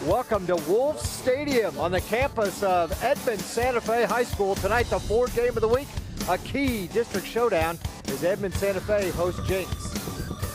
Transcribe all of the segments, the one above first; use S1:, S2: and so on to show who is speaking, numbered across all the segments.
S1: Welcome to Wolves Stadium on the campus of Edmond Santa Fe High School. Tonight, the Ford game of the week, a key district showdown as Edmond Santa Fe hosts Jenks.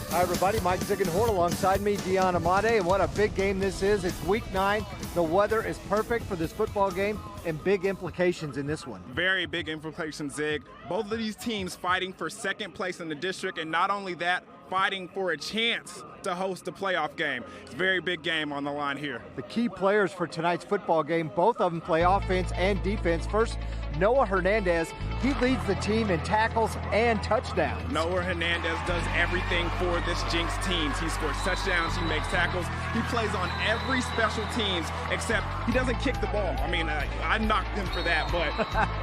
S1: Hi, everybody. Mike Ziegenhorn alongside me, Deon Amade, and what a big game this is. It's week 9. The weather is perfect for this football game, and big implications in this one.
S2: Very big implications, Zig. Both of these teams fighting for second place in the district, and not only that, fighting for a chance to host a playoff game. It's a very big game on the line here.
S1: The key players for tonight's football game, both of them play offense and defense. First, Noah Hernandez, he leads the team in tackles and touchdowns.
S2: Noah Hernandez does everything for this Jenks team. He scores touchdowns, he makes tackles, he plays on every special teams, except he doesn't kick the ball. I mean, I knocked him for that, but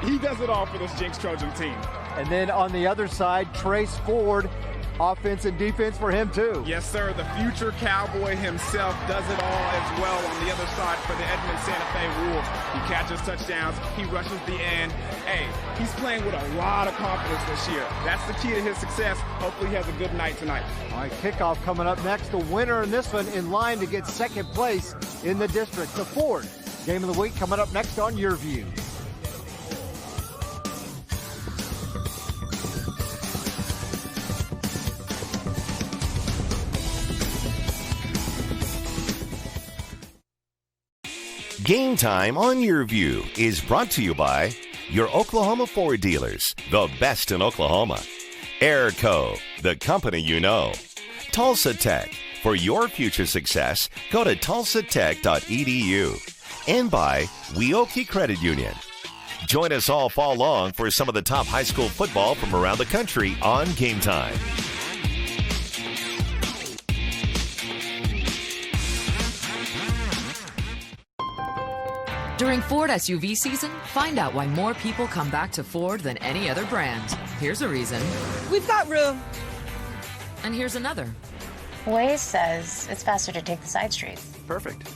S2: he does it all for this Jenks Trojan team.
S1: And then on the other side, Trace Ford, offense and defense for him too.
S2: Yes, sir. The future Cowboy himself does it all as well on the other side for the Edmond Santa Fe Wolves. He catches touchdowns. He rushes the end. Hey, he's playing with a lot of confidence this year. That's the key to his success. Hopefully he has a good night tonight.
S1: All right, kickoff coming up next. The winner in this one in line to get second place in the district. The Ford game of the week coming up next on YurView.
S3: Game Time on YurView is brought to you by your Oklahoma Ford dealers, the best in Oklahoma. Airco, the company you know. Tulsa Tech, for your future success, go to tulsatech.edu. And by Weoki Credit Union. Join us all fall long for some of the top high school football from around the country on Game Time.
S4: During Ford SUV season, find out why more people come back to Ford than any other brand. Here's a reason.
S5: We've got room.
S4: And here's another.
S6: Waze says it's faster to take the side streets.
S2: Perfect.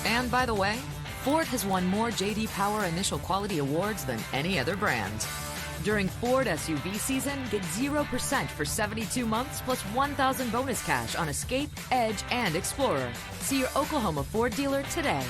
S4: And by the way, Ford has won more J.D. Power Initial Quality Awards than any other brand. During Ford SUV season, get 0% for 72 months plus $1,000 bonus cash on Escape, Edge, and Explorer. See your Oklahoma Ford dealer today.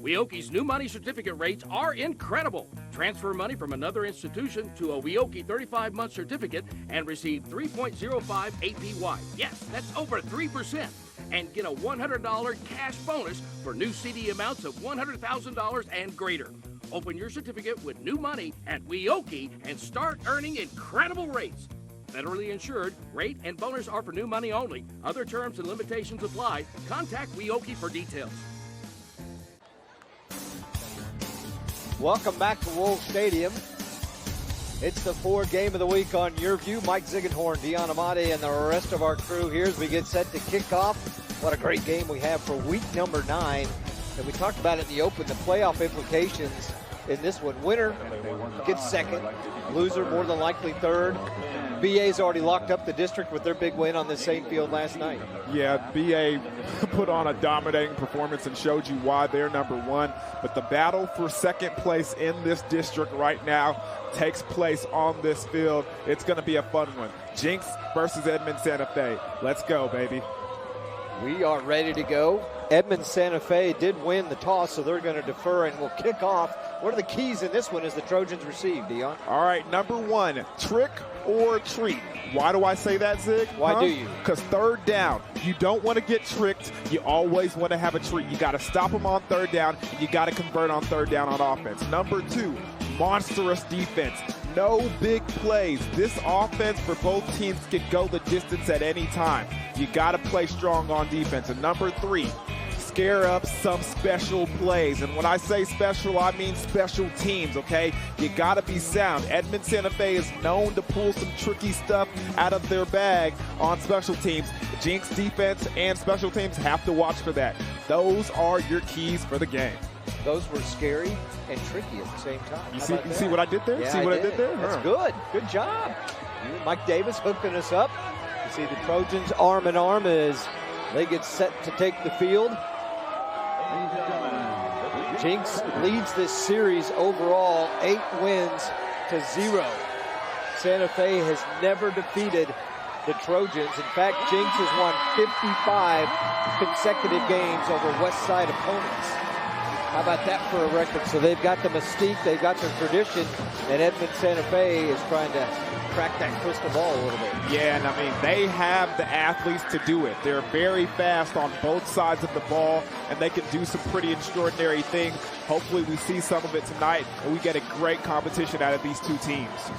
S7: Weoki's new money certificate rates are incredible. Transfer money from another institution to a Weoki 35-month certificate and receive 3.05 APY. Yes, that's over 3%. And get a $100 cash bonus for new CD amounts of $100,000 and greater. Open your certificate with new money at Weoki and start earning incredible rates. Federally insured, rate and bonus are for new money only. Other terms and limitations apply. Contact Weoki for details.
S1: Welcome back to Wolves Stadium. It's the Ford game of the week on YurView. Mike Ziegenhorn, Deon Amade, and the rest of our crew here as we get set to kick off. What a great game we have for week number 9. And we talked about it in the open, the playoff implications in this one. Winner gets second, loser more than likely third. BA's already locked up the district with their big win on the same field last night.
S8: Yeah, BA put on a dominating performance and showed you why they're number 1. But the battle for second place in this district right now takes place on this field. It's going to be a fun one. Jenks versus Edmond Santa Fe. Let's go, baby.
S1: We are ready to go. Edmond Santa Fe did win the toss, so they're going to defer and will kick off. What are the keys in this one as the Trojans receive, Deon?
S8: All right, number 1, trick or treat. Why do I say that, Zig?
S1: Why do you?
S8: Because third down, you don't want to get tricked. You always want to have a treat. You got to stop them on third down, and you got to convert on third down on offense. Number 2, monstrous defense. No big plays. This offense for both teams can go the distance at any time. You got to play strong on defense. And number 3, scare up some special plays. And when I say special, I mean special teams, okay? You got to be sound. Edmond Santa Fe is known to pull some tricky stuff out of their bag on special teams. Jenks defense and special teams have to watch for that. Those are your keys for the game.
S1: Those were scary and tricky at the same time.
S8: You see what I did there?
S1: Yeah,
S8: see what I did there?
S1: That's good. Good job. Mike Davis hooking us up. You see the Trojans arm in arm as they get set to take the field. Jenks leads this series overall 8 wins to 0. Santa Fe has never defeated the Trojans. In fact, Jenks has won 55 consecutive games over West Side opponents. How about that for a record? So they've got the mystique, they've got their tradition, and Edmond Santa Fe is trying to crack that crystal ball a little bit.
S8: Yeah, and I mean, they have the athletes to do it. They're very fast on both sides of the ball, and they can do some pretty extraordinary things. Hopefully we see some of it tonight, and we get a great competition out of these two teams.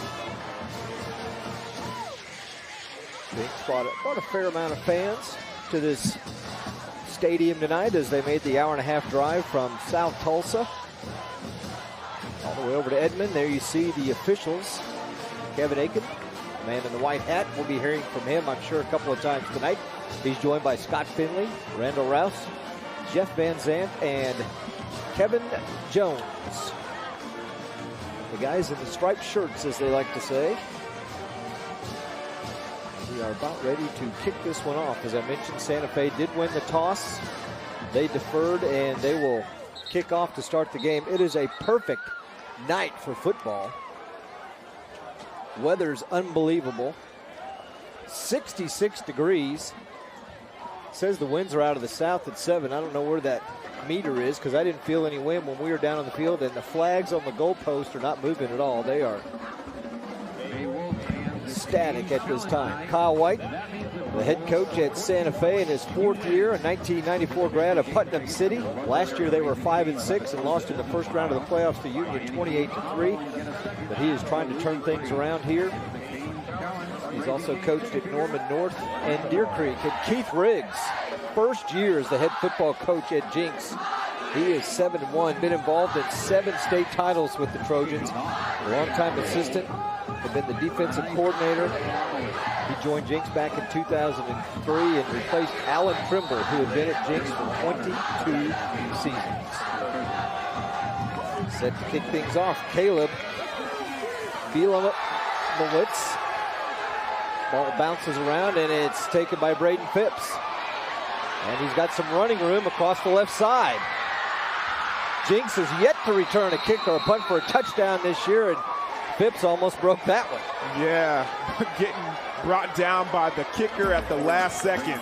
S1: Jenks brought a fair amount of fans to this stadium tonight as they made the hour-and-a-half drive from South Tulsa all the way over to Edmond. There you see the officials. Kevin Aiken, the man in the white hat. We'll be hearing from him, I'm sure, a couple of times tonight. He's joined by Scott Finley, Randall Rouse, Jeff Van Zandt, and Kevin Jones. The guys in the striped shirts, as they like to say. We are about ready to kick this one off. As I mentioned, Santa Fe did win the toss. They deferred, and they will kick off to start the game. It is a perfect night for football. Weather's unbelievable. 66 degrees. It says the winds are out of the south at 7. I don't know where that meter is because I didn't feel any wind when we were down on the field, and the flags on the goalpost are not moving at all. They are static at this time. Kyle White, the head coach at Santa Fe in his 4th year, a 1994 grad of Putnam City. Last year they were 5-6 and lost in the first round of the playoffs to Union 28-3. But he is trying to turn things around here. He's also coached at Norman North and Deer Creek. And Keith Riggs, first year as the head football coach at Jenks. He is 7-1, been involved in 7 state titles with the Trojans. A longtime assistant, had been the defensive coordinator. He joined Jenks back in 2003 and replaced Alan Trimble, who had been at Jenks for 22 seasons. Set to kick things off, Caleb Bielowitz. Ball bounces around, and it's taken by Braden Phipps. And he's got some running room across the left side. Jenks has yet to return a kick or a punt for a touchdown this year, and Phipps almost broke that one.
S8: Yeah, getting brought down by the kicker at the last second.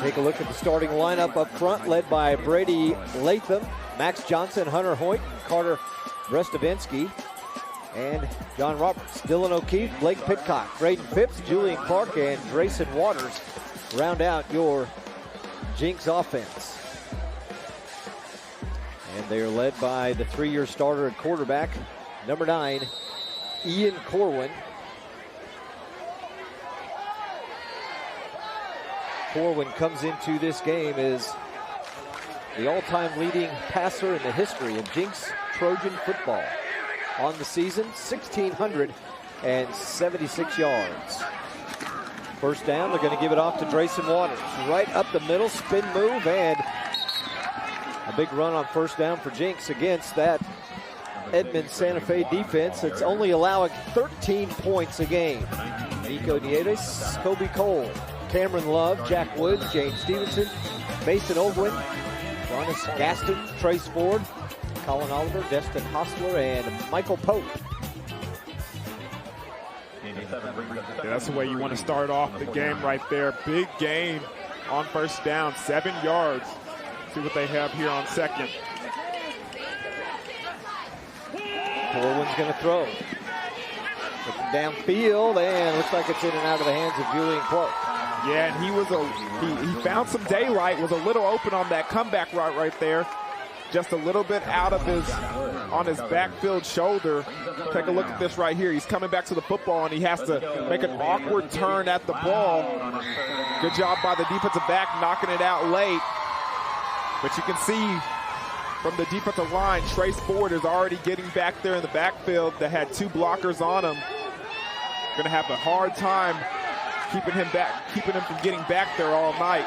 S1: Take a look at the starting lineup up front, led by Brady Latham, Max Johnson, Hunter Hoyt, Carter Brestovinsky, and John Roberts. Dylan O'Keefe, Blake Pitcock, Braden Phipps, Julian Clark, and Drayson Waters round out your Jenks offense. And they are led by the 3-year starter at quarterback, number 9, Ian Corwin. Corwin comes into this game as the all-time leading passer in the history of Jenks Trojan football. On the season, 1,676 yards. First down, they're going to give it off to Drayson Waters. Right up the middle, spin move, and a big run on first down for Jenks against that Edmond Santa Fe defense that's only allowing 13 points a game. Nico Nieves, Kobe Cole, Cameron Love, Jack Woods, James Stevenson, Mason Ogwin, Jonas Gaston, Trace Ford, Colin Oliver, Destin Hostler, and Michael Pope.
S8: Yeah, that's the way you want to start off the game right there. Big gain on first down, 7 yards. See what they have here on second.
S1: Corwin's going to throw. Looking downfield, and looks like it's in and out of the hands of Julian Clark.
S8: Yeah, and he found some daylight, was a little open on that comeback route right there. Just a little bit out of on his backfield shoulder. Take a look at this right here. He's coming back to the football, and he has to make an awkward turn at the ball. Good job by the defensive back knocking it out late. But you can see from the defensive line, Trace Ford is already getting back there in the backfield that had 2 blockers on him. Going to have a hard time keeping him from getting back there all night.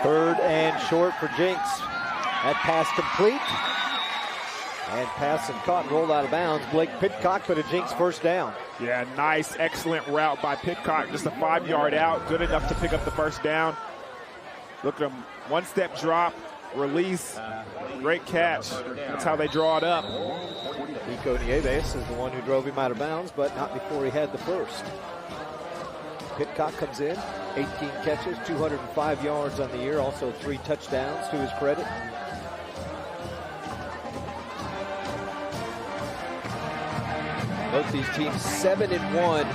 S1: 3rd and short for Jenks. That pass complete. And pass and caught and rolled out of bounds. Blake Pitcock, but a Jenks first down.
S8: Yeah, nice, excellent route by Pitcock. Just a 5-yard out. Good enough to pick up the first down. Look at him. 1-step drop, release, great catch. That's how they draw it up.
S1: He Francisco Nieves is the one who drove him out of bounds, but not before he had the first. Pitcock comes in, 18 catches, 205 yards on the year, also 3 touchdowns to his credit. Both these teams 7-1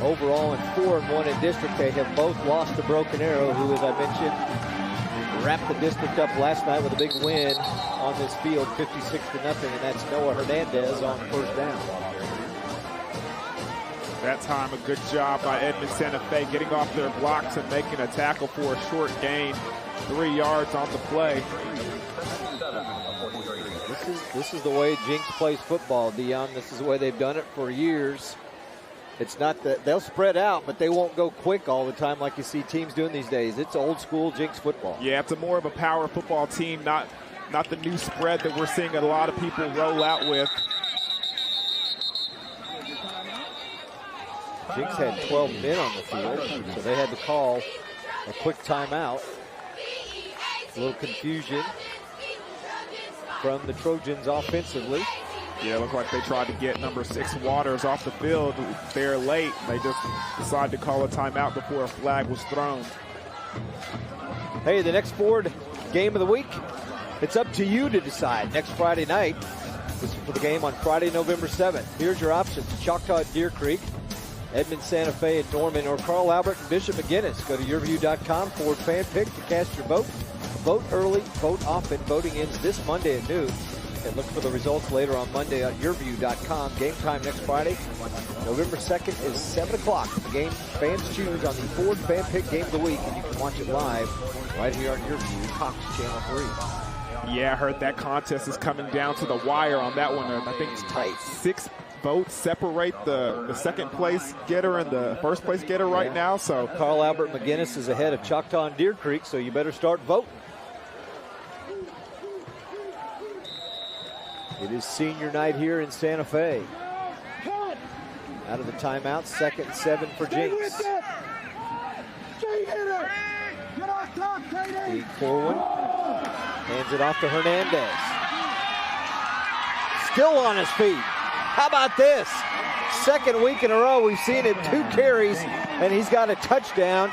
S1: overall and 4-1 in district. They have both lost to Broken Arrow, who, as I mentioned, wrapped the district up last night with a big win on this field, 56-0, and that's Noah Hernandez on first down.
S8: That time, a good job by Edmond Santa Fe getting off their blocks and making a tackle for a short gain. 3 yards on the play.
S1: This is the way Jenks plays football, Dion. This is the way they've done it for years. It's not that they'll spread out, but they won't go quick all the time like you see teams doing these days. It's old school Jenks football.
S8: Yeah, it's more of a power football team, not the new spread that we're seeing a lot of people roll out with.
S1: Jenks had 12 men on the field, so they had to call a quick timeout. A little confusion from the Trojans offensively.
S8: Yeah, it looked like they tried to get number 6 Waters off the field there late. They just decided to call a timeout before a flag was thrown.
S1: Hey, the next Ford game of the week, it's up to you to decide. Next Friday night, this is for the game on Friday, November 7th. Here's your options: Choctaw at Deer Creek, Edmond Santa Fe at Norman, or Carl Albert and Bishop McGuinness. Go to yourview.com Ford fan pick to cast your vote. Vote early, vote often. Voting ends this Monday at noon. And look for the results later on Monday at yourview.com. Game time next Friday, November 2nd is 7 o'clock. The game fans choose on the Ford Fan Pick Game of the Week, and you can watch it live right here on YurView, Cox Channel 3.
S8: Yeah, I heard that contest is coming down to the wire on that one. I think it's tight. 6 votes separate the second place getter and the first place getter right now. So
S1: Carl Albert McGuinness is ahead of Choctaw and Deer Creek, so you better start voting. It is senior night here in Santa Fe. Out of the timeout, 2nd and 7 for Jenks. Corwin hands it off to Hernandez. Still on his feet. How about this? Second week in a row, we've seen him 2 carries, and he's got a touchdown.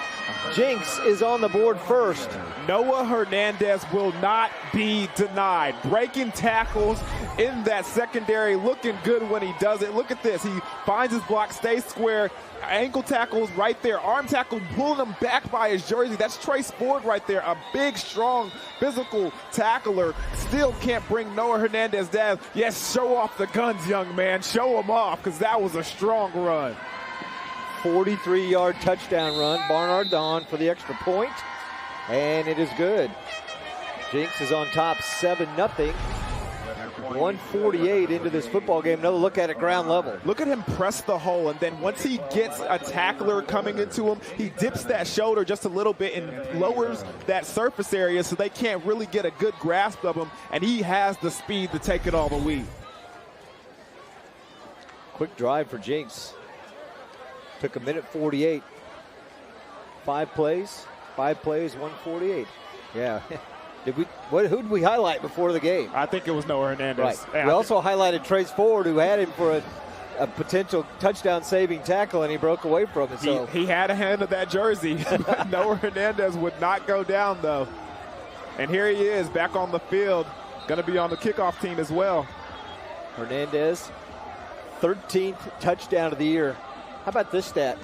S1: Jenks is on the board first.
S8: Noah Hernandez will not be denied. Breaking tackles in that secondary, looking good when he does it. Look at this. He finds his block, stays square. Ankle tackles right there. Arm tackle, pulling him back by his jersey. That's Trace Ford right there. A big, strong, physical tackler. Still can't bring Noah Hernandez down. Yes, show off the guns, young man. Show him off, because that was a strong run.
S1: 43-yard touchdown run. Barnard Dawn for the extra point. And it is good. Jenks is on top 7-0. 148 into this football game. Another look at it ground level.
S8: Look at him press the hole, and then once he gets a tackler coming into him, he dips that shoulder just a little bit and lowers that surface area so they can't really get a good grasp of him, and he has the speed to take it all the way.
S1: Quick drive for Jenks. Took 1:48. 5 plays, 148. Yeah. Who did we highlight before the game?
S8: I think it was Noah Hernandez.
S1: Right.
S8: Yeah,
S1: we also highlighted Trace Ford, who had him for a potential touchdown-saving tackle, and he broke away from it. So
S8: he had a hand of that jersey. Noah Hernandez would not go down, though. And here he is back on the field. Going to be on the kickoff team as well.
S1: Hernandez, 13th touchdown of the year. How about this stat,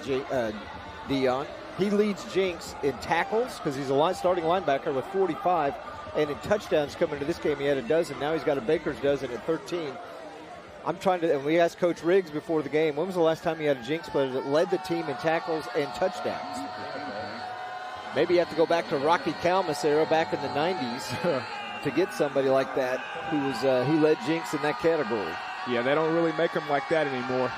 S1: Dion? He leads Jenks in tackles because he's a starting linebacker with 45, and in touchdowns coming into this game he had a dozen. Now he's got a baker's dozen at 13. And we asked Coach Riggs before the game, when was the last time he had a Jenks player that led the team in tackles and touchdowns? Maybe you have to go back to Rocky Kalmus era back in the 90s to get somebody like that who led Jenks in that category.
S8: Yeah, they don't really make them like that anymore.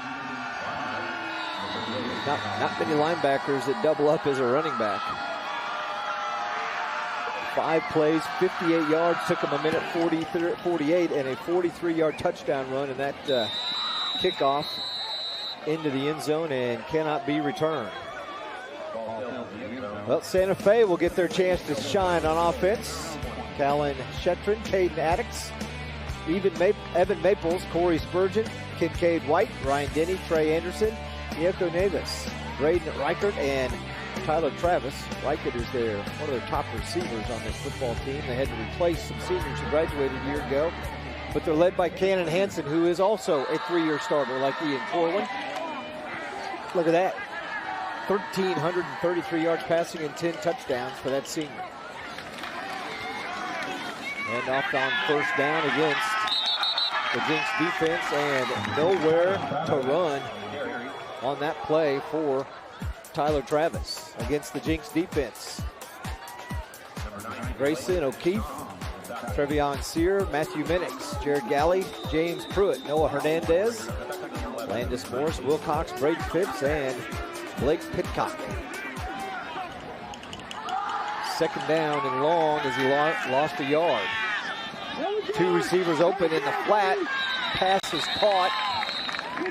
S1: Not many linebackers that double up as a running back. 5 plays, 58 yards, took him 1:48, and a 43-yard touchdown run, and that kickoff into the end zone and cannot be returned. Well, Santa Fe will get their chance to shine on offense. Callan Shetron, Caden Addicks, Evan Maples, Corey Spurgeon, Kincaid White, Ryan Denny, Trey Anderson, Diego Neves, Braden Reichert, and Tyler Travis. Reichert is one of their top receivers on this football team. They had to replace some seniors who graduated a year ago. But they're led by Cannon Hansen, who is also a 3-year starter like Ian Corwin. Look at that. 1,333 yards passing and 10 touchdowns for that senior. And off on first down against the Jenks defense, and nowhere to run on that play for Tyler Travis against the Jenks defense. Grayson O'Keefe, Trevion Sear, Matthew Minix, Jared Galley, James Pruitt, Noah Hernandez, Landis Morris, Wilcox, Braden Phipps, and Blake Pitcock. Second down and long as he lost a yard. Two receivers open in the flat. Pass is caught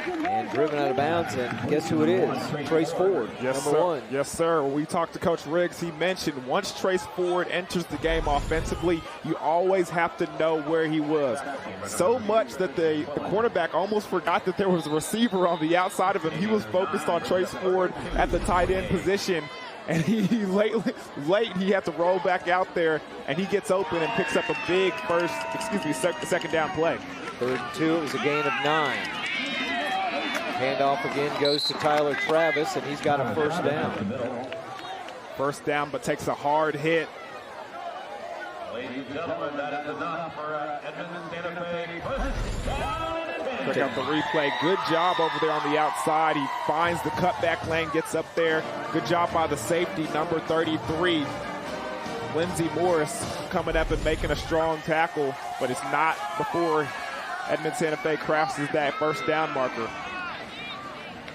S1: and driven out of bounds, and guess who it is? Trace Ford, number 1.
S8: Yes, sir. When we talked to Coach Riggs, he mentioned once Trace Ford enters the game offensively, you always have to know where he was. So much that the quarterback almost forgot that there was a receiver on the outside of him. He was focused on Trace Ford at the tight end position. And late he had to roll back out there, and he gets open and picks up a big second down play.
S1: 3rd and 2, it was a gain of 9. Handoff again goes to Tyler Travis, and he's got a first down.
S8: First down, but takes a hard hit.
S5: Ladies and gentlemen, that is enough for Edmond Santa Fe.
S8: Check out the replay. Good job over there on the outside. He finds the cutback lane, gets up there. Good job by the safety, number 33. Lindsey Morris coming up and making a strong tackle, but it's not before Edmond Santa Fe crosses that first down marker.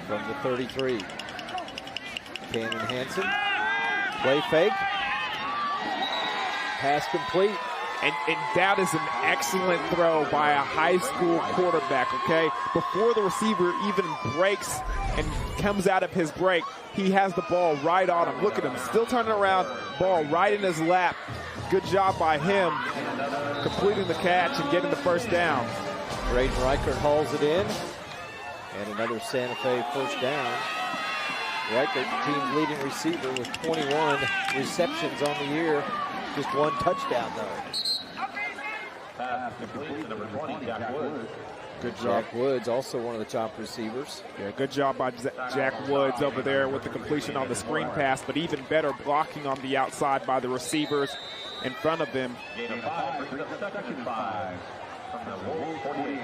S1: From the 33. Cannon Hansen. Play fake. Pass complete.
S8: And that is an excellent throw by a high school quarterback, okay? Before the receiver even breaks and comes out of his break, he has the ball right on him. Look at him, still turning around, ball right in his lap. Good job by him completing the catch and getting the first down.
S1: Braden Reichert hauls it in. And another Santa Fe first down. Reichert, the team's leading receiver with 21 receptions on the year. Just one touchdown, though.
S5: Pass complete to number 20, Jack Woods.
S8: Good job.
S1: Jack Woods, also one of the top receivers.
S8: Yeah, good job by Jack Woods over there with the completion on the screen pass, but even better blocking on the outside by the receivers in front of him.
S5: Gain of 5, brings up second and 5 from the Wolves 48.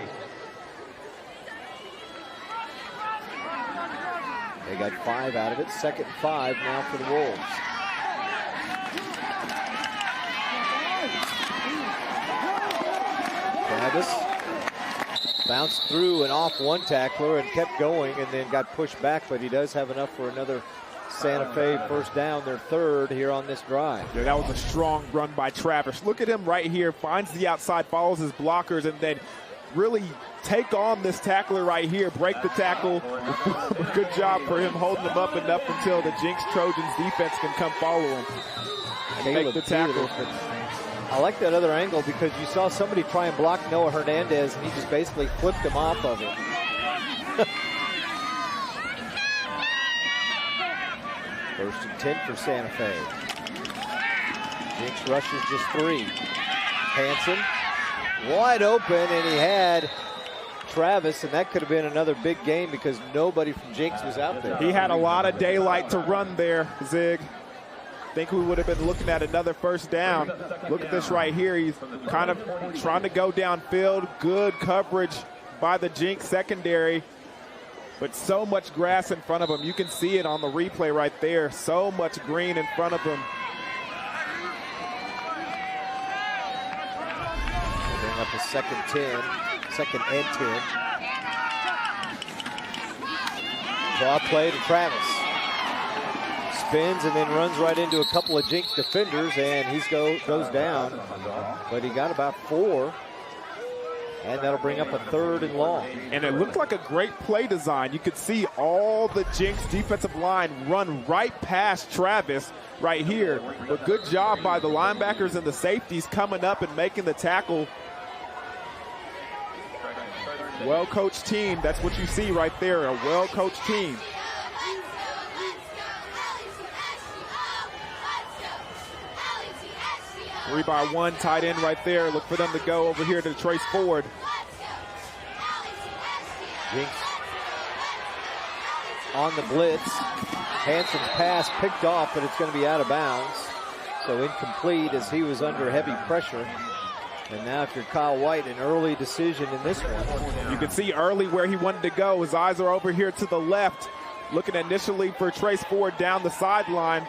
S1: They got 5 out of it. 2nd and 5 now for the Wolves. Travis bounced through and off one tackler and kept going and then got pushed back, but he does have enough for another Santa Fe first down, their 3rd here on this drive.
S8: Yeah, that was a strong run by Travis. Look at him right here, finds the outside, follows his blockers, and then really take on this tackler right here, break the tackle. Good job for him holding him up enough until the Jenks Trojans defense can come follow him and make the tackle.
S1: I like that other angle because you saw somebody try and block Noah Hernandez and he just basically flipped him off of it. First and 10 for Santa Fe. Jenks rushes just 3. Hansen wide open, and he had Travis, and that could have been another big game because nobody from Jenks was out there.
S8: He had a lot of daylight to run there, Zig. Think we would have been looking at another first down. Look at this right here. He's kind of trying to go downfield. Good coverage by the Jenks secondary, but so much grass in front of him. You can see it on the replay right there. So much green in front of him.
S1: Bring up a second and 10. Draw play to Travis. Spins and then runs right into a couple of Jenks defenders, and he goes down. But he got about 4, and that'll bring up a 3rd and long.
S8: And it looked like a great play design. You could see all the Jenks defensive line run right past Travis right here. But good job by the linebackers and the safeties coming up and making the tackle. Well-coached team, that's what you see right there, a well-coached team. Three by one, tight end right there. Look for them to go over here to trace forward.
S1: Jenks on the blitz. Hanson's pass picked off, but it's going to be out of bounds. So incomplete as he was under heavy pressure. And now if you're Kyle White, an early decision in this one.
S8: You can see early where he wanted to go. His eyes are over here to the left, looking initially for trace forward down the sideline.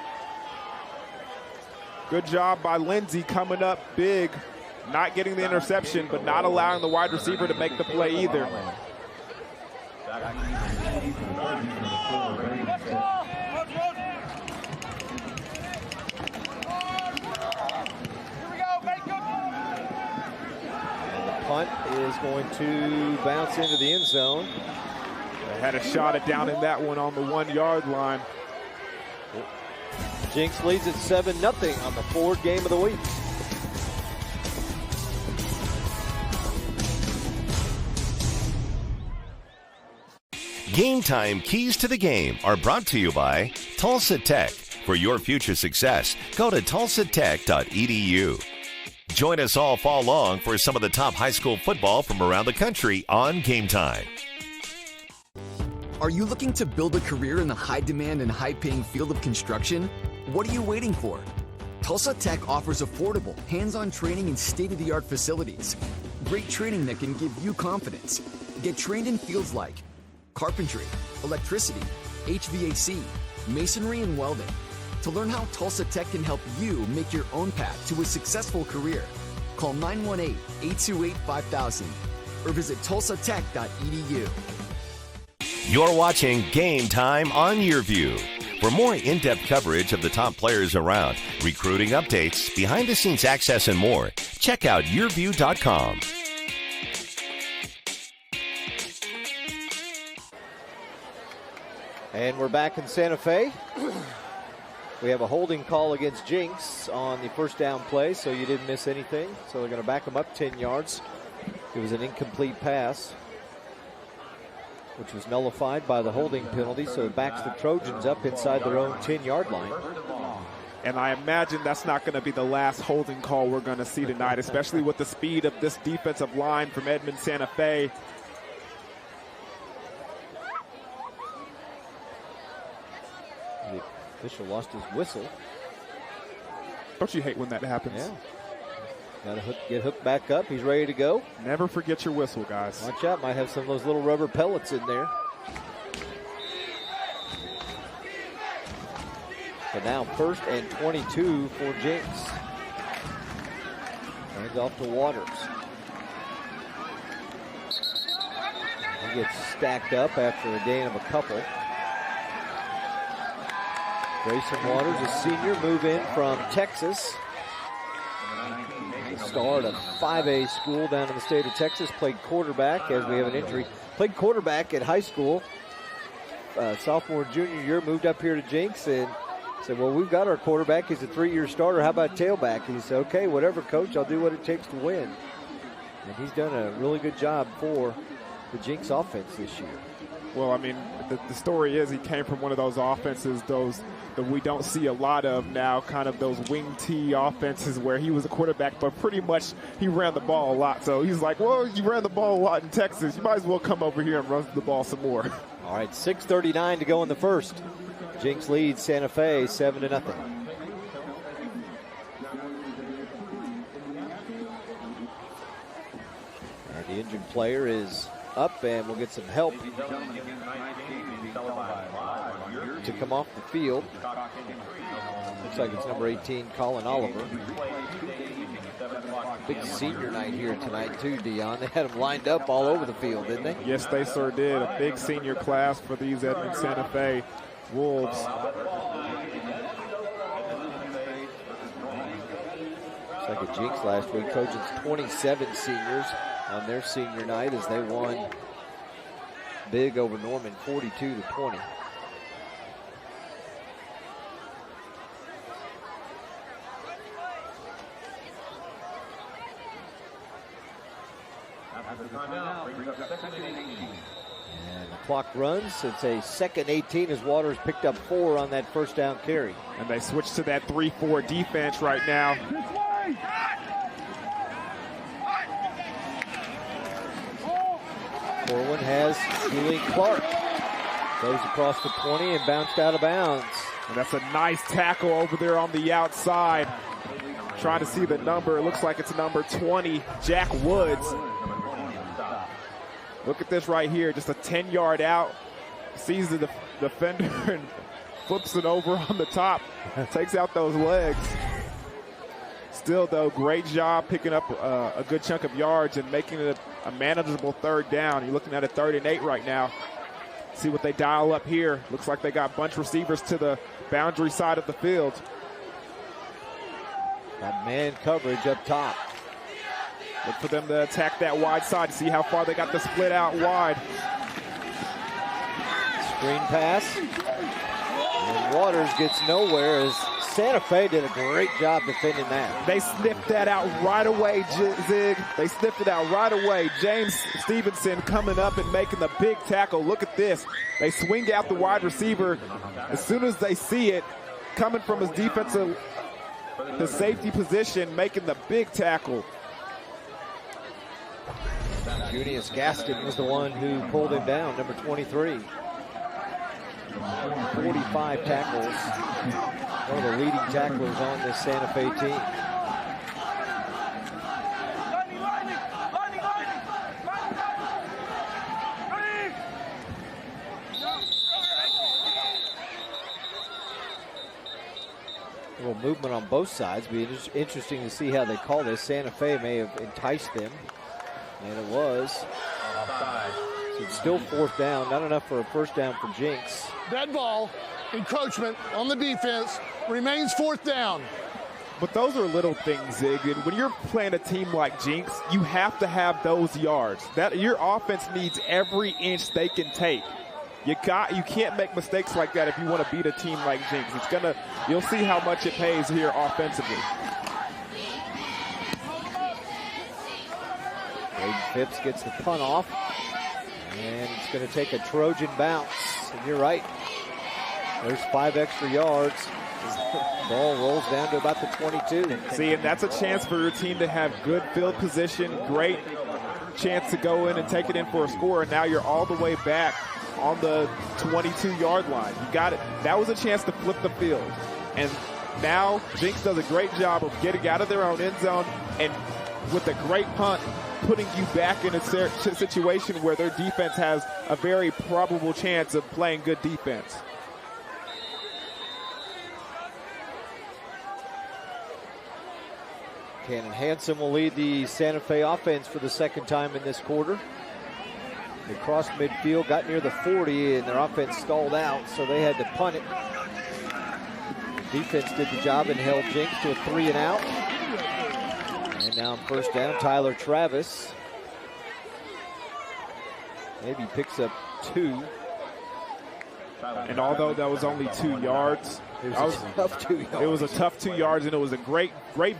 S8: Good job by Lindsey coming up big, not getting the interception, but not allowing the wide receiver to make the play either.
S1: Punt is going to bounce into the end zone.
S8: They had a shot at down in that one on the 1 yard line.
S1: Jenks leads at 7-0 on the Ford game of the week.
S3: Game Time Keys to the Game are brought to you by Tulsa Tech. For your future success, go to tulsatech.edu. Join us all fall long for some of the top high school football from around the country on Game Time.
S9: Are you looking to build a career in the high-demand and high-paying field of construction? What are you waiting for? Tulsa Tech offers affordable, hands-on training in state-of-the-art facilities. Great training that can give you confidence. Get trained in fields like carpentry, electricity, HVAC, masonry, and welding. To learn how Tulsa Tech can help you make your own path to a successful career, call 918-828-5000 or visit tulsatech.edu.
S3: You're watching Game Time on YurView. For more in-depth coverage of the top players around, recruiting updates, behind-the-scenes access, and more, check out YurView.com.
S1: And we're back in Santa Fe. We have a holding call against Jenks on the first down play, so you didn't miss anything. So they're going to back them up 10 yards. It was an incomplete pass, which was nullified by the holding penalty, so it backs the Trojans up inside their own 10-yard line.
S8: And I imagine that's not going to be the last holding call we're going to see tonight, especially with the speed of this defensive line from Edmond Santa Fe.
S1: The official lost his whistle.
S8: Don't you hate when that happens?
S1: Yeah. Got to get hooked back up. He's ready to go.
S8: Never forget your whistle, guys.
S1: Watch out. Might have some of those little rubber pellets in there. But now 1st and 22 for Jenks. Hands off to Waters. He gets stacked up after a gain of a couple. Grayson Waters, a senior, move in from Texas. The star at a 5A school down in the state of Texas. Played quarterback as we have an injury. Played quarterback at high school. Sophomore, junior year, moved up here to Jenks and said, well, we've got our quarterback. He's a 3-year starter. How about tailback? And he said, okay, whatever, coach. I'll do what it takes to win. And he's done a really good job for the Jenks offense this year.
S8: Well, I mean, the story is he came from one of those offenses, that we don't see a lot of now, kind of those wing T offenses where he was a quarterback, but pretty much he ran the ball a lot. So he's like, well, you ran the ball a lot in Texas. You might as well come over here and run the ball some more.
S1: All right, 6:39 to go in the first. Jenks leads Santa Fe 7-0. And the injured player is up, and we'll get some help to come off the field. Looks like it's number 18, Colin Oliver. Big senior night here tonight too, Dion. They had them lined up all over the field, didn't they?
S8: Yes, they sure did. A big senior class for these Edmond Santa Fe Wolves.
S1: Looks like a Jenks last week, coaching 27 seniors on their senior night as they won big over Norman, 42-20.
S5: After timeout, brings up second and 18.
S1: And the clock runs. It's a second 18 as Waters picked up 4 on that first down carry.
S8: And they switch to that 3-4 defense right now.
S1: Corwin has Julian Clark. Goes across the 20 and bounced out of bounds.
S8: And that's a nice tackle over there on the outside. Trying to see the number. It looks like it's number 20, Jack Woods. Look at this right here. Just a 10-yard out. Sees the defender and flips it over on the top. Takes out those legs. Still, though, great job picking up a good chunk of yards and making it a manageable third down. You're looking at a 3rd and 8 right now. See what they dial up here. Looks like they got bunch receivers to the boundary side of the field.
S1: Got man coverage up top.
S8: Look for them to attack that wide side. See how far they got the split out wide.
S1: Screen pass. And Waters gets nowhere as Santa Fe did a great job defending that.
S8: They sniffed that out right away, Zig. They sniffed it out right away. James Stevenson coming up and making the big tackle. Look at this. They swing out the wide receiver. As soon as they see it, coming from his defensive, the safety position, making the big tackle.
S1: Junius Gaston was the one who pulled him down, number 23. 45 tackles. One of the leading tacklers on this Santa Fe team. A little movement on both sides. Be interesting to see how they call this. Santa Fe may have enticed them, and it was. So it's still 4th down. Not enough for a first down for Jenks.
S10: Dead ball, encroachment on the defense, remains 4th down.
S8: But those are little things, Zig. And when you're playing a team like Jenks, you have to have those yards. That your offense needs every inch they can take. You can't make mistakes like that if you want to beat a team like Jenks. You'll see how much it pays here offensively.
S1: Braden Phipps gets the punt off, and it's going to take a Trojan bounce. And you're right. There's 5 extra yards. The ball rolls down to about the 22.
S8: See, and that's a chance for your team to have good field position, great chance to go in and take it in for a score, and now you're all the way back on the 22-yard line. You got it. That was a chance to flip the field. And now Jenks does a great job of getting out of their own end zone and with a great punt, putting you back in a situation where their defense has a very probable chance of playing good defense.
S1: Cannon Hansen will lead the Santa Fe offense for the 2nd time in this quarter. They crossed midfield, got near the 40, and their offense stalled out, so they had to punt it. The defense did the job and held Jenks to a 3 and out. And now on first down, Tyler Travis. Maybe picks up 2.
S8: And although that was only 2 yards,
S1: it was a tough 2 yards.
S8: It was a tough 2 yards, and it was a great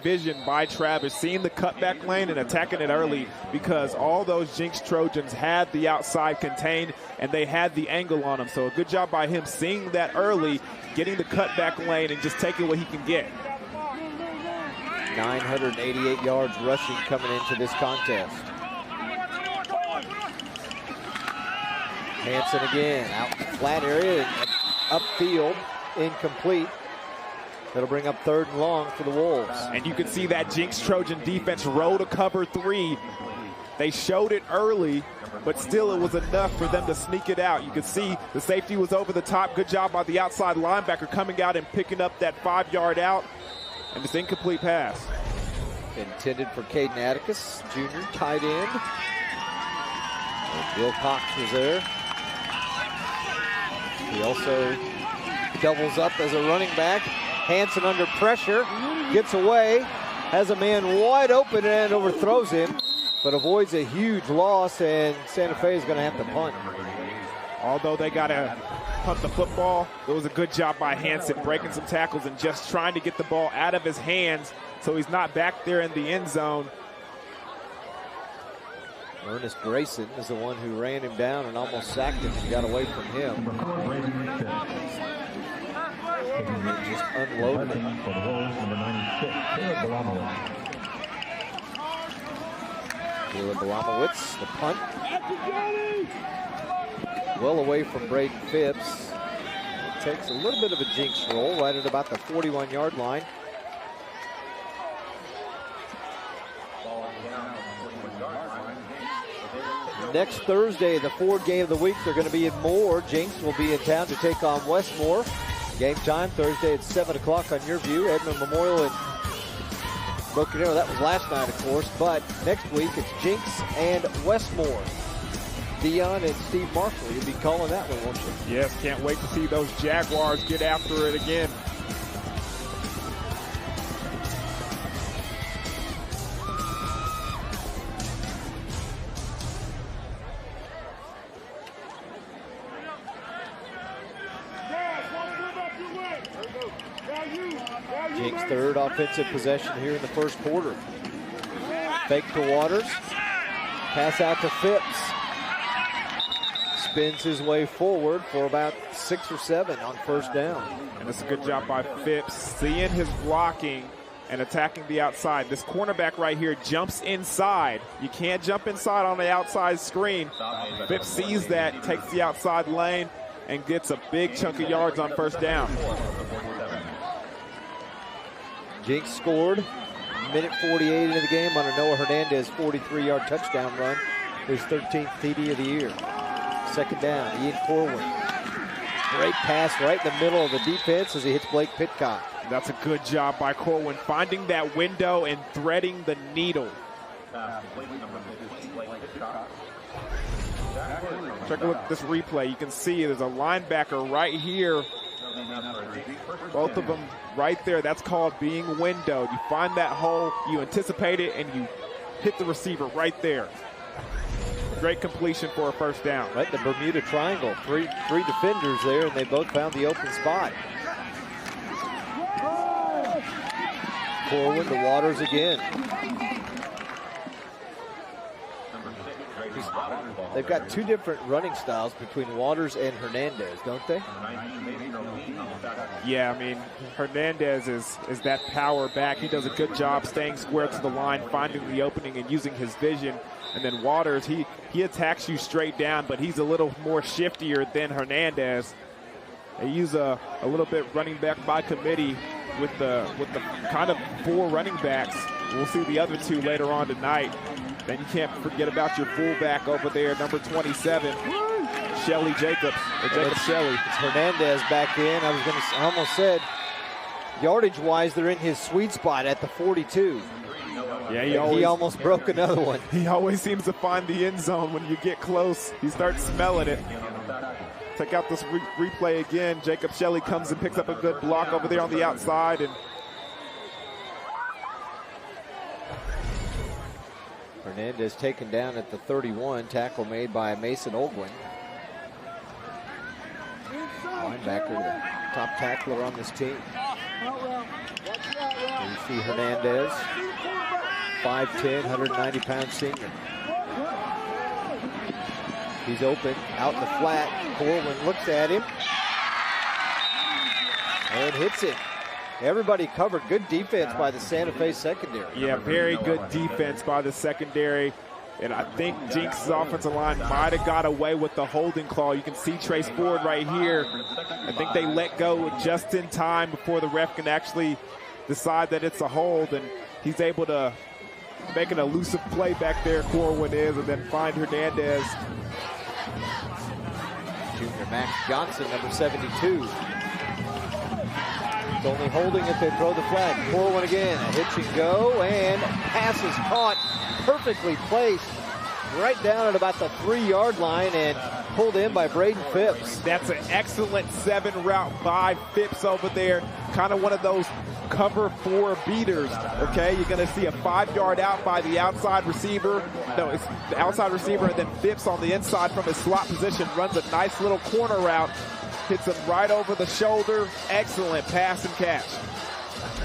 S8: vision by Travis, seeing the cutback lane and attacking it early, because all those Jenks Trojans had the outside contained and they had the angle on them. So a good job by him seeing that early, getting the cutback lane and just taking what he can get.
S1: 988 yards rushing coming into this contest. Hansen again, out flat area and upfield, incomplete. That'll bring up 3rd and long for the Wolves.
S8: And you can see that Jenks Trojan defense roll to cover 3. They showed it early, but still it was enough for them to sneak it out. You can see the safety was over the top. Good job by the outside linebacker coming out and picking up that 5-yard out. And it's incomplete pass.
S1: Intended for Caden Atticus, junior, tight end. And Bill Cox was there. He also doubles up as a running back. Hansen under pressure, gets away, has a man wide open and overthrows him, but avoids a huge loss, and Santa Fe is going to have to punt.
S8: Although they got to punt the football, it was a good job by Hansen breaking some tackles and just trying to get the ball out of his hands so he's not back there in the end zone.
S1: Ernest Grayson is the one who ran him down and almost sacked him and got away from him. Just unloaded him. Caleb Balamowitz, the punt. Well away from Braden Phipps. It takes a little bit of a jinx roll right at about the 41-yard line. Next Thursday, the Ford game of the week, they're going to be in Moore. Jenks will be in town to take on Westmore. Game time Thursday at 7 o'clock on YurView. Edmond Memorial in Broken Arrow. That was last night, of course. But next week, it's Jenks and Westmore. Dion and Steve Marshall, you'll be calling that one, won't you?
S8: Yes, can't wait to see those Jaguars get after it again.
S1: Jenks' third offensive possession here in the first quarter. Fake to Waters. Pass out to Phipps. Spins his way forward for about 6 or 7 on first down.
S8: And it's a good job by Phipps, seeing his blocking and attacking the outside. This cornerback right here jumps inside. You can't jump inside on the outside screen. Phipps sees that, takes the outside lane, and gets a big chunk of yards on first down.
S1: Jenks scored minute 48 into the game on a Noah Hernandez 43-yard touchdown run, his 13th TD of the year. Second down, Ian Corwin. Great pass right in the middle of the defense as he hits Blake Pitcock.
S8: That's a good job by Corwin, finding that window and threading the needle. Check a look at this replay. You can see there's a linebacker right here. Both of them right there. That's called being windowed. You find that hole, you anticipate it, and you hit the receiver right there. Great completion for a first down.
S1: Right, the Bermuda Triangle. Three defenders there, and they both found the open spot. Corwin to Waters again. They've got two different running styles between Waters and Hernandez, don't they?
S8: Yeah, I mean, Hernandez is that power back. He does a good job staying square to the line, finding the opening and using his vision. And then Waters, he attacks you straight down, but he's a little more shiftier than Hernandez. They use a little bit running back by committee with the kind of 4 running backs. We'll see the other 2 later on tonight. Then you can't forget about your fullback over there, number 27, Shelly Jacobs, or Jacob Shelley.
S1: It's Hernandez back in. I almost said, yardage-wise, they're in his sweet spot at the 42.
S8: Yeah,
S1: he almost broke another one.
S8: He always seems to find the end zone when you get close. He starts smelling it. Check out this replay again. Jacob Shelley comes and picks up a good block over there on the outside. And
S1: Hernandez taken down at the 31. Tackle made by Mason Olguin. Linebacker, the top tackler on this team. There you see Hernandez, 5'10", 190-pound senior. He's open, out in the flat. Corwin looks at him and hits it. Everybody covered. Good defense by the Santa Fe secondary.
S8: Yeah, very good defense by the secondary. And I think Jenks' offensive line might have got away with the holding call. You can see Trace Ford right here. I think they let go just in time before the ref can actually decide that it's a hold. And he's able to make an elusive play back there, Corwin is, and then find Hernandez.
S1: Junior Max Johnson, number 72. It's only holding if they throw the flag. Corwin again, a hitch and go, and pass is caught, perfectly placed, right down at about the 3-yard line and pulled in by Braden Phipps.
S8: That's an excellent 7 route by Phipps over there. Kind of one of those cover 4 beaters, okay? You're going to see a 5-yard out by the outside receiver. No, it's the outside receiver, and then Phipps on the inside from his slot position runs a nice little corner route. Hits him right over the shoulder. Excellent pass and catch.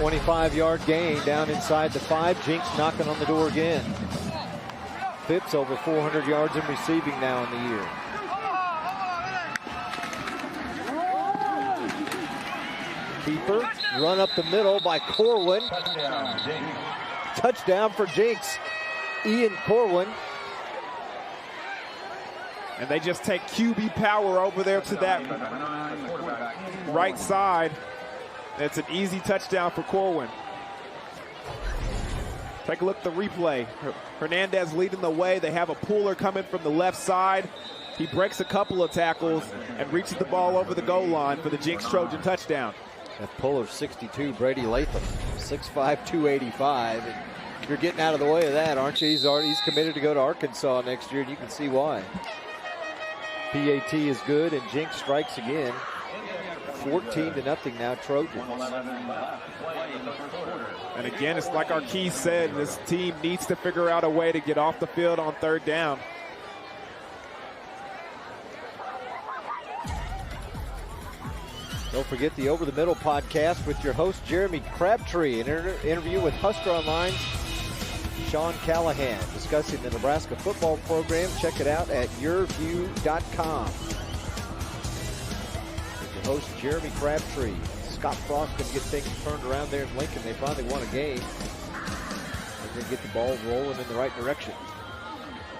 S1: 25-yard gain down inside the 5. Jenks knocking on the door again. Phipps over 400 yards in receiving now in the year. Keeper, run up the middle by Corwin. Touchdown for Jenks. Ian Corwin.
S8: And they just take QB power over there to that right side. It's an easy touchdown for Corwin. Take a look at the replay. Hernandez leading the way. They have a puller coming from the left side. He breaks a couple of tackles and reaches the ball over the goal line for the Jenks Trojan touchdown.
S1: That puller 62, Brady Latham, 6'5", 285. And you're getting out of the way of that, aren't you? He's committed to go to Arkansas next year, and you can see why. PAT is good, and Jenks strikes again. 14-0 now, Trojans.
S8: And again, it's like our key said, this team needs to figure out a way to get off the field on third down.
S1: Don't forget the Over the Middle podcast with your host, Jeremy Crabtree. An interview with Husker Online's Sean Callahan discussing the Nebraska football program. Check it out at YurView.com. With your host, Jeremy Crabtree. Scott Frost going to get things turned around there in Lincoln. They finally won a game. They're going to get the ball rolling in the right direction.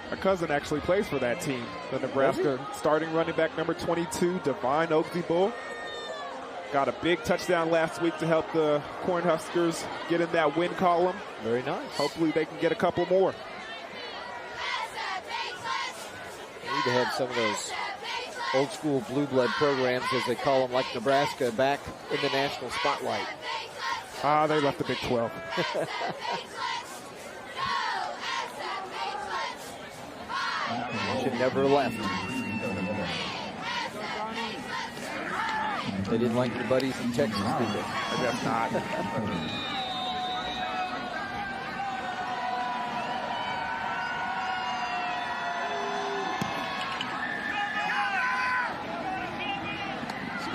S8: My cousin actually plays for that team. The Nebraska starting running back number 22, Divine Oakley-Bull. Got a big touchdown last week to help the Cornhuskers get in that win column.
S1: Very nice.
S8: Hopefully they can get a couple more.
S1: We need to have some of those old school blue blood programs, as they call them, like Nebraska, back in the national spotlight.
S8: They left the Big 12.
S1: Should never have left. They didn't like your buddies in Texas, did they?
S8: I guess not.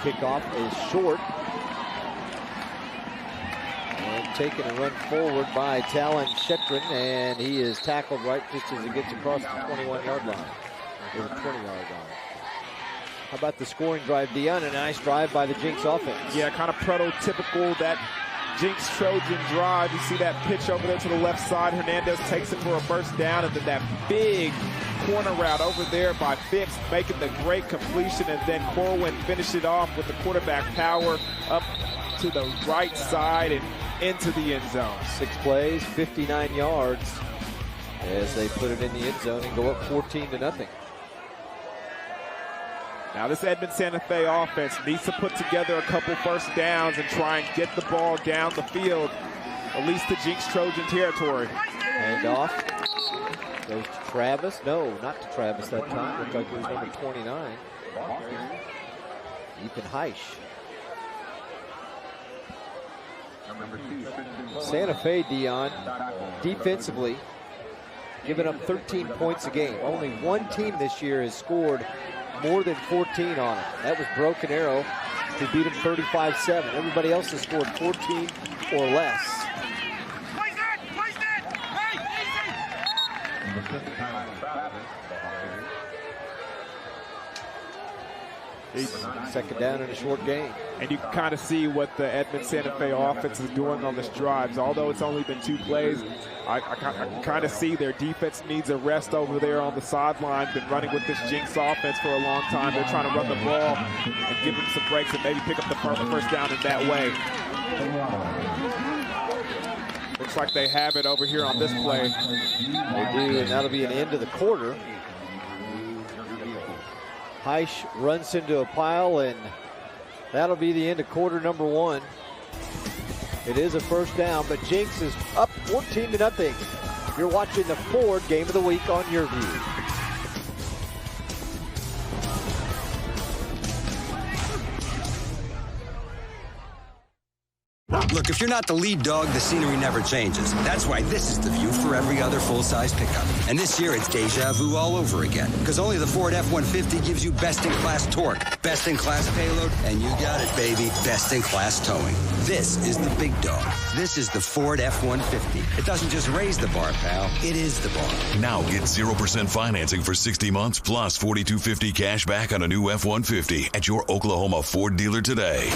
S1: Kickoff is short. And taken a run forward by Talon Shetron, and he is tackled right just as he gets across the 21-yard line. Or the 20-yard line. How about the scoring drive, Dion? A nice drive by the Jenks offense.
S8: Yeah, kind of prototypical, that Jenks Trojan drive. You see that pitch over there to the left side. Hernandez takes it for a first down, and then that big corner route over there by Phipps, making the great completion, and then Corwin finished it off with the quarterback power up to the right side and into the end zone.
S1: 6 plays, 59 yards as they put it in the end zone and go up 14-0.
S8: Now this Edmond Santa Fe offense needs to put together a couple first downs and try and get the ball down the field, at least to Jenks Trojan territory.
S1: Hand off. Goes to Travis. No, not to Travis that time. Looked like it was number 29. Ethan Heisch. Santa Fe, Dion, defensively, giving up 13 points a game. Only one team this year has scored more than 14 on it. That was Broken Arrow, who beat them 35-7. Everybody else has scored 14 or less. Second down in a short game.
S8: And you can kind of see what the Edmond Santa Fe offense is doing on this drive. Although it's only been 2 plays, I can kind of see their defense needs a rest over there on the sideline. Been running with this Jenks offense for a long time. They're trying to run the ball and give them some breaks and maybe pick up the first down in that way. Looks like they have it over here on this play.
S1: They do, and that'll be an end of the quarter. Heisch runs into a pile, and that'll be the end of quarter number 1. It is a first down, but Jenks is up 14-0. You're watching the Ford Game of the Week on YurView.
S11: Look, if you're not the lead dog, the scenery never changes. That's why this is the view for every other full-size pickup. And this year, it's deja vu all over again. Because only the Ford F-150 gives you best-in-class torque, best-in-class payload, and you got it, baby, best-in-class towing. This is the big dog. This is the Ford F-150. It doesn't just raise the bar, pal. It is the bar.
S12: Now get 0% financing for 60 months plus $4,250 cash back on a new F-150 at your Oklahoma Ford dealer today.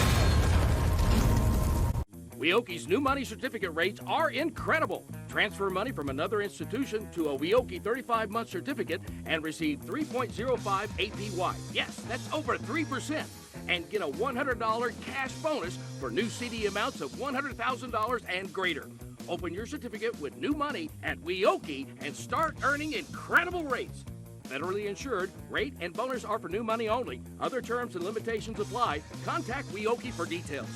S7: Weoki's new money certificate rates are incredible. Transfer money from another institution to a Weoki 35-month certificate and receive 3.05 APY. Yes, that's over 3%. And get a $100 cash bonus for new CD amounts of $100,000 and greater. Open your certificate with new money at Weoki and start earning incredible rates. Federally insured, rate and bonus are for new money only. Other terms and limitations apply. Contact Weoki for details.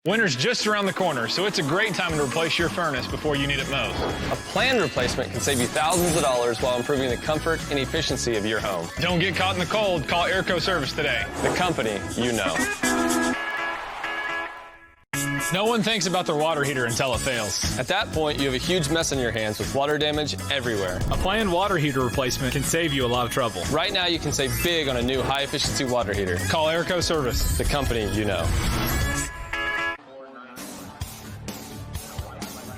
S13: Winter's just around the corner, so it's a great time to replace your furnace before you need it most.
S14: A planned replacement can save you thousands of dollars while improving the comfort and efficiency of your home.
S13: Don't get caught in the cold. Call Airco Service today.
S14: The company you know.
S13: No one thinks about their water heater until it fails.
S14: At that point, you have a huge mess on your hands with water damage everywhere.
S13: A planned water heater replacement can save you a lot of trouble.
S14: Right now, you can save big on a new high-efficiency water heater.
S13: Call Airco Service.
S14: The company you know.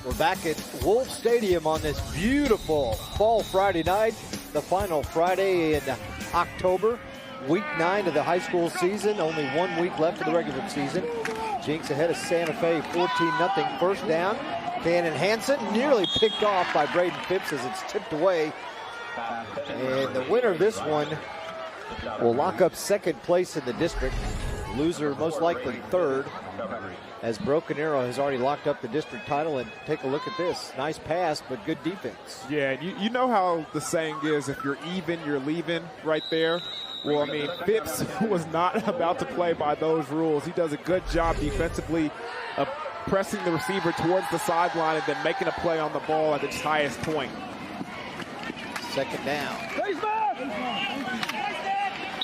S1: We're back at Wolf Stadium on this beautiful fall Friday night, the final Friday in October, week 9 of the high school season. Only 1 week left of the regular season. Jenks ahead of Santa Fe, 14-0. First down. Cannon Hansen nearly picked off by Braden Phipps as it's tipped away. And the winner of this one will lock up second place in the district. Loser most likely third, as Broken Arrow has already locked up the district title. And take a look at this. Nice pass, but good defense.
S8: Yeah, you know how the saying is, if you're even, you're leaving right there. Well, I mean, Phipps was not about to play by those rules. He does a good job defensively of pressing the receiver towards the sideline and then making a play on the ball at its highest point.
S1: Second down.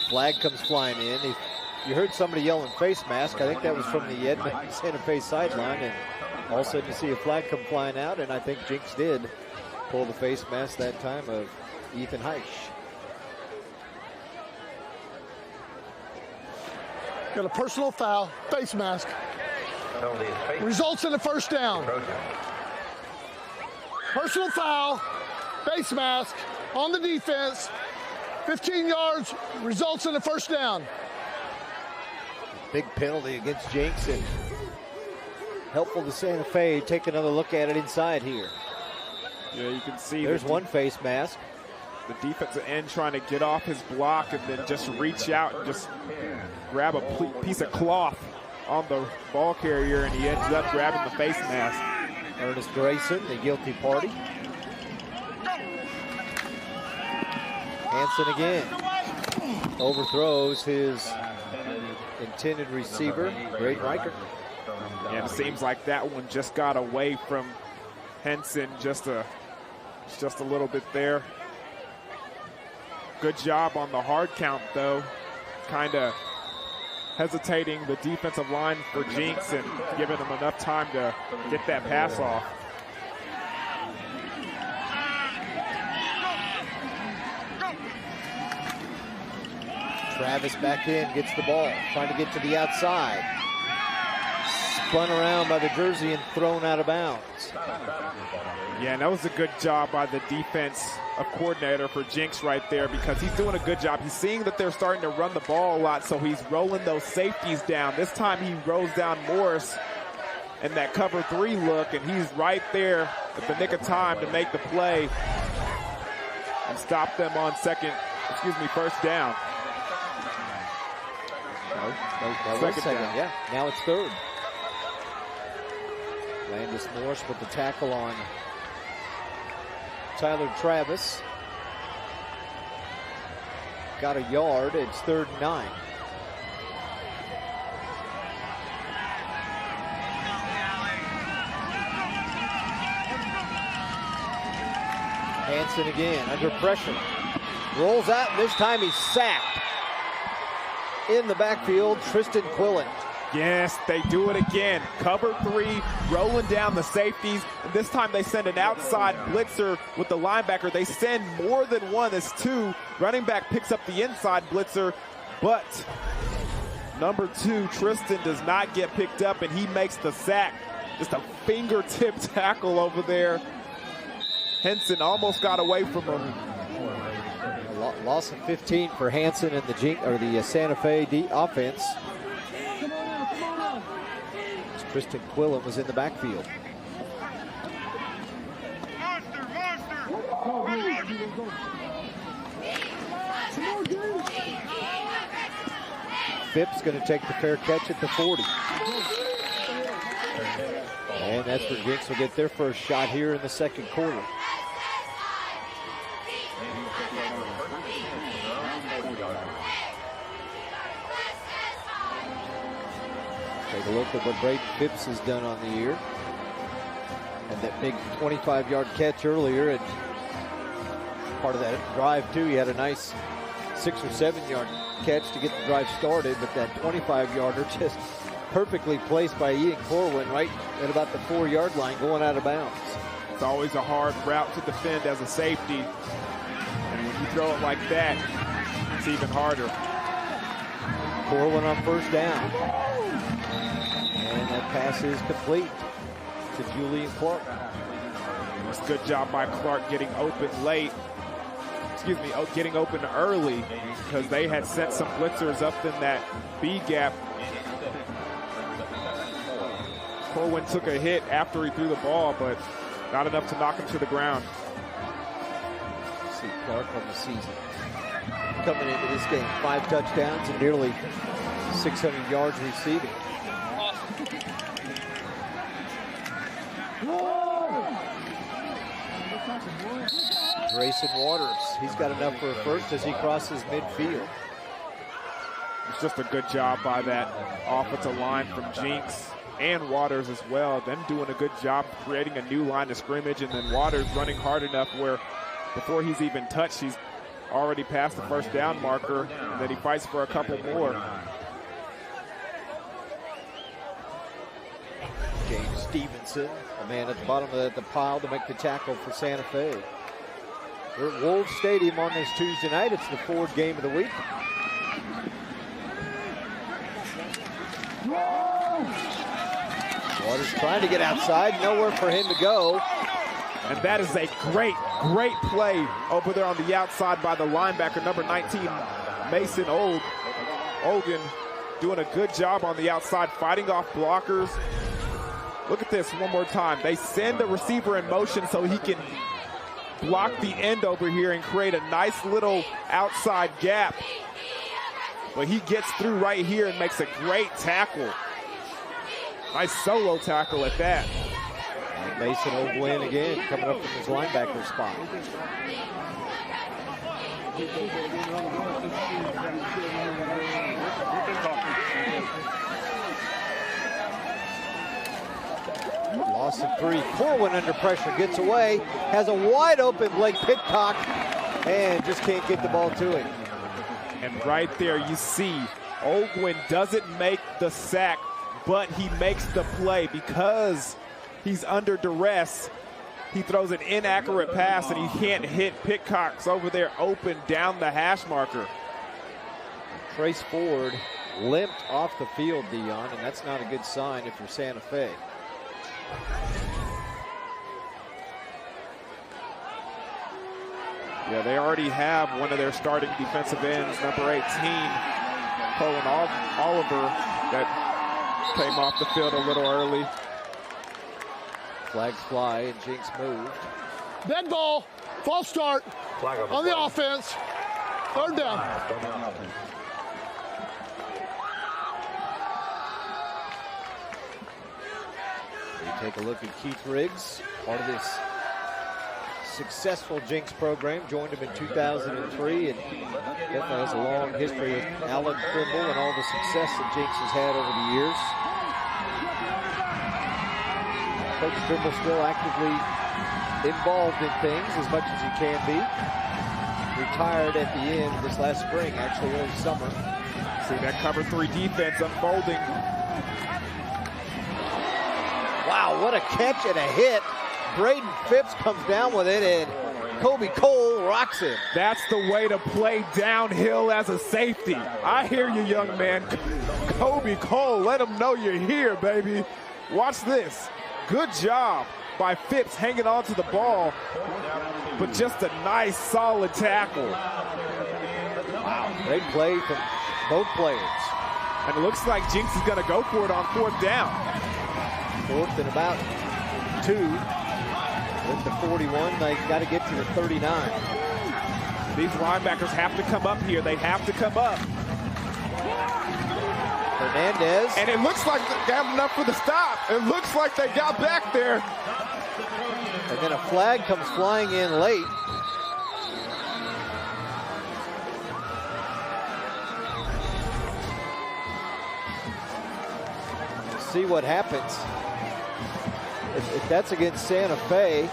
S1: Flag comes flying in. You heard somebody yelling face mask. I think that was from the Edmond Santa Fe sideline. And all of a sudden you see a flag come flying out, and I think Jenks did pull the face mask that time of Ethan Heisch.
S10: Got a personal foul, face mask. Results in a first down. Personal foul, face mask on the defense. 15 yards, results in a first down.
S1: Big penalty against Jenks, and helpful to Santa Fe. Take another look at it inside here.
S8: Yeah, you can see
S1: there's one face mask.
S8: The defensive end trying to get off his block and then just reach out and just grab a piece of cloth on the ball carrier, and he ends up grabbing the face mask.
S1: Ernest Grayson, the guilty party. Hansen again. Overthrows his intended receiver, Braden Reichert.
S8: And it seems like that one just got away from Henson just a little bit there. Good job on the hard count, though. Kind of hesitating the defensive line for Jenks and giving them enough time to get that pass off.
S1: Travis back in, gets the ball, trying to get to the outside. Spun around by the jersey and thrown out of bounds.
S8: Yeah, and that was a good job by the defense coordinator for Jenks right there, because he's doing a good job. He's seeing that they're starting to run the ball a lot, so he's rolling those safeties down. This time he rolls down Morris in that cover 3 look, and he's right there at the nick of time to make the play and stop them on first down.
S1: No, that was second. Yeah, now it's third. Landis Morris with the tackle on Tyler Travis. Got a yard. It's 3rd and 9. Hansen again under pressure. Rolls out, and this time he's sacked. In the backfield, Tristan Quillen.
S8: Yes, they do it again. Cover 3, rolling down the safeties. And this time they send an outside blitzer with the linebacker. They send more than one. It's 2. Running back picks up the inside blitzer, but number 2, Tristan, does not get picked up, and he makes the sack. Just a fingertip tackle over there. Henson almost got away from him.
S1: Loss of 15 for Hanson and the Santa Fe offense. Tristan Quillen was in the backfield. Phipps going to take the fair catch at the 40. And that's where Jenks will get their first shot here in the second quarter. Take a look at what Braden Phipps has done on the year. And that big 25-yard catch earlier, and part of that drive too. He had a nice 6 or 7-yard catch to get the drive started, but that 25-yarder just perfectly placed by Ian Corwin right at about the 4-yard line going out of bounds.
S8: It's always a hard route to defend as a safety. And when you throw it like that, it's even harder.
S1: Corwin on first down. And that pass is complete to Julian Clark.
S8: It's a good job by Clark getting open late. Getting open early, because they had set some blitzers up in that B gap. Corwin took a hit after he threw the ball, but not enough to knock him to the ground.
S1: See Clark on the season coming into this game, 5 touchdowns and nearly 600 yards receiving. Grayson Waters, he's got enough for a first as he crosses midfield.
S8: It's just a good job by that offensive line from Jenks and Waters as well. Them doing a good job creating a new line of scrimmage, and then Waters running hard enough where before he's even touched, he's already past the first down marker, and then he fights for a couple more.
S1: James Stevenson, a man at the bottom of the pile to make the tackle for Santa Fe. We're at Wolves Stadium on this Tuesday night. It's the Ford game of the week. Waters trying to get outside, nowhere for him to go.
S8: And that is a great, great play over there on the outside by the linebacker, number 19, Mason Olgan, doing a good job on the outside, fighting off blockers. Look at this one more time. They send the receiver in motion so he can block the end over here and create a nice little outside gap. But he gets through right here and makes a great tackle. Nice solo tackle at that.
S1: Mason Olguin again coming up from his linebacker spot. Loss of 3. Corwin under pressure, gets away, has a wide open Blake Pitcock, and just can't get the ball to him.
S8: And right there you see Olguin doesn't make the sack, but he makes the play because he's under duress. He throws an inaccurate pass and he can't hit Pitcock's over there open down the hash marker.
S1: Trace Ford limped off the field, Dion, and that's not a good sign if you're Santa Fe.
S8: Yeah, they already have one of their starting defensive ends, number 18, Colin Oliver, that came off the field a little early.
S1: Flags fly and Jenks moved.
S10: Dead ball, false start on the offense. 3rd down.
S1: We take a look at Keith Riggs, part of this successful Jenks program. Joined him in 2003 and definitely has a long history with Alan Trimble and all the success that Jenks has had over the years. Coach Trimble still actively involved in things as much as he can be. Retired at the end this last spring, actually early summer.
S8: See that cover 3 defense unfolding.
S1: Wow, what a catch and a hit. Braden Phipps comes down with it, and Kobe Cole rocks him.
S8: That's the way to play downhill as a safety. I hear you, young man. Kobe Cole, let him know you're here, baby. Watch this. Good job by Phipps hanging on to the ball, but just a nice, solid tackle.
S1: Wow, great play from both players.
S8: And it looks like Jenks is going to go for it on 4th down.
S1: 4th and about 2. With the 41, they got to get to the 39.
S8: These linebackers have to come up here. They have to come up.
S1: Hernandez.
S8: And it looks like they have enough for the stop. It looks like they got back there.
S1: And then a flag comes flying in late. See what happens. If that's against Santa Fe,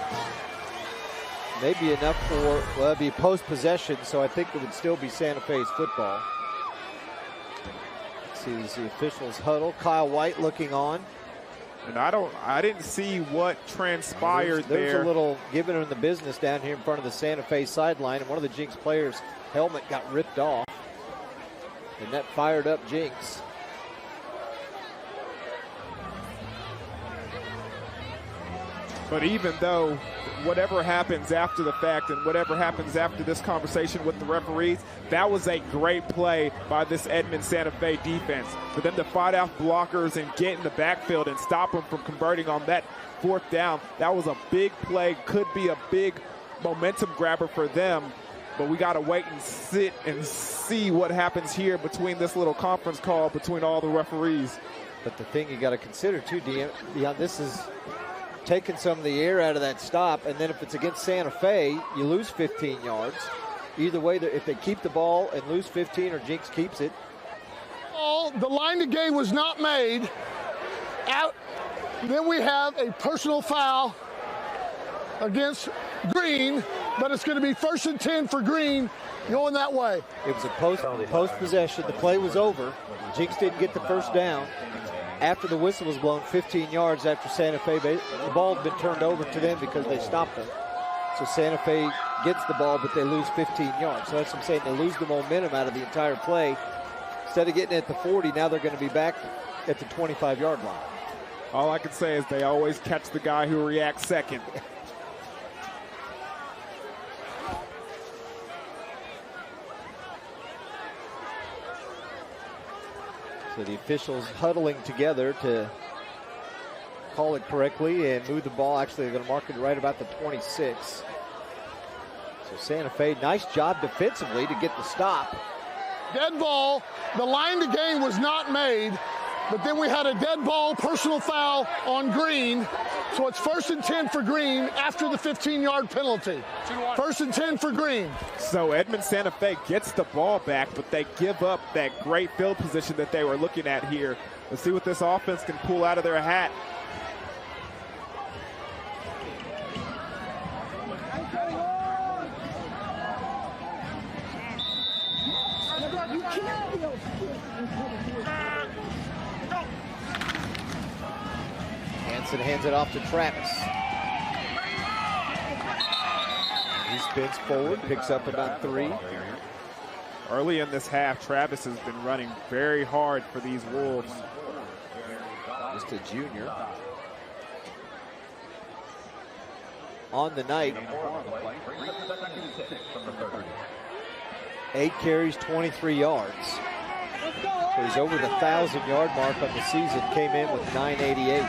S1: maybe enough for, well, it'd be post-possession, so I think it would still be Santa Fe's football. Let's see, the officials huddle. Kyle White looking on.
S8: And I didn't see what transpired
S1: there's
S8: there.
S1: A little giving him the business down here in front of the Santa Fe sideline, and one of the Jenks players' helmet got ripped off. And that fired up Jenks.
S8: But even though whatever happens after the fact and whatever happens after this conversation with the referees, that was a great play by this Edmond Santa Fe defense. For them to fight off blockers and get in the backfield and stop them from converting on that 4th down, that was a big play, could be a big momentum grabber for them. But we got to wait and sit and see what happens here between this little conference call between all the referees.
S1: But the thing you got to consider too, Deon, this is taking some of the air out of that stop, and then if it's against Santa Fe, you lose 15 yards. Either way, if they keep the ball and lose 15 or Jenks keeps it.
S10: The line to gain was not made. Out. Then we have a personal foul against Green, but it's going to be 1st and 10 for Green going that way.
S1: It was a post-possession. The play was over. Jenks didn't get the first down. After the whistle was blown 15 yards after Santa Fe, the ball had been turned over to them because they stopped them. So Santa Fe gets the ball, but they lose 15 yards. So that's what I'm saying. They lose the momentum out of the entire play. Instead of getting at the 40, now they're going to be back at the 25-yard line.
S8: All I can say is they always catch the guy who reacts second.
S1: So the officials huddling together to call it correctly and move the ball. Actually, they're going to mark it right about the 26. So Santa Fe, nice job defensively to get the stop.
S10: Dead ball. The line to gain was not made, but then we had a dead ball personal foul on Green. So it's 1st and 10 for Green after the 15-yard penalty. 1st and 10 for Green.
S8: So Edmond Santa Fe gets the ball back, but they give up that great field position that they were looking at here. Let's see what this offense can pull out of their hat.
S1: Hansen hands it off to Travis. He spins forward, picks up about 3.
S8: Early in this half, Travis has been running very hard for these Wolves.
S1: Just a junior. On the night, 8 carries, 23 yards. So he's over the 1,000-yard mark on the season, came in with 988.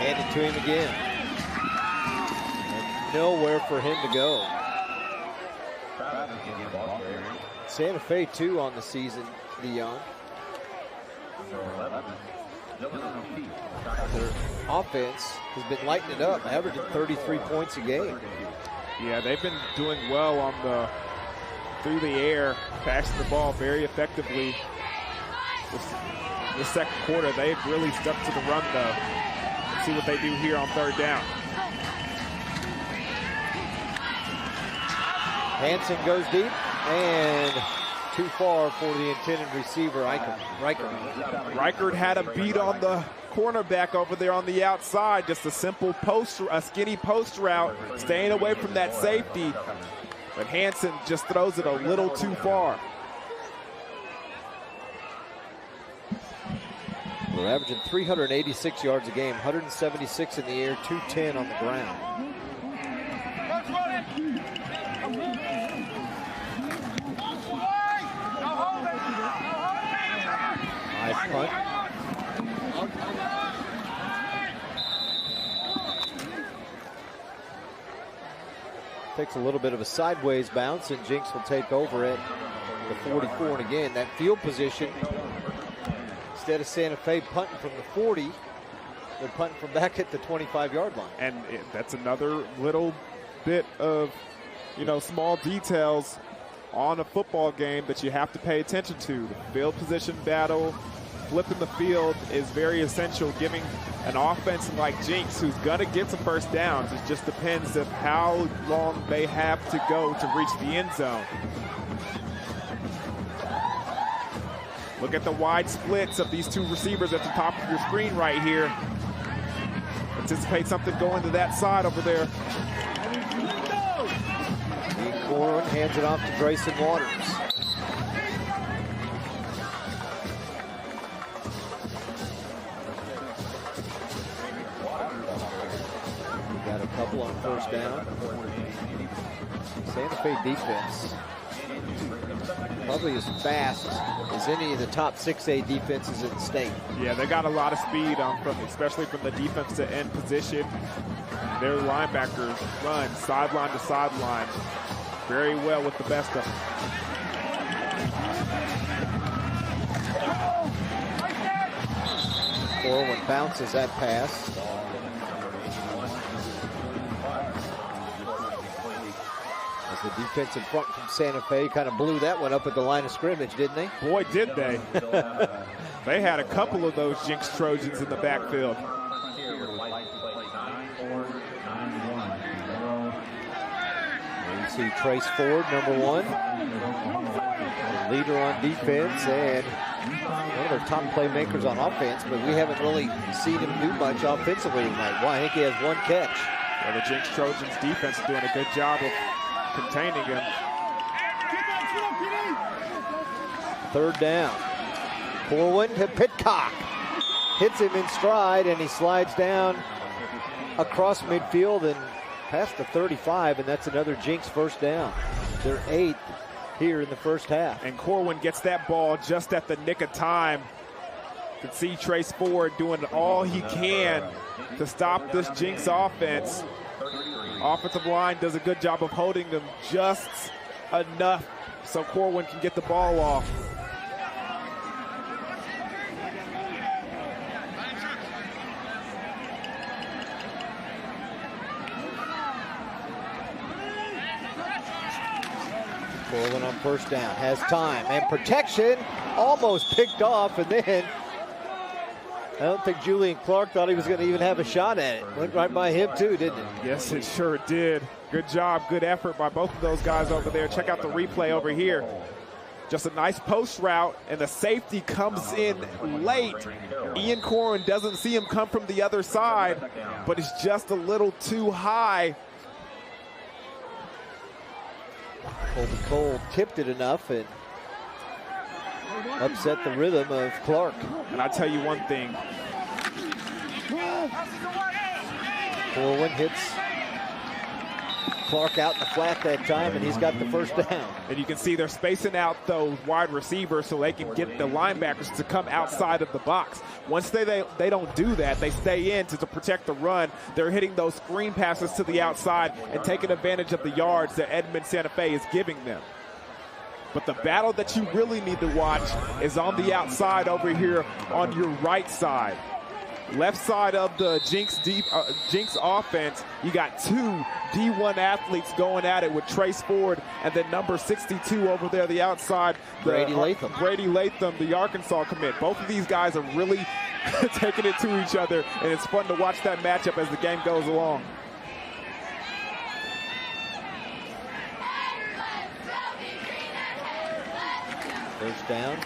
S1: Hand it to him again. And nowhere for him to go. Santa Fe 2 on the season, Leon. Their offense has been lighting it up, averaging 33 points a game.
S8: Yeah, they've been doing well on through the air, passing the ball very effectively. This second quarter, they've really stuck to the run, though. Let's see what they do here on 3rd down.
S1: Hansen goes deep, and too far for the intended receiver, Reichert.
S8: Reichert had a beat on the cornerback over there on the outside. Just a simple a skinny post route, staying away from that safety. But Hansen just throws it a little too far.
S1: We're averaging 386 yards a game, 176 in the air, 210 on the ground. Nice punt. Takes a little bit of a sideways bounce, and Jenks will take over at the 44. And again, that field position, instead of Santa Fe punting from the 40, they're punting from back at the 25-yard line.
S8: And that's another little bit of, small details on a football game that you have to pay attention to. The field position battle, flipping the field is very essential, giving an offense like Jenks, who's going to get some first downs. It just depends on how long they have to go to reach the end zone. Look at the wide splits of these two receivers at the top of your screen right here. Anticipate something going to that side over there.
S1: Corwin hands it off to Grayson Waters. We got a couple on first down. Santa Fe defense probably as fast as any of the top 6A defenses in the state.
S8: Yeah, they got a lot of speed, especially from the defensive end position. Their linebackers run sideline to sideline very well with the best of them.
S1: Corwin bounces that pass. As the defense in front from Santa Fe kind of blew that one up at the line of scrimmage, didn't they?
S8: Boy, did they. They had a couple of those Jenks Trojans in the backfield.
S1: You see Trace Ford, number 1. Leader on defense and one of their top playmakers on offense, but we haven't really seen him do much offensively tonight. Well, I think he has 1 catch.
S8: Yeah, the Jenks Trojans defense is doing a good job of containing him.
S1: Third down. Corwin to Pitcock. Hits him in stride, and he slides down across midfield and past the 35, and that's another Jenks first down. Their 8th here in the first half.
S8: And Corwin gets that ball just at the nick of time. You can see Trace Ford doing all he can to stop this Jenks offense. Offensive line does a good job of holding them just enough so Corwin can get the ball off.
S1: Corwin on first down, has time and protection, almost picked off, and then I don't think Julian Clark thought he was going to even have a shot at it. Went right by him too, didn't it?
S8: Yes, it sure did. Good job, good effort by both of those guys over there. Check out the replay over here. Just a nice post route, and the safety comes in late. Ian Corwin doesn't see him come from the other side, but it's just a little too high.
S1: Colby Cole tipped it enough and upset the rhythm of Clark.
S8: And I tell you one thing.
S1: Corwin hits Clark out in the flat that time, and he's got the first down.
S8: And you can see they're spacing out those wide receivers so they can get the linebackers to come outside of the box. Once they don't do that, they stay in to protect the run. They're hitting those screen passes to the outside and taking advantage of the yards that Edmond Santa Fe is giving them. But the battle that you really need to watch is on the outside over here on your right side. Left side of the Jenks offense, you got 2 D1 athletes going at it with Trace Ford and then number 62 over there, the outside.
S1: Brady Latham.
S8: Brady Latham, the Arkansas commit. Both of these guys are really taking it to each other, and it's fun to watch that matchup as the game goes along.
S1: First down.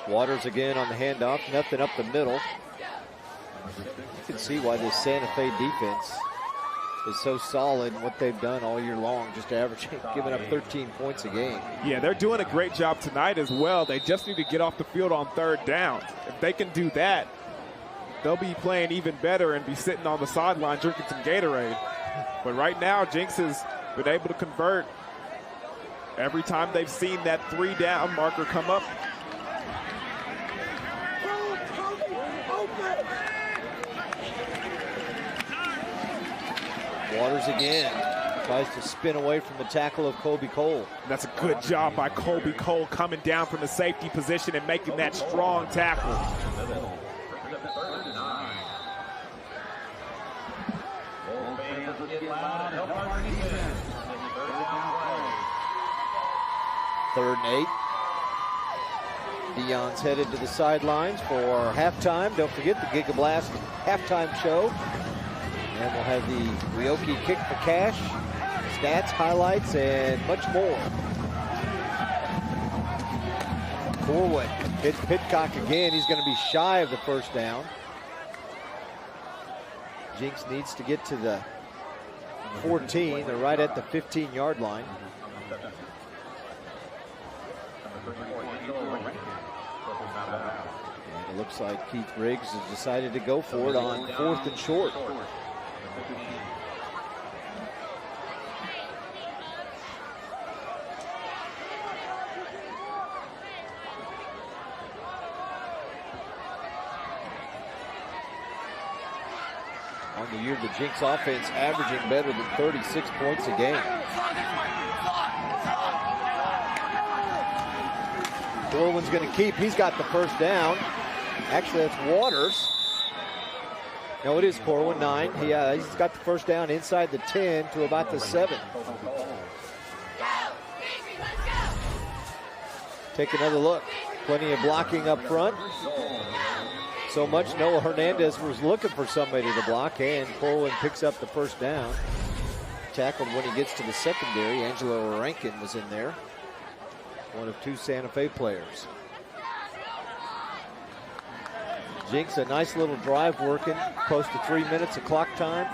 S1: Waters again on the handoff, nothing up the middle. You can see why this Santa Fe defense is so solid in what they've done all year long, just averaging, giving up 13 points a game.
S8: Yeah, they're doing a great job tonight as well. They just need to get off the field on third down. If they can do that, they'll be playing even better and be sitting on the sideline drinking some Gatorade. But right now, Jenks has been able to convert every time they've seen that 3-down marker come up.
S1: Waters again tries to spin away from the tackle of Colby Cole.
S8: That's a good job by Colby Cole coming down from the safety position and making that strong tackle.
S1: Third and 8. Deion's headed to the sidelines for halftime. Don't forget the Giga Blast halftime show. And we'll have the Ryoki kick for cash, stats, highlights, and much more. Corwin hits Pitcock again. He's going to be shy of the first down. Jenks needs to get to the 14. They're right at the 15-yard line. And it looks like Keith Riggs has decided to go for it on 4th and short. On the year, the Jenks offense averaging better than 36 points a game. Corwin's going to keep. He's got the first down. Actually, that's Waters. No, it is Corwin, 9. He's got the first down inside the 10 to about the 7. Take another look. Plenty of blocking up front. So much Noah Hernandez was looking for somebody to block, and Corwin picks up the first down. Tackled when he gets to the secondary. Angelo Rankin was in there. One of 2 Santa Fe players. Jenks, a nice little drive working, close to 3 minutes of clock time.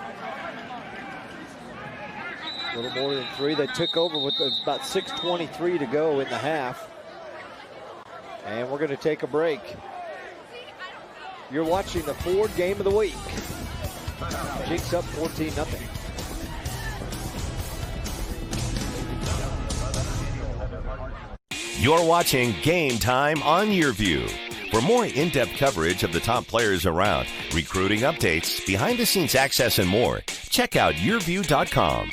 S1: A little more than 3. They took over with about 6:23 to go in the half. And we're going to take a break. You're watching the Ford Game of the Week. Jenks up 14-0.
S3: You're watching Game Time on YurView. For more in-depth coverage of the top players around, recruiting updates, behind-the-scenes access, and more, check out YurView.com.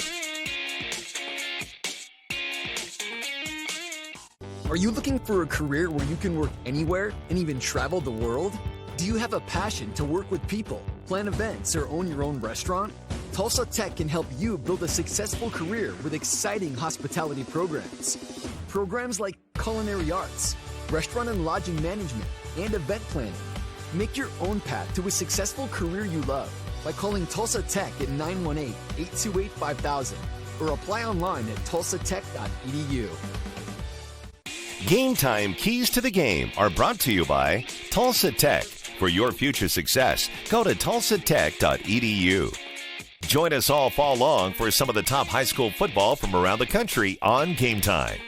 S9: Are you looking for a career where you can work anywhere and even travel the world? Do you have a passion to work with people, plan events, or own your own restaurant? Tulsa Tech can help you build a successful career with exciting hospitality programs. Programs like culinary arts, restaurant and lodging management, and event planning. Make your own path to a successful career you love by calling Tulsa Tech at 918-828-5000 or apply online at tulsatech.edu.
S3: Game Time Keys to the Game are brought to you by Tulsa Tech. For your future success, go to tulsatech.edu. Join us all fall long for some of the top high school football from around the country on Game Time.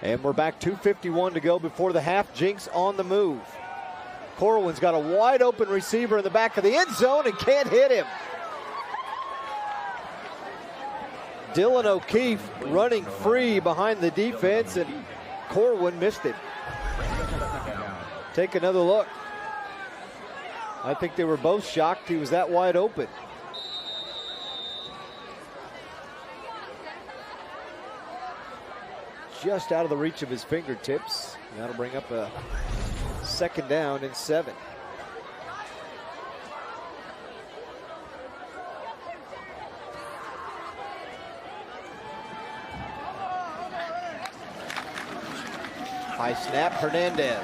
S1: And we're back, 2:51 to go before the half. Jenks on the move. Corwin's got a wide open receiver in the back of the end zone and can't hit him. Dylan O'Keefe running free behind the defense, and Corwin missed it. Take another look. I think they were both shocked he was that wide open. Just out of the reach of his fingertips. That'll bring up a second down and 7. High snap, Hernandez.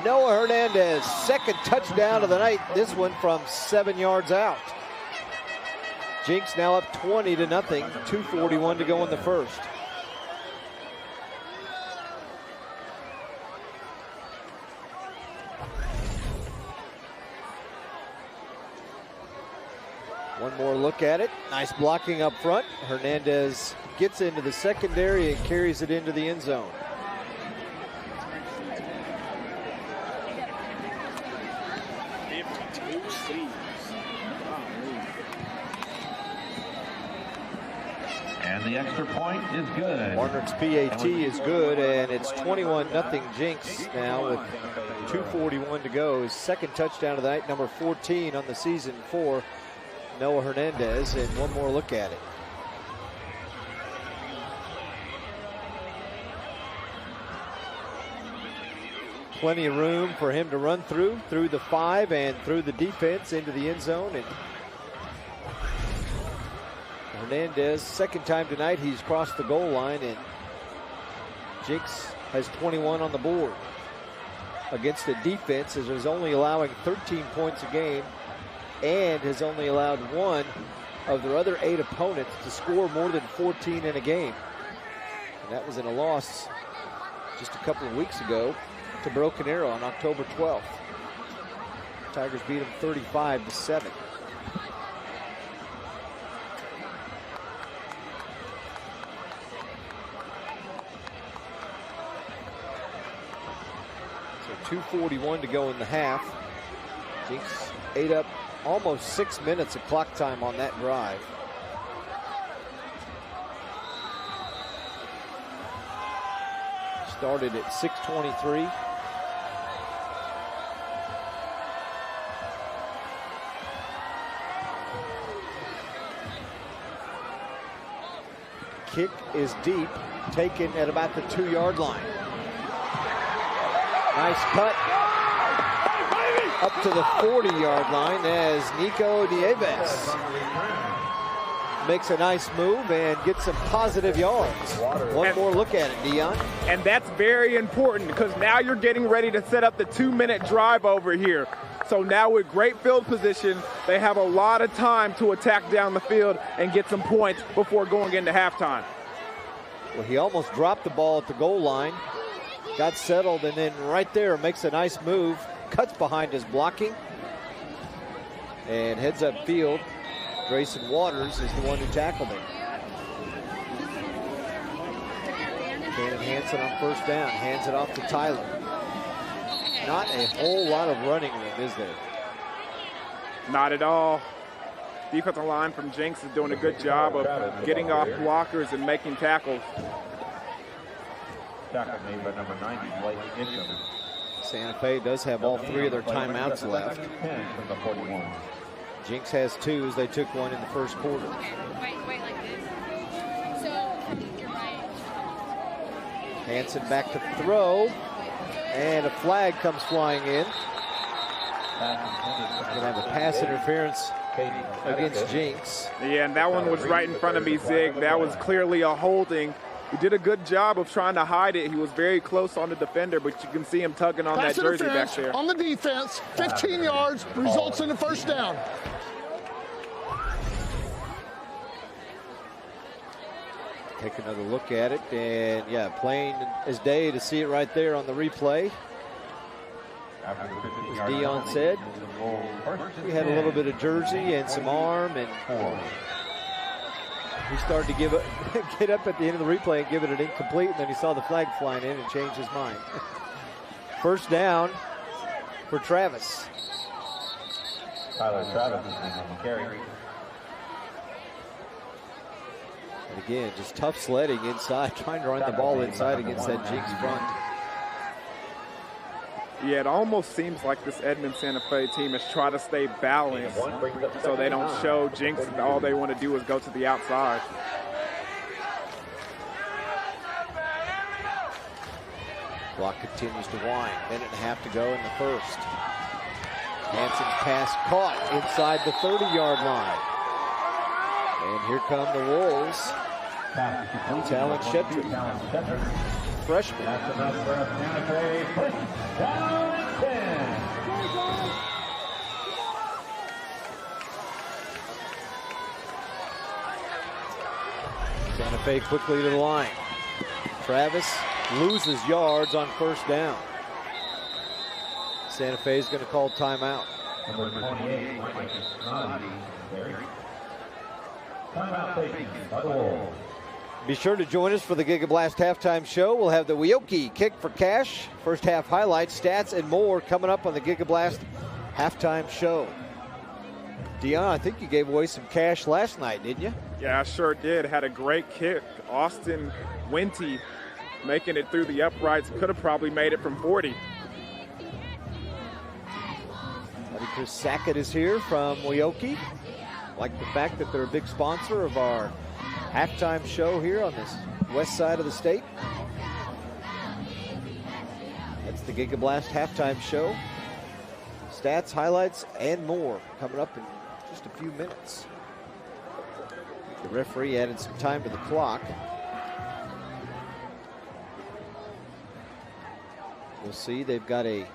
S1: Noah Hernandez, second touchdown of the night. This one from 7 yards out. Jenks now up 20-0, 2:41 to go in the first. One more look at it. Nice blocking up front. Hernandez gets into the secondary and carries it into the end zone.
S5: And the extra point is good.
S1: Barnard's PAT is good, and it's 21-0 Jenks now with 2:41 to go. His second touchdown of the night, number 14 on the season for Noah Hernandez, and one more look at it. Plenty of room for him to run through the 5 and through the defense into the end zone. And Hernandez, second time tonight, he's crossed the goal line, and Jenks has 21 on the board against a defense that is only allowing 13 points a game and has only allowed one of their other 8 opponents to score more than 14 in a game. And that was in a loss just a couple of weeks ago to Broken Arrow on October 12th. Tigers beat them 35-7. So 2:41 to go in the half. Jenks ate up almost 6 minutes of clock time on that drive. Started at 6:23. Kick is deep, taken at about the 2-yard line. Nice cut. Up to the 40-yard line as Nico Nieves makes a nice move and gets some positive yards. One more look at it, Dion.
S2: And that's very important because now you're getting ready to set up the 2-minute drive over here. So now with great field position, they have a lot of time to attack down the field and get some points before going into halftime.
S1: Well, he almost dropped the ball at the goal line, got settled, and then right there makes a nice move, cuts behind his blocking, and heads up field. Grayson Waters is the one who tackled him. Cannon Hansen on first down, hands it off to Tyler. Not a whole lot of running room, is there?
S2: Not at all. Defensive line from Jenks is doing a good job of getting off blockers and making tackles.
S5: Tackle made by number 90, Blake Isham.
S1: Santa Fe does have all 3 of their timeouts left.
S5: 10 from the 41.
S1: Jenks has 2 as they took one in the first quarter.
S15: Wait like this. So, you're right.
S1: Hansen back to throw, and a flag comes flying in. Going to have a pass interference against Jenks.
S2: Yeah, and that one was right in front of me, Zig. That was clearly a holding. He did a good job of trying to hide it. He was very close on the defender, but you can see him tugging on that jersey back there.
S10: On the defense, 15 yards, results in a first down.
S1: Take another look at it, and yeah, plain as day to see it right there on the replay. As Dion said, he had a little bit of jersey and some arm, and he started to get up at the end of the replay and give it an incomplete, and then he saw the flag flying in and changed his mind. First down for Travis.
S5: Tyler Travis is on the carry.
S1: And again, just tough sledding inside, trying to run the ball inside against that Jenks front.
S2: Yeah, it almost seems like this Edmond Santa Fe team is trying to stay balanced so they don't show Jenks that all they want to do is go to the outside.
S1: Clock continues to wind. Minute and a half to go in the first. Hansen's pass caught inside the 30-yard line. And here come the Wolves. Talon Shetrick, freshman.
S5: That's enough for Santa Fe. Push down 10.
S1: Santa Fe quickly to the line. Travis loses yards on first down. Santa Fe is going to call timeout.
S5: Number 28, timeout taken by the Wolves.
S1: Be sure to join us for the Giga Blast halftime show. We'll have the Wioki kick for cash, first half highlights, stats, and more coming up on the Giga Blast halftime show. Dion, I think you gave away some cash last night, didn't you?
S8: Yeah, I sure did. Had a great kick. Austin Wente making it through the uprights. Could have probably made it from 40.
S1: Chris Sackett is here from Wioki. Like the fact that they're a big sponsor of our halftime show here on this west side of the state. That's the Giga Blast halftime show. Stats, highlights, and more coming up in just a few minutes. The referee added some time to the clock. We'll see, they've got a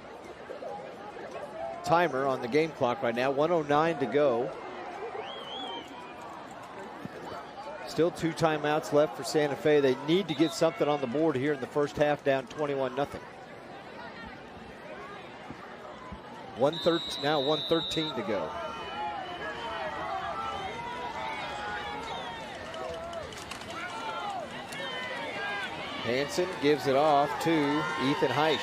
S1: timer on the game clock right now, 1:09 to go. Still 2 timeouts left for Santa Fe. They need to get something on the board here in the first half, down 21-0. Now 1:13 to go. Hansen gives it off to Ethan Heisch.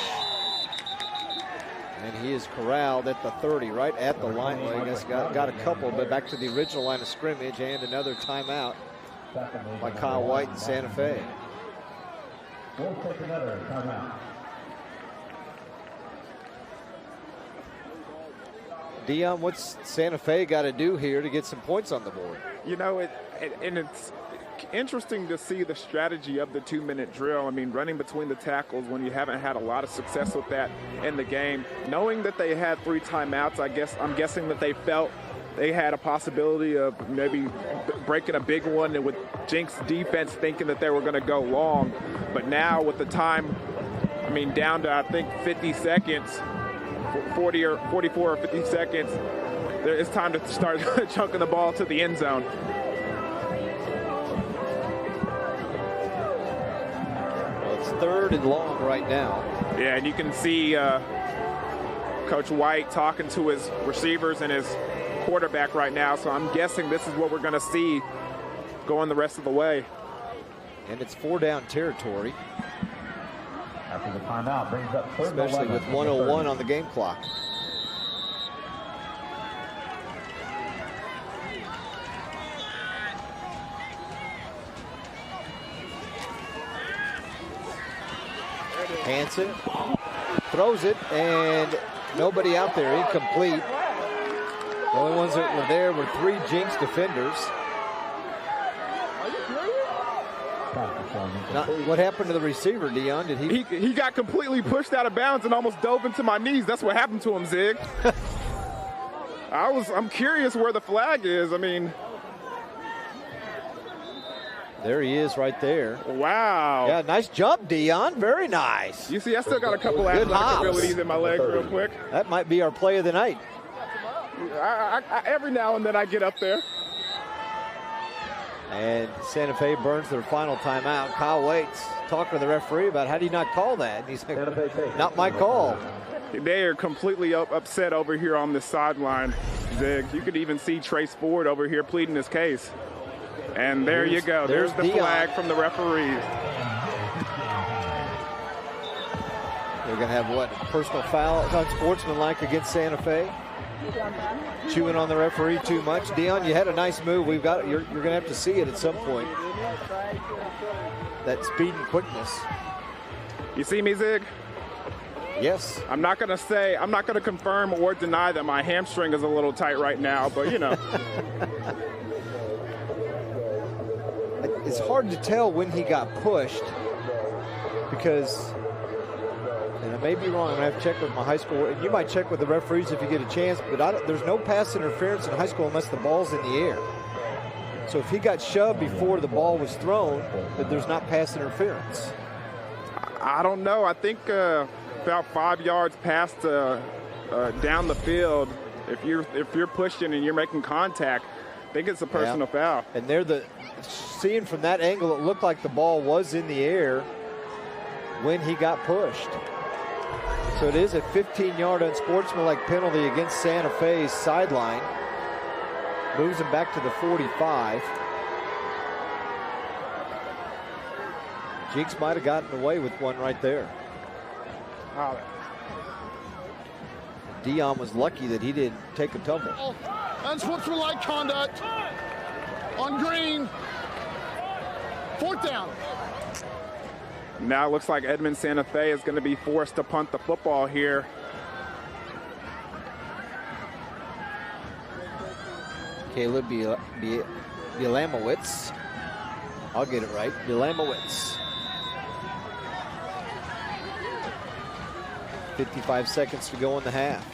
S1: And he is corralled at the 30, right at the line. Well, I guess got a couple, but back to the original line of scrimmage, and another timeout by Kyle White and Santa Fe.
S5: We'll take another timeout.
S1: Dion, what's Santa Fe got to do here to get some points on the board?
S8: You know, it's interesting to see the strategy of the 2-minute drill. I mean, running between the tackles when you haven't had a lot of success with that in the game. Knowing that they had 3 timeouts, I'm guessing that they felt they had a possibility of maybe breaking a big one, and with Jenks defense thinking that they were going to go long. But now with the time, I mean, down to I think 50 seconds, 40 or 44 or 50 seconds, it's time to start chunking the ball to the end zone.
S1: Third and long right now.
S8: Yeah, and you can see Coach White talking to his receivers and his quarterback right now, so I'm guessing this is what we're going to see going the rest of the way.
S1: And it's 4-down territory.
S5: After the timeout, brings up third and
S1: especially
S5: 11
S1: with 1:01 on the game clock. Hansen throws it, and nobody out there, incomplete. The only ones that were there were 3 Jenks defenders. What happened to the receiver, Dion? Did
S8: he got completely pushed out of bounds and almost dove into my knees. That's what happened to him, Zig. I'm curious where the flag is. I mean,
S1: there he is right there.
S8: Wow.
S1: Yeah, nice jump, Dion. Very nice.
S8: You see, I still got a couple athletic abilities in my leg real quick.
S1: That might be our play of the night.
S8: Every now and then I get up there.
S1: And Santa Fe burns their final timeout. Kyle Waits talking to the referee about how do you not call that? And he's like, not my call.
S8: They are completely upset over here on the sideline, Zig. You could even see Trace Ford over here pleading his case. And there you go. There's the flag from the referees.
S1: They're going to have what? Personal foul, unsportsmanlike against Santa Fe. Chewing on the referee too much. Dion, you had a nice move. You're going to have to see it at some point. That speed and quickness.
S8: You see me, Zig?
S1: Yes.
S8: I'm not going to confirm or deny that my hamstring is a little tight right now, but you know.
S1: It's hard to tell when he got pushed because, and I may be wrong, I'm going to have to check with my high school, and you might check with the referees if you get a chance, but there's no pass interference in high school unless the ball's in the air. So if he got shoved before the ball was thrown, then there's not pass interference.
S8: I don't know. I think about 5 yards past down the field, if you're pushing and you're making contact, I think it's a personal foul.
S1: And seeing from that angle, it looked like the ball was in the air when he got pushed. So it is a 15-yard unsportsmanlike penalty against Santa Fe's sideline. Moves him back to the 45. Jenks might have gotten away with one right there.
S8: Wow.
S1: Dion was lucky that he didn't take a tumble.
S10: Unsportsmanlike conduct on Green. 4th down.
S8: Now it looks like Edmond Santa Fe is going to be forced to punt the football here.
S1: Caleb Bielamowitz. I'll get it right. Bielamowitz. 55 seconds to go in the half.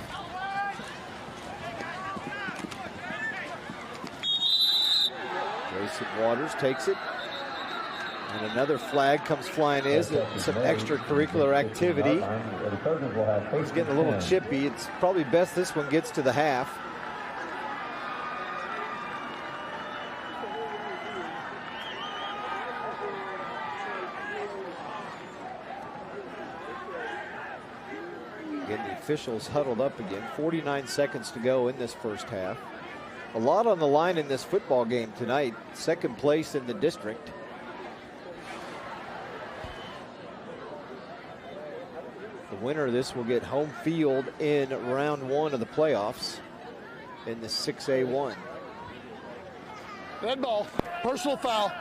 S1: Grayson Waters takes it. And another flag comes flying in. Some extracurricular activity. He's getting a little chippy. It's probably best this one gets to the half. Again, the officials huddled up again. 49 seconds to go in this first half. A lot on the line in this football game tonight. 2nd place in the district. The winner of this will get home field in round 1 of the playoffs in the 6A1.
S10: Dead ball, personal foul,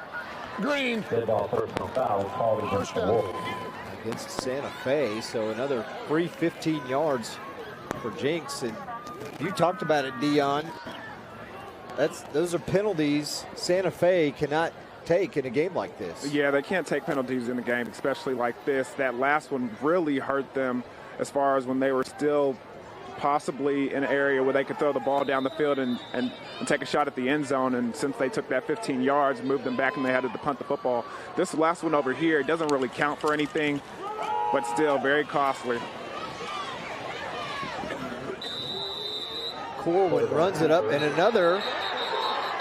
S10: Green.
S5: Dead ball, personal foul called against the Wolves.
S1: Against Santa Fe, so another free 15 yards for Jenks. And you talked about it, Dion. Those are penalties Santa Fe cannot take in a game like this.
S8: Yeah, they can't take penalties in a game, especially like this. That last one really hurt them as far as when they were still possibly in an area where they could throw the ball down the field and take a shot at the end zone. And since they took that 15 yards, moved them back, and they had to punt the football. This last one over here, it doesn't really count for anything, but still very costly.
S1: Corwin runs it up, and another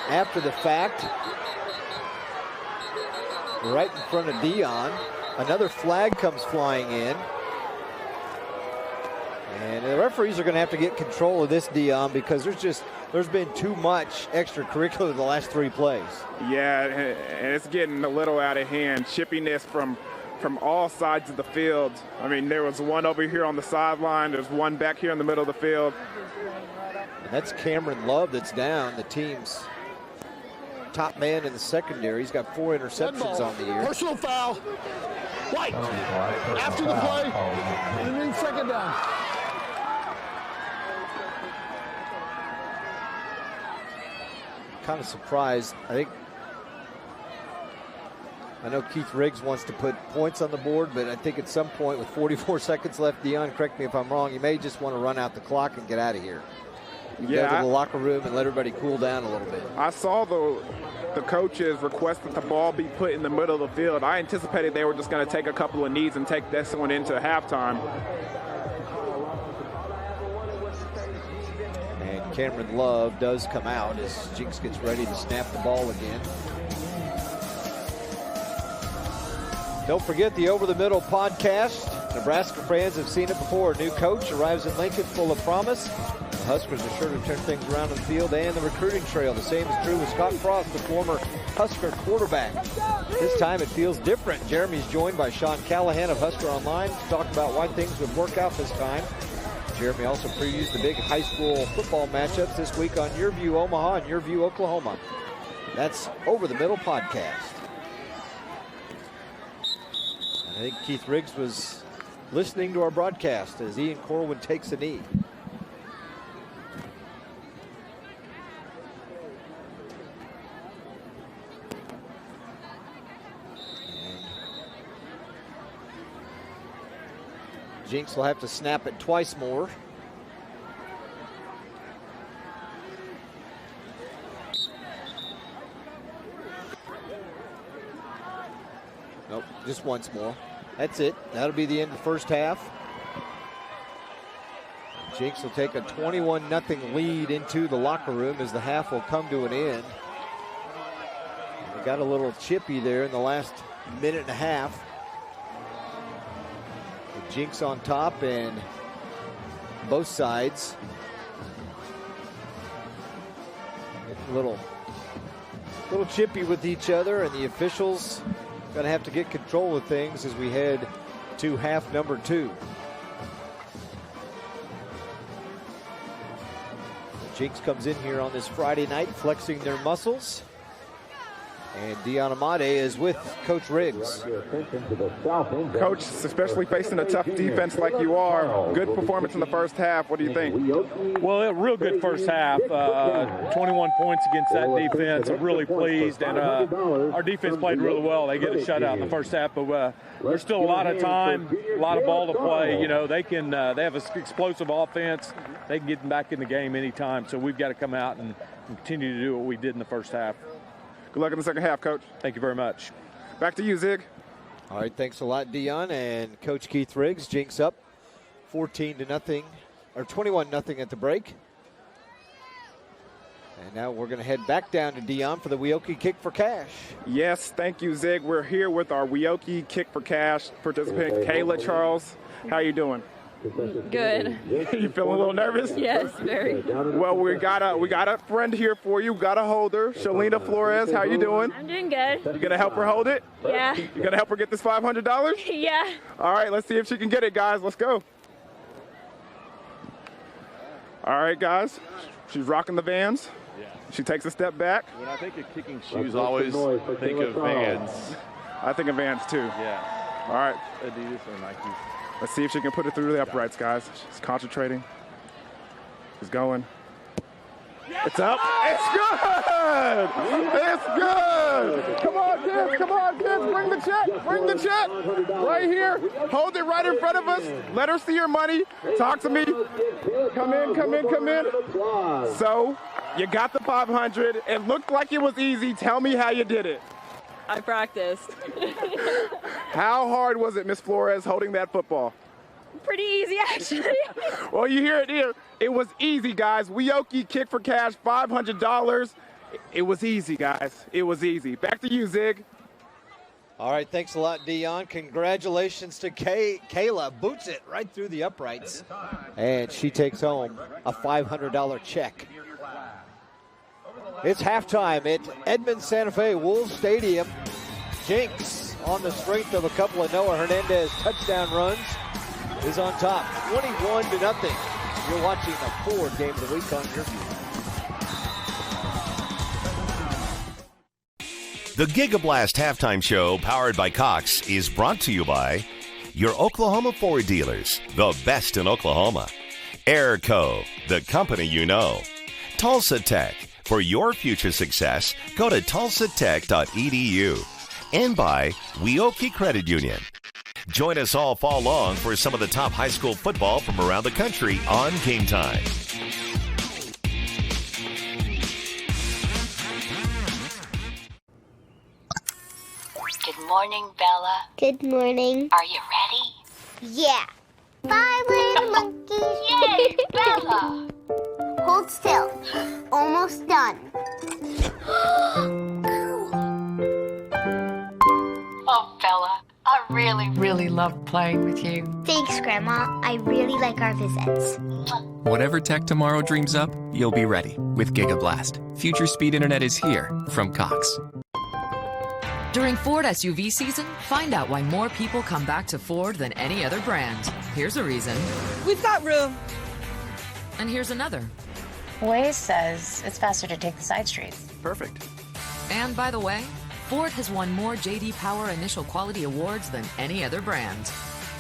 S1: after the fact. Right in front of Dion. Another flag comes flying in. And the referees are going to have to get control of this, Dion, because there's been too much extracurricular the last 3 plays.
S8: Yeah, and it's getting a little out of hand. Chippiness from all sides of the field. I mean, there was one over here on the sideline. There's one back here in the middle of the field.
S1: And that's Cameron Love that's down, the team's top man in the secondary. He's got 4 interceptions on the year.
S10: Personal foul. White. After the play, and then 2nd down.
S1: Kind of surprised. I know Keith Riggs wants to put points on the board, but I think at some point with 44 seconds left, Dion, correct me if I'm wrong, you may just want to run out the clock and get out of here. Go to the locker room and let everybody cool down a little bit.
S8: I saw the coaches request that the ball be put in the middle of the field. I anticipated they were just going to take a couple of knees and take this one into halftime.
S1: And Cameron Love does come out as Jenks gets ready to snap the ball again. Don't forget the Over the Middle podcast. Nebraska fans have seen it before. A new coach arrives in Lincoln full of promise. The Huskers are sure to turn things around on the field and the recruiting trail. The same is true with Scott Frost, the former Husker quarterback. This time it feels different. Jeremy's joined by Sean Callahan of Husker Online to talk about why things would work out this time. Jeremy also previews the big high school football matchups this week on YurView Omaha and YurView Oklahoma. That's Over the Middle podcast. I think Keith Riggs was listening to our broadcast as Ian Corwin takes a knee. Jenks will have to snap it twice more. Nope, just once more. That's it. That'll be the end of the first half. Jenks will take a 21-0 lead into the locker room as the half will come to an end. got a little chippy there in the last minute and a half. The Jenks on top and both sides. A little chippy with each other, and the officials going to have to get control of things as we head to half number 2. Jenks comes in here on this Friday night flexing their muscles. And Dion Amade is with Coach Riggs.
S8: Coach, especially facing a tough defense like you are, good performance in the first half. What do you think?
S16: Well, a real good first half. 21 points against that defense. I'm really pleased. And our defense played really well. They get a shutout in the first half, but there's still a lot of time, a lot of ball to play. You know, they have an explosive offense. They can get back in the game anytime. So we've got to come out and continue to do what we did in the first half.
S8: Good luck in the second half, Coach.
S16: Thank you very much.
S8: Back to you, Zig.
S1: All right, thanks a lot, Dion. And Coach Keith Riggs, Jenks up 14-0, or 21-0 at the break. And now we're going to head back down to Dion for the Weoki Kick for Cash.
S8: Yes, thank you, Zig. We're here with our Weoki Kick for Cash participant, Kayla Charles. How you doing?
S17: Good.
S8: You feeling a little nervous?
S17: Yes, very.
S8: Well, we got a friend here for you. Got a holder, Shalina Flores. How you doing?
S17: I'm doing good.
S8: You gonna help her hold it?
S17: Yeah.
S8: You gonna help her get this $500?
S17: Yeah.
S8: All right, let's see if she can get it, guys. Let's go. All right, guys. She's rocking the Vans. Yeah. She takes a step back.
S18: When I think of kicking shoes, I always think of Vans.
S8: I think of Vans too.
S18: Yeah.
S8: All right.
S18: Adidas or Nike.
S8: Let's see if she can put it through the uprights, guys. She's concentrating. She's going. It's up. It's good! It's good! Come on, kids. Come on, kids. Bring the check. Bring the check. Right here. Hold it right in front of us. Let her see your money. Talk to me. Come in, come in, come in. So, you got the 500. It looked like it was easy. Tell me how you did it.
S17: I practiced.
S8: How hard was it, Miss Flores, holding that football?
S17: Pretty easy, actually.
S8: Well, you hear it here. It was easy, guys. Weoki Kick for Cash, $500. It was easy, guys. It was easy. Back to you, Zig.
S1: All right, thanks a lot, Dion. Congratulations to Kayla. Boots it right through the uprights. And she takes home a $500 check. It's halftime at Edmond Santa Fe Wolves Stadium. Jenks, on the strength of a couple of Noah Hernandez touchdown runs, is on top, 21-0. You're watching the Ford Game of the Week on YurView.
S3: The GigaBlast halftime show, powered by Cox, is brought to you by your Oklahoma Ford dealers, the best in Oklahoma. Airco, the company you know. Tulsa Tech. For your future success, go to tulsatech.edu. And by Weoki Credit Union. Join us all fall long for some of the top high school football from around the country on Game Time.
S19: Good morning, Bella.
S20: Good morning.
S19: Are you ready?
S20: Yeah. 5 little monkeys.
S19: Yay, Bella!
S20: Hold still. Almost done.
S19: Oh, Bella, I really love playing with you.
S20: Thanks, Grandma. I really like our visits.
S21: Whatever tech tomorrow dreams up, you'll be ready with GigaBlast. Future speed internet is here from Cox.
S4: During Ford SUV season, find out why more people come back to Ford than any other brand. Here's a reason.
S6: We've got room.
S4: And here's another.
S6: Waze says it's faster to take the side streets.
S14: Perfect.
S4: And by the way, Ford has won more J.D. Power Initial Quality Awards than any other brand.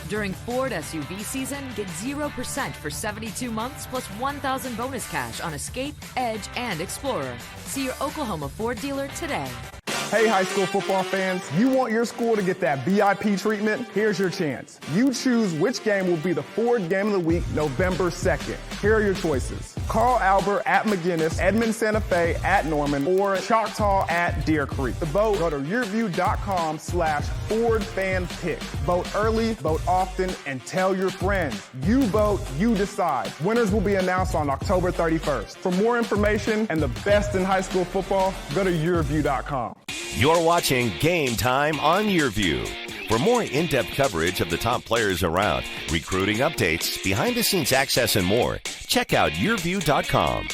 S4: During Ford SUV season, get 0% for 72 months plus $1,000 bonus cash on Escape, Edge, and Explorer. See your Oklahoma Ford dealer today.
S8: Hey, high school football fans, you want your school to get that VIP treatment? Here's your chance. You choose which game will be the Ford Game of the Week, November 2nd. Here are your choices. Carl Albert at McGinnis, Edmond Santa Fe at Norman, or Choctaw at Deer Creek. To vote, go to yourview.com/FordFanPick. Vote early, vote often, and tell your friends. You vote, you decide. Winners will be announced on October 31st. For more information and the best in high school football, go to yourview.com.
S3: You're watching Game Time on YurView. For more in-depth coverage of the top players around, recruiting updates, behind-the-scenes access, and more, check out YurView.com.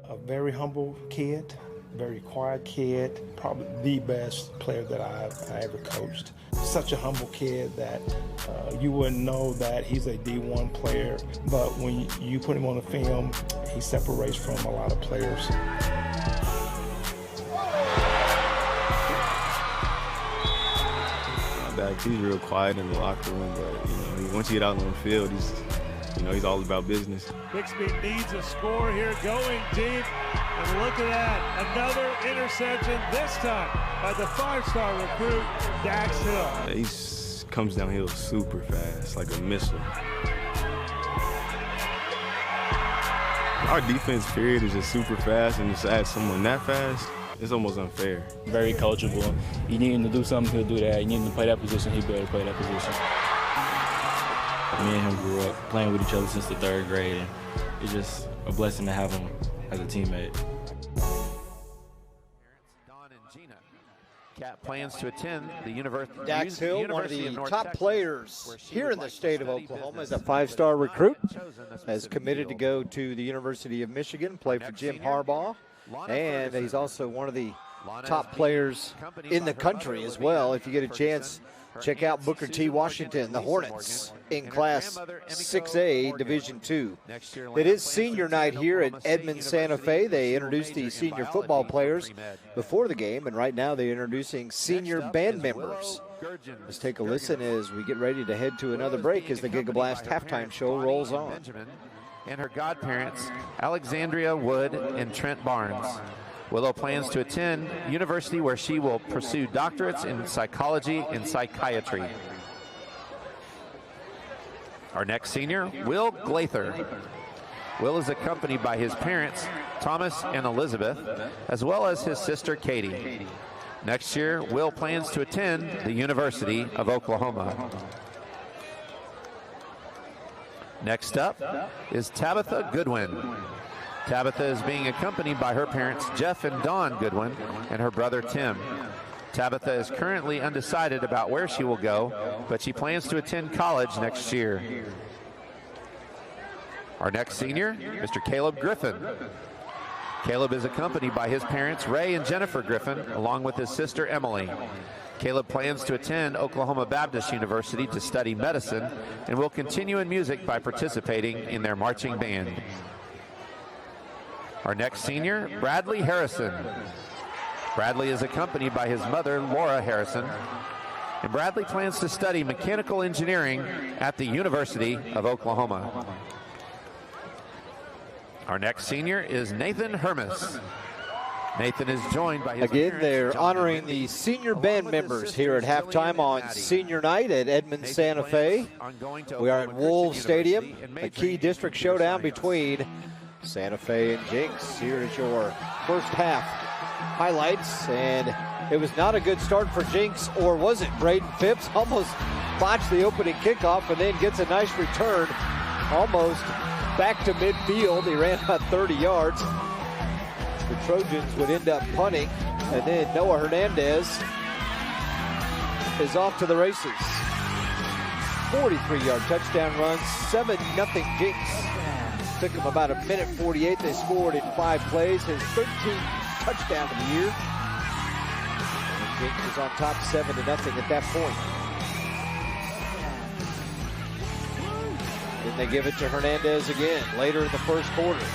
S11: A very humble kid, very quiet kid, probably the best player that I've ever coached. Such a humble kid that you wouldn't know that he's a D1 player, but when you put him on the film, he separates from a lot of players.
S22: He's real quiet in the locker room, but once you get out on the field, he's all about business.
S23: Bixby needs a score here, going deep, and look at that, another interception, this time by the 5-star recruit, Dax Hill.
S22: He comes downhill super fast, like a missile. Our defense period is just super fast, and just add someone that fast, it's almost unfair.
S24: Very coachable. You need him to do something, he'll do that. You need him to play that position, he'll be able to play that position. Me and him grew up playing with each other since the 3rd grade, and it's just a blessing to have him as a teammate.
S25: Don and Gina. Cat plans to attend the University.
S1: Dax Hill, one of the top players here in the state of Oklahoma, is a 5-star recruit, has committed to go to the University of Michigan, play for Jim Harbaugh, and he's also one of the top players in the country as well. If you get a chance, check out Booker T. Washington, the Hornets, in Class 6A, Division II. It is senior night here at Edmond, Santa Fe. They introduced the senior football players before the game, and right now they're introducing senior band members. Let's take a listen as we get ready to head to another break as the Giga Blast halftime show rolls on.
S25: And her godparents, Alexandria Wood and Trent Barnes. Willow plans to attend university where she will pursue doctorates in psychology and psychiatry. Our next senior, Will Glather. Will is accompanied by his parents, Thomas and Elizabeth, as well as his sister, Katie. Next year, Will plans to attend the University of Oklahoma. Next up is Tabitha Goodwin. Tabitha is being accompanied by her parents, Jeff and Dawn Goodwin, and her brother, Tim. Tabitha is currently undecided about where she will go, but she plans to attend college next year. Our next senior, Mr. Caleb Griffin. Caleb is accompanied by his parents, Ray and Jennifer Griffin, along with his sister, Emily. Caleb plans to attend Oklahoma Baptist University to study medicine and will continue in music by participating in their marching band. Our next senior, Bradley Harrison. Bradley is accompanied by his mother, Laura Harrison, and Bradley plans to study mechanical engineering at the University of Oklahoma. Our next senior is Nathan Hermes. Nathan is joined by his
S1: Again,
S25: parents,
S1: they're
S25: John
S1: honoring
S25: Evans,
S1: the senior band members here at halftime on senior night at Edmond, Santa Fe. We are at Wolves Stadium, a key district showdown between Santa Fe and Jenks. Here is your first half highlights, and it was not a good start for Jenks, or was it? Braden Phipps almost botched the opening kickoff and then gets a nice return almost back to midfield. He ran about 30 yards. The Trojans would end up punting, and then Noah Hernandez is off to the races. 43-yard touchdown run, 7-0 Jenks. Took him about 1:48. They scored in 5 plays, his 13th touchdown of the year. And Jenks was on top 7-0 at that point. Then they give it to Hernandez again later in the first quarter.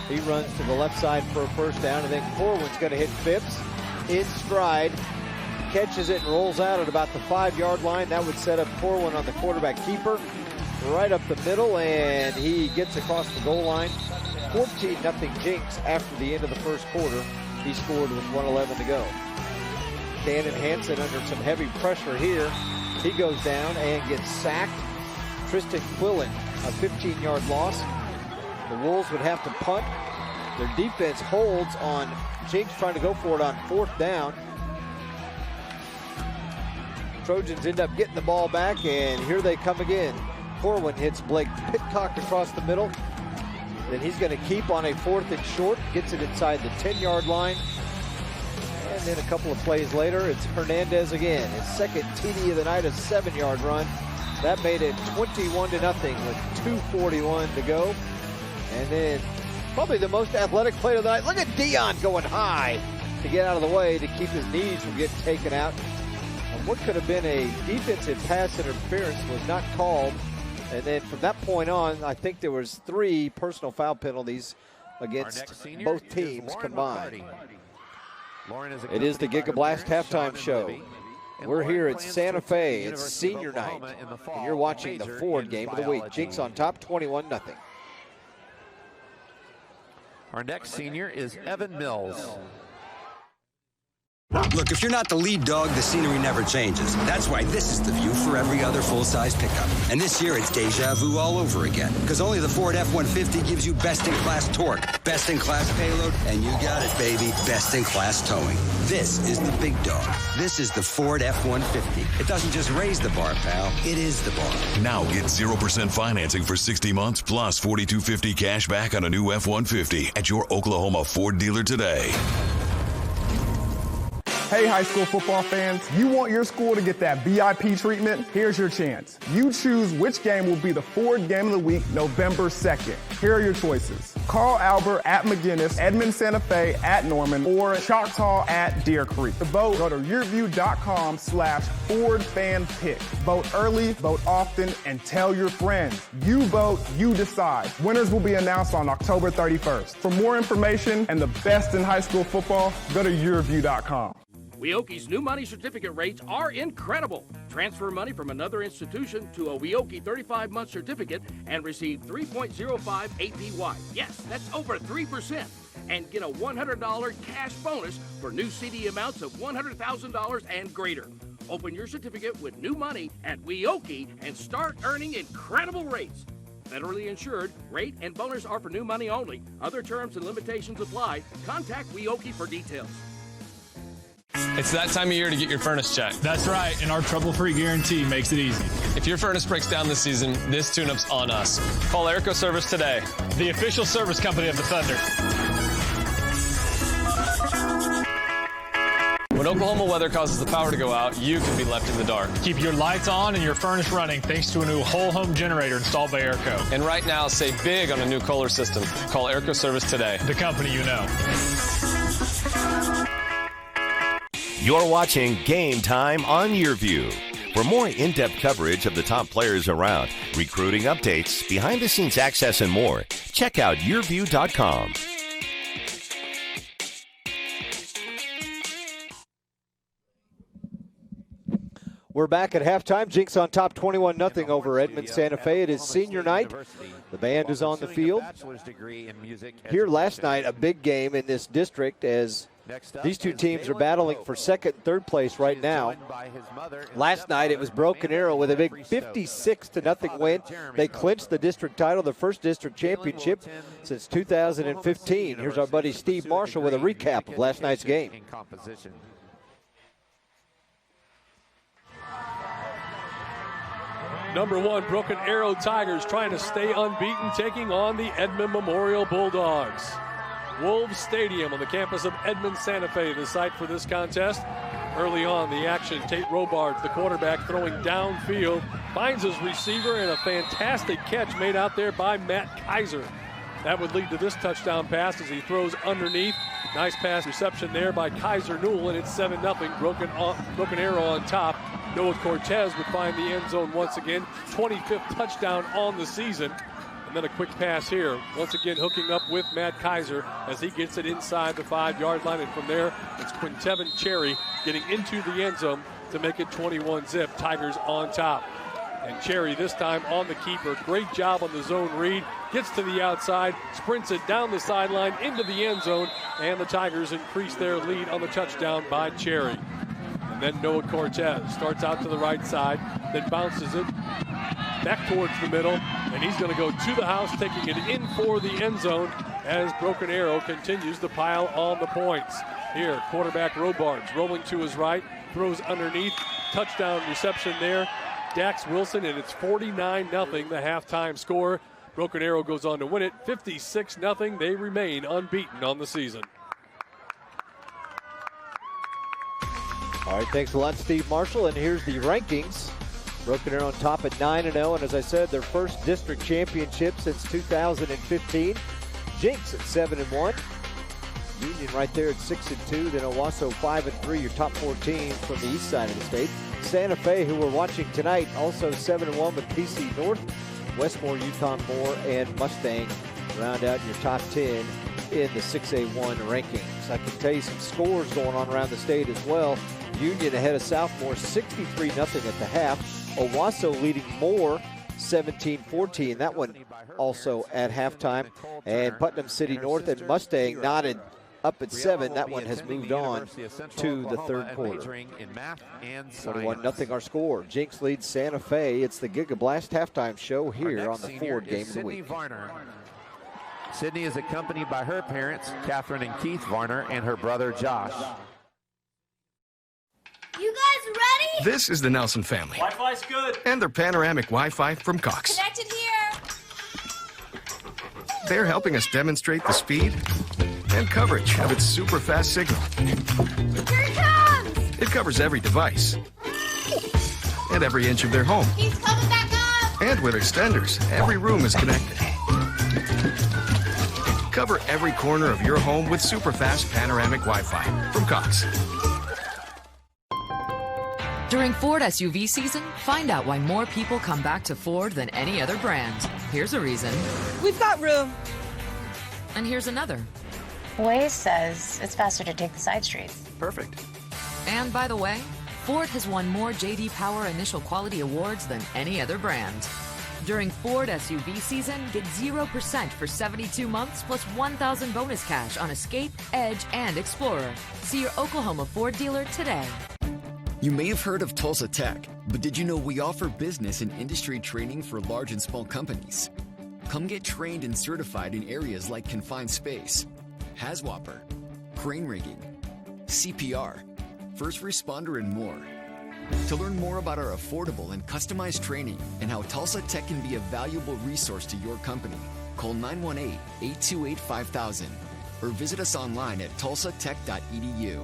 S1: He runs to the left side for a first down, and then Corwin's going to hit Phipps in stride. Catches it and rolls out at about the 5-yard line. That would set up Corwin on the quarterback keeper right up the middle, and he gets across the goal line. 14-0 Jenks after the end of the first quarter. He scored with 1:11 to go. Cannon Hansen under some heavy pressure here. He goes down and gets sacked. Tristan Quillen, a 15-yard loss. The Wolves would have to punt. Their defense holds on Jenks trying to go for it on 4th down. Trojans end up getting the ball back, and here they come again. Corwin hits Blake Pitcock across the middle. Then he's going to keep on a 4th and short, gets it inside the 10-yard line. And then a couple of plays later, it's Hernandez again. His second TD of the night, a 7-yard run. That made it 21-0 with 2:41 to go. And then probably the most athletic play of the night. Look at Dion going high to get out of the way to keep his knees from getting taken out. And what could have been a defensive pass interference was not called. And then from that point on, I think there was 3 personal foul penalties against both teams combined. It is the Giga Blast halftime show. We're here at Santa Fe. It's senior night. And you're watching the Ford game of the week. Jenks on top, 21-0.
S25: Our next senior is Evan Mills.
S7: Look, if you're not the lead dog, the scenery never changes. That's why this is the view for every other full-size pickup. And this year, it's deja vu all over again. Because only the Ford F-150 gives you best-in-class torque, best-in-class payload, and you got it, baby, best-in-class towing. This is the big dog. This is the Ford F-150. It doesn't just raise the bar, pal. It is the bar.
S9: Now get 0% financing for 60 months plus $4,250 cash back on a new F-150 at your Oklahoma Ford dealer today.
S2: Hey, high school football fans, you want your school to get that VIP treatment? Here's your chance. You choose which game will be the Ford Game of the Week, November 2nd. Here are your choices. Carl Albert at McGinnis, Edmond Santa Fe at Norman, or Choctaw at Deer Creek. To vote, go to yourview.com/FordFanPick. Vote early, vote often, and tell your friends. You vote, you decide. Winners will be announced on October 31st. For more information and the best in high school football, go to yourview.com.
S12: Weoki's new money certificate rates are incredible. Transfer money from another institution to a Weoki 35-month certificate and receive 3.05 APY. Yes, that's over 3%. And get a $100 cash bonus for new CD amounts of $100,000 and greater. Open your certificate with new money at Weoki and start earning incredible rates. Federally insured, rate and bonus are for new money only. Other terms and limitations apply. Contact Weoki for details.
S14: It's that time of year to get your furnace checked.
S13: That's right, and our trouble-free guarantee makes it easy.
S14: If your furnace breaks down this season, this tune-up's on us. Call Airco Service today.
S13: The official service company of the Thunder.
S14: When Oklahoma weather causes the power to go out, you can be left in the dark.
S13: Keep your lights on and your furnace running thanks to a new whole home generator installed by Airco.
S14: And right now, save big on a new Kohler system. Call Airco Service today.
S13: The company you know.
S3: You're watching Game Time on YurView. For more in-depth coverage of the top players around, recruiting updates, behind-the-scenes access, and more, check out YurView.com.
S1: We're back at halftime. Jenks on top 21-0 over Edmond Santa Fe. It is senior night. The band is on the field. Here last night, a big game in this district as these two teams are battling for second and third place right now. Last night it was Broken Arrow with a big 56-0 win. They clinched the district title, the first district championship since 2015. Here's our buddy Steve Marshall with a recap of last night's game.
S15: Number 1, Broken Arrow Tigers trying to stay unbeaten, taking on the Edmond Memorial Bulldogs. Wolves Stadium on the campus of Edmond Santa Fe, the site for this contest. Early on the action, Tate Robards, the quarterback, throwing downfield, finds his receiver, and a fantastic catch made out there by Matt Kaiser. That would lead to this touchdown pass as he throws underneath. Nice pass reception there by Kaiser Newell, and it's 7-0, Broken Arrow on top. Noah Cortez would find the end zone once again, 25th touchdown on the season. And then a quick pass here, once again hooking up with Matt Kaiser as he gets it inside the 5-yard line. And from there, it's Quintevin Cherry getting into the end zone to make it 21-0. Tigers on top. And Cherry this time on the keeper. Great job on the zone read. Gets to the outside, sprints it down the sideline into the end zone, and the Tigers increase their lead on the touchdown by Cherry. And then Noah Cortez starts out to the right side, then bounces it back towards the middle, and he's going to go to the house, taking it in for the end zone as Broken Arrow continues to pile on the points. Here, quarterback Robards rolling to his right, throws underneath, touchdown reception there Dax Wilson, and it's 49-0, the halftime score. Broken Arrow goes on to win it 56-0. They remain unbeaten on the season.
S1: All right, thanks a lot, Steve Marshall. And here's the rankings. Broken Arrow on top at 9-0, and as I said, their first district championship since 2015. Jenks at 7-1. Union right there at 6-2. Then Owasso 5-3. Your top 4 teams from the east side of the state. Santa Fe, who we're watching tonight, also 7-1 with PC North. Westmore, Yukon Moore, and Mustang round out your top 10 in the 6A1 rankings. I can tell you some scores going on around the state as well. Union ahead of Southmore 63-0 at the half. Owasso leading Moore 17-14. That one also at halftime. And Putnam City North and Mustang knotted up at 7. That one has moved on to the third quarter. 21-0 our score. Jenks leads Santa Fe. It's the Giga Blast halftime show here on the Ford Game of the Week.
S25: Sydney is accompanied by her parents, Catherine and Keith Varner, and her brother, Josh.
S20: You guys ready?
S5: This is the Nelson family.
S23: Wi-Fi's good.
S5: And their panoramic Wi-Fi from Cox.
S20: Connected here.
S5: They're helping us demonstrate the speed and coverage of its super fast signal.
S20: Here it comes!
S5: It covers every device and every inch of their home.
S20: He's coming back up!
S5: And with extenders, every room is connected. Cover every corner of your home with super fast panoramic Wi-Fi from Cox.
S4: During Ford SUV season, find out why more people come back to Ford than any other brand. Here's a reason.
S10: We've got room.
S4: And here's another.
S6: Waze says it's faster to take the side streets.
S5: Perfect.
S4: And by the way, Ford has won more J.D. Power Initial Quality Awards than any other brand. During Ford SUV season, get 0% for 72 months plus $1,000 bonus cash on Escape, Edge, and Explorer. See your Oklahoma Ford dealer today.
S16: You may have heard of Tulsa Tech, but did you know we offer business and industry training for large and small companies? Come get trained and certified in areas like confined space, HAZWOPER, crane rigging, CPR, first responder, and more. To learn more about our affordable and customized training and how Tulsa Tech can be a valuable resource to your company, call 918-828-5000 or visit us online at tulsatech.edu.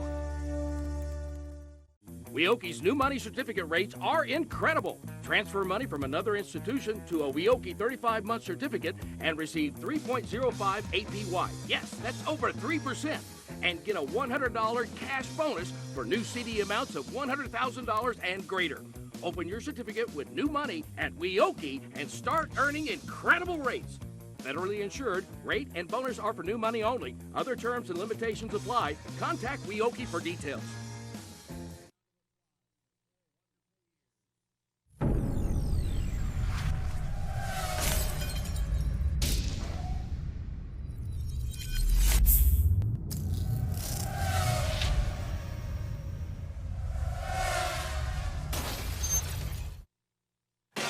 S12: Weoki's new money certificate rates are incredible. Transfer money from another institution to a Weoki 35-month certificate and receive 3.05 APY. Yes, that's over 3%. And get a $100 cash bonus for new CD amounts of $100,000 and greater. Open your certificate with new money at Weoki and start earning incredible rates. Federally insured, rate and bonus are for new money only. Other terms and limitations apply. Contact Weoki for details.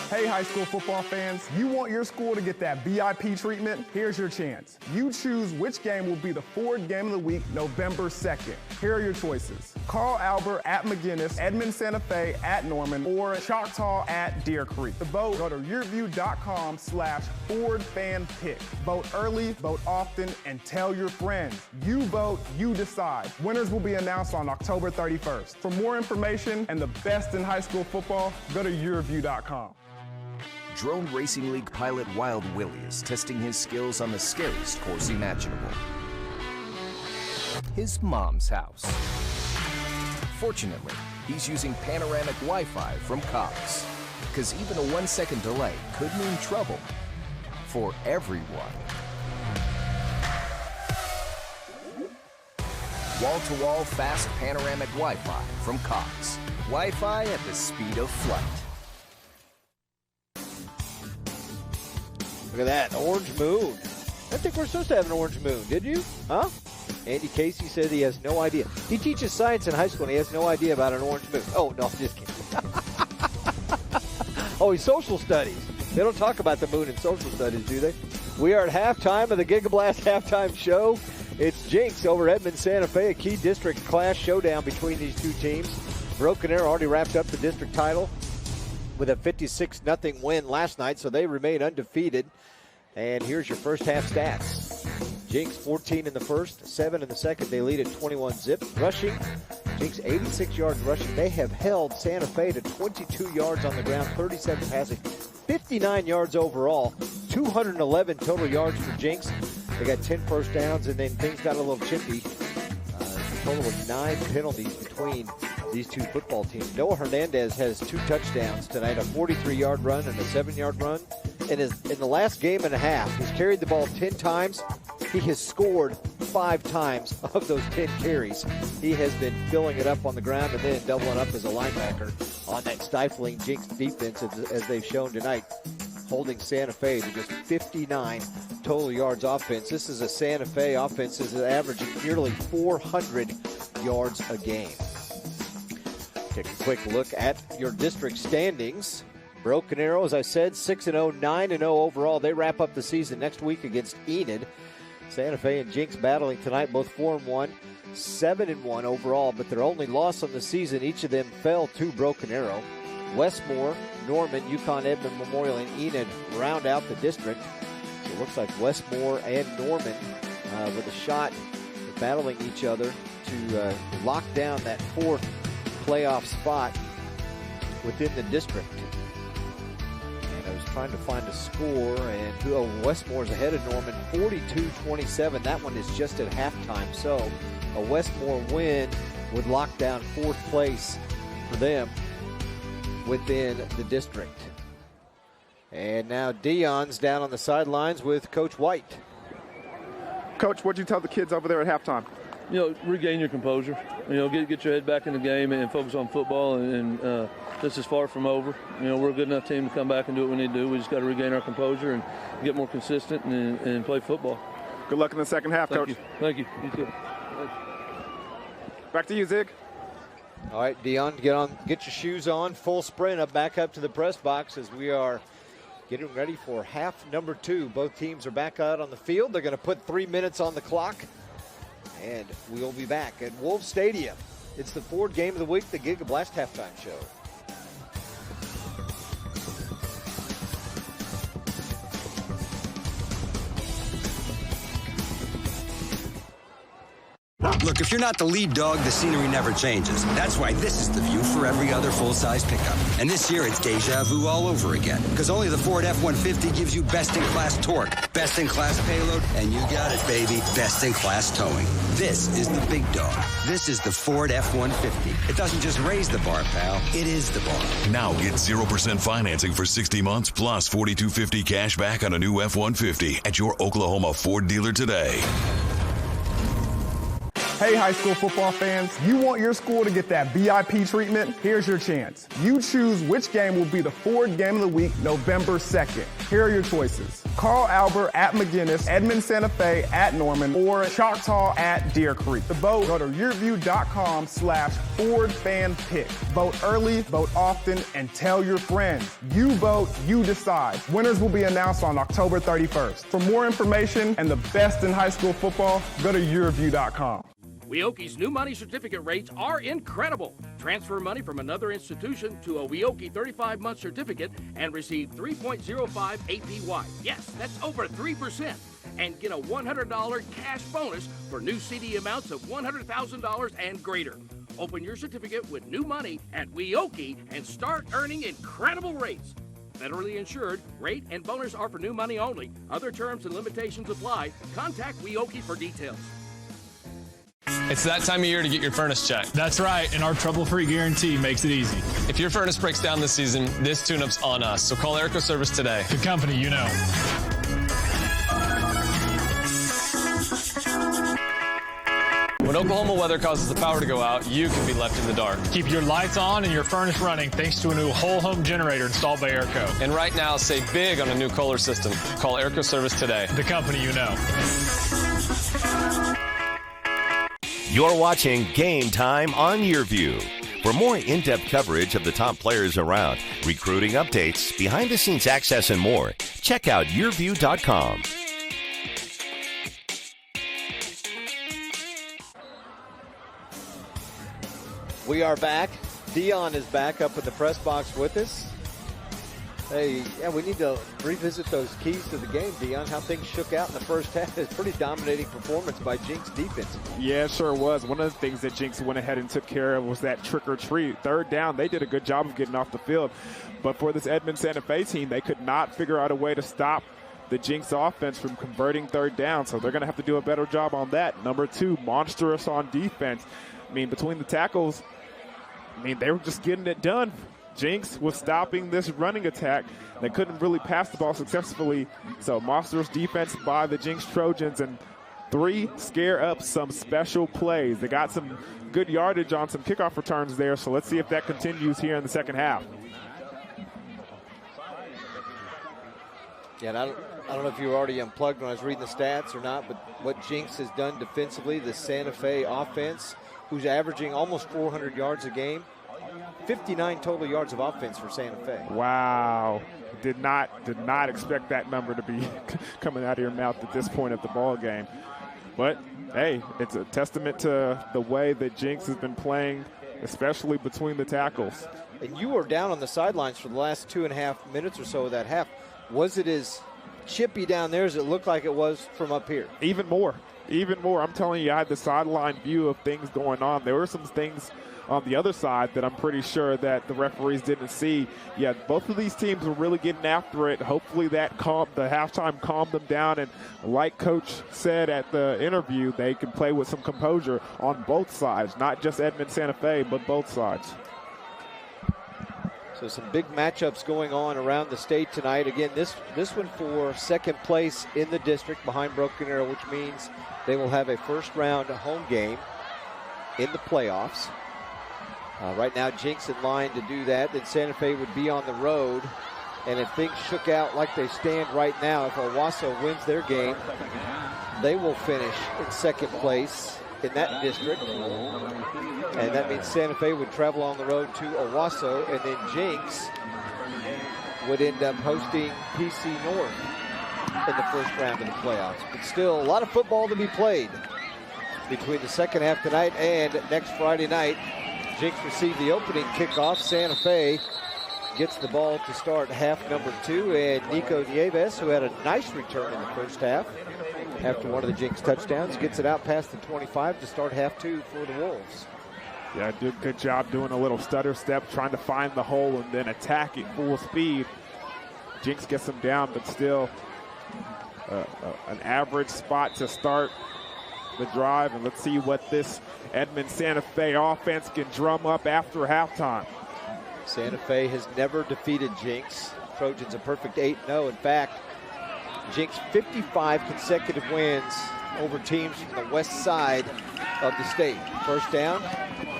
S2: Hey, high school football fans, you want your school to get that VIP treatment? Here's your chance. You choose which game will be the Ford Game of the Week, November 2nd. Here are your choices. Carl Albert at McGinnis, Edmond Santa Fe at Norman, or Choctaw at Deer Creek. To vote, go to yourview.com/FordFanPick. Vote early, vote often, and tell your friends. You vote, you decide. Winners will be announced on October 31st. For more information and the best in high school football, go to yourview.com.
S17: Drone Racing League pilot Wild Willie is testing his skills on the scariest course imaginable. His mom's house. Fortunately, he's using panoramic Wi-Fi from Cox, because even a 1-second delay could mean trouble for everyone. Wall-to-wall fast panoramic Wi-Fi from Cox. Wi-Fi at the speed of flight.
S1: Look at that, orange moon. I think we're supposed to have an orange moon, did you? Huh? Andy Casey said he has no idea. He teaches science in high school and he has no idea about an orange moon. Oh, no, I'm just kidding. Oh, he's social studies. They don't talk about the moon in social studies, do they? We are at halftime of the Giga Blast halftime show. It's Jenks over Edmond Santa Fe, a key district class showdown between these two teams. Broken Arrow already wrapped up the district title. with a 56-0 win last night, so they remain undefeated. And here's your first half stats. Jenks 14 in the first, 7 in the second. They lead at 21-zip. Rushing, Jenks 86 yards rushing. They have held Santa Fe to 22 yards on the ground, 37 passing, 59 yards overall, 211 total yards for Jenks. They got 10 first downs, and then things got a little chippy. A total of 9 penalties between these two football teams. Noah Hernandez has 2 touchdowns tonight, a 43-yard run and a 7-yard run. And in the last game and a half, he's carried the ball 10 times. He has scored 5 times of those 10 carries. He has been filling it up on the ground and then doubling up as a linebacker on that stifling Jenks defense, as they've shown tonight, holding Santa Fe to just 59 total yards offense. This is a Santa Fe offense that is averaging nearly 400 yards a game. Take a quick look at your district standings. Broken Arrow, as I said, 6-0, 9-0 overall. They wrap up the season next week against Enid. Santa Fe and Jenks battling tonight, both 4-1, 7-1 overall, but their only loss on the season, each of them fell to Broken Arrow. Westmore, Norman, Yukon, Edmond, Memorial, and Enid round out the district. So it looks like Westmore and Norman with a shot battling each other to lock down that 4th playoff spot within the district. I was trying to find a score, and Westmore's ahead of Norman, 42-27. That one is just at halftime. So a Westmore win would lock down 4th place for them within the district. And now Dion's down on the sidelines with Coach White.
S2: Coach, what'd you tell the kids over there at halftime?
S8: Regain your composure. Get your head back in the game and focus on football. And this is far from over. We're a good enough team to come back and do what we need to do. We just got to regain our composure and get more consistent and play football.
S2: Good luck in the second half, Coach.
S8: Thank you. You too.
S2: Back to you, Zig.
S1: All right, Dion, get your shoes on. Full sprint back up to the press box as we are getting ready for half number 2. Both teams are back out on the field. They're going to put 3 minutes on the clock. And we'll be back at Wolf Stadium. It's the Ford Game of the Week, the Giga Blast halftime show.
S7: Look, if you're not the lead dog, the scenery never changes. That's why this is the view for every other full-size pickup. And this year, it's deja vu all over again. Because only the Ford F-150 gives you best-in-class torque, best-in-class payload, and you got it, baby, best-in-class towing. This is the big dog. This is the Ford F-150. It doesn't just raise the bar, pal. It is the bar.
S9: Now get 0% financing for 60 months plus $4,250 cash back on a new F-150 at your Oklahoma Ford dealer today.
S2: Hey, high school football fans, you want your school to get that VIP treatment? Here's your chance. You choose which game will be the Ford Game of the Week, November 2nd. Here are your choices. Carl Albert at McGinnis, Edmond Santa Fe at Norman, or Choctaw at Deer Creek. To vote, go to yourview.com/FordFanPick. Vote early, vote often, and tell your friends. You vote, you decide. Winners will be announced on October 31st. For more information and the best in high school football, go to yourview.com.
S12: Weoki's new money certificate rates are incredible. Transfer money from another institution to a Weoki 35-month certificate and receive 3.05 APY. Yes, that's over 3%. And get a $100 cash bonus for new CD amounts of $100,000 and greater. Open your certificate with new money at Weoki and start earning incredible rates. Federally insured, rate and bonus are for new money only. Other terms and limitations apply. Contact Weoki for details.
S14: It's that time of year to get your furnace checked.
S13: That's right, and our trouble-free guarantee makes it easy.
S14: If your furnace breaks down this season, this tune-up's on us, so call Airco Service today.
S13: The company you know.
S14: When Oklahoma weather causes the power to go out, you can be left in the dark.
S13: Keep your lights on and your furnace running thanks to a new whole home generator installed by Airco.
S14: And right now, save big on a new Kohler system. Call Airco Service today.
S13: The company you know.
S3: You're watching Game Time on YurView. For more in-depth coverage of the top players around, recruiting updates, behind-the-scenes access, and more, check out YurView.com.
S1: We are back. Dion is back up in the press box with us. Hey, yeah, we need to revisit those keys to the game, Dion. How things shook out in the first half. It's pretty dominating performance by Jenks defense.
S2: Yeah, it sure was. One of the things that Jenks went ahead and took care of was that trick or treat. Third down, they did a good job of getting off the field. But for this Edmond Santa Fe team, they could not figure out a way to stop the Jenks offense from converting third down. So they're going to have to do a better job on that. Number 2, monstrous on defense. I mean, between the tackles, they were just getting it done. Jenks was stopping this running attack. They couldn't really pass the ball successfully. So monstrous defense by the Jenks Trojans, and 3 scare up some special plays. They got some good yardage on some kickoff returns there. So let's see if that continues here in the second half.
S1: Yeah, and I don't know if you were already unplugged when I was reading the stats or not, but what Jenks has done defensively, the Santa Fe offense, who's averaging almost 400 yards a game, 59 total yards of offense for Santa Fe.
S2: Wow. Did not expect that number to be coming out of your mouth at this point of the ball game. But, hey, it's a testament to the way that Jenks has been playing, especially between the tackles.
S1: And you were down on the sidelines for the last 2.5 minutes or so of that half. Was it as chippy down there as it looked like it was from up here?
S2: Even more. I'm telling you, I had the sideline view of things going on. There were some things on the other side that I'm pretty sure that the referees didn't see. Yeah, both of these teams were really getting after it. Hopefully the halftime calmed them down, and like Coach said at the interview, they can play with some composure on both sides, not just Edmond Santa Fe, but both sides.
S1: So some big matchups going on around the state tonight. Again, this one for second place in the district behind Broken Arrow, which means they will have a first-round home game in the playoffs. Right now, Jenks in line to do that. Then Santa Fe would be on the road. And if things shook out like they stand right now, if Owasso wins their game, they will finish in second place in that district. And that means Santa Fe would travel on the road to Owasso, and then Jenks would end up hosting PC North in the first round of the playoffs. But still, a lot of football to be played between the second half tonight and next Friday night. Jenks received the opening kickoff. Santa Fe gets the ball to start half number 2, and Nico Nieves, who had a nice return in the first half after one of the Jenks touchdowns, gets it out past the 25 to start half 2 for the Wolves.
S2: Yeah, did a good job doing a little stutter step, trying to find the hole and then attack at full speed. Jenks gets him down, but still an average spot to start the drive. And let's see what this Edmond Santa Fe offense can drum up after halftime.
S1: Santa Fe has never defeated Jenks. Trojans a perfect 8-0. In fact, Jenks 55 consecutive wins over teams from the west side of the state. First down,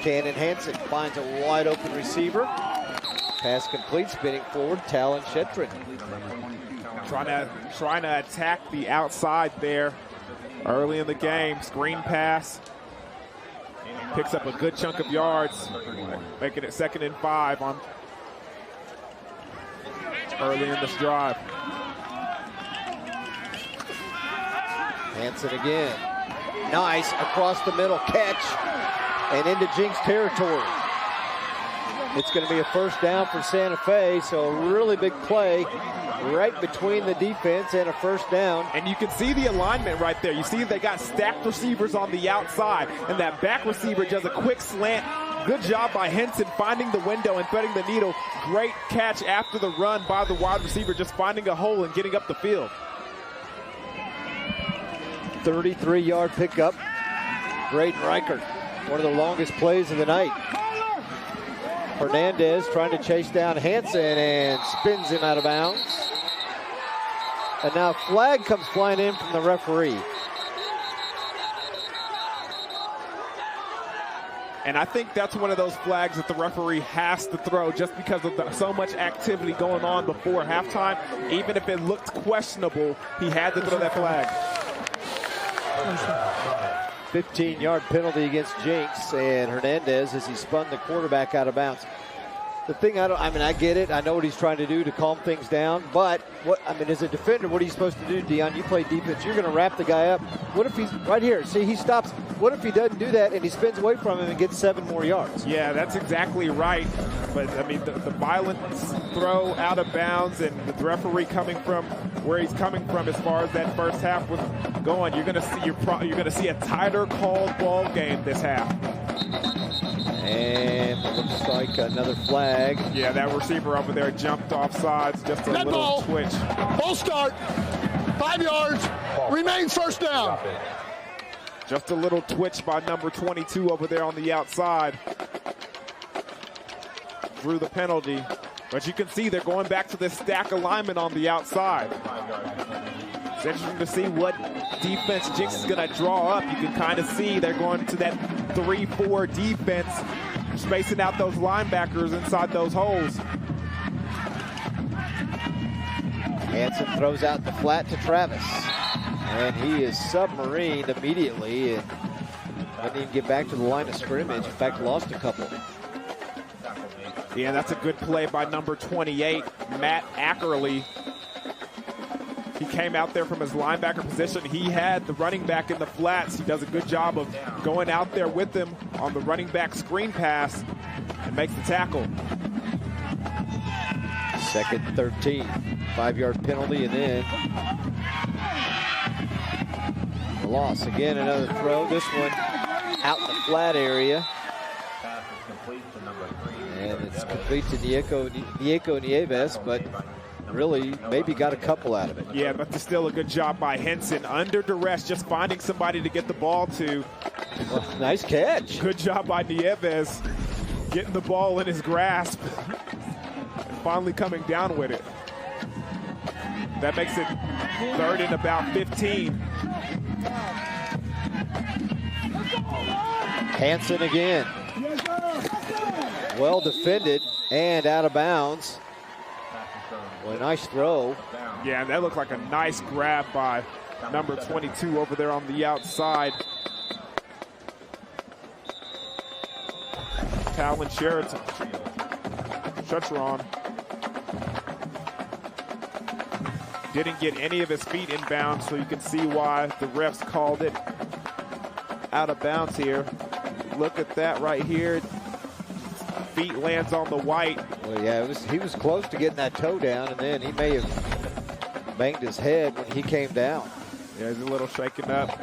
S1: Cannon Hansen finds a wide open receiver. Pass complete, spinning forward, Talon Shetron.
S2: Trying to attack the outside there early in the game. Screen pass. Picks up a good chunk of yards, making it 2nd and 5 on early in this drive.
S1: Hansen again. Nice across the middle catch and into Jenks territory. It's going to be a first down for Santa Fe, so a really big play right between the defense and a first down.
S2: And you can see the alignment right there. You see they got stacked receivers on the outside, and that back receiver does a quick slant. Good job by Henson finding the window and threading the needle. Great catch after the run by the wide receiver, just finding a hole and getting up the field.
S1: 33-yard pickup. Braden Reichert, one of the longest plays of the night. Hernandez trying to chase down Hansen and spins him out of bounds. And now flag comes flying in from the referee.
S2: And I think that's one of those flags that the referee has to throw just because of so much activity going on before halftime. Even if it looked questionable, he had to throw that flag.
S1: 15-yard penalty against Jenks, and Hernandez as he spun the quarterback out of bounds. The thing I get it. I know what he's trying to do to calm things down. But as a defender, what are you supposed to do, Dion? You play defense. You're going to wrap the guy up. What if he's right here? See, he stops. What if he doesn't do that and he spins away from him and gets 7 more yards?
S2: Yeah, that's exactly right. But I mean, the violent throw out of bounds, and the referee coming from where he's coming from as far as that first half was going. You're going to see a tighter called ball game this half.
S1: And it looks like another flag.
S2: Yeah, that receiver over there jumped off sides, just a little
S10: ball.
S2: twitch.
S10: Full start, 5 yards, remains first down.
S2: Just a little twitch by number 22 over there on the outside. Drew the penalty, but you can see they're going back to this stack alignment on the outside. It's interesting to see what defense Jenks is going to draw up. You can kind of see they're going to that 3-4 defense, spacing out those linebackers inside those holes.
S1: Hansen throws out the flat to Travis, and he is submarined immediately and didn't even get back to the line of scrimmage. In fact, lost a couple.
S2: Yeah, that's a good play by number 28, Matt Ackerley. He came out there from his linebacker position. He had the running back in the flats. He does a good job of going out there with him on the running back screen pass and makes the tackle.
S1: 2nd and 13. 5-yard penalty, and then the loss. Again, another throw. This one out in the flat area. And it's complete to Diego Nieves, but really maybe got a couple out of it.
S2: Yeah, but it's still a good job by Henson. Under duress, just finding somebody to get the ball to.
S1: Well, nice catch.
S2: Good job by Nieves, getting the ball in his grasp and finally coming down with it. That makes it 3rd and about 15.
S1: Hansen again. Well defended and out of bounds. Well, a nice throw.
S2: Yeah, and that looked like a nice grab by number 22 over there on the outside. Talon Sheraton. Shetron didn't get any of his feet inbound, so you can see why the refs called it out of bounds here. Look at that right here. Feet lands on the white.
S1: Well, yeah, he was close to getting that toe down, and then he may have banged his head when he came down.
S2: Yeah, he's a little shaken up.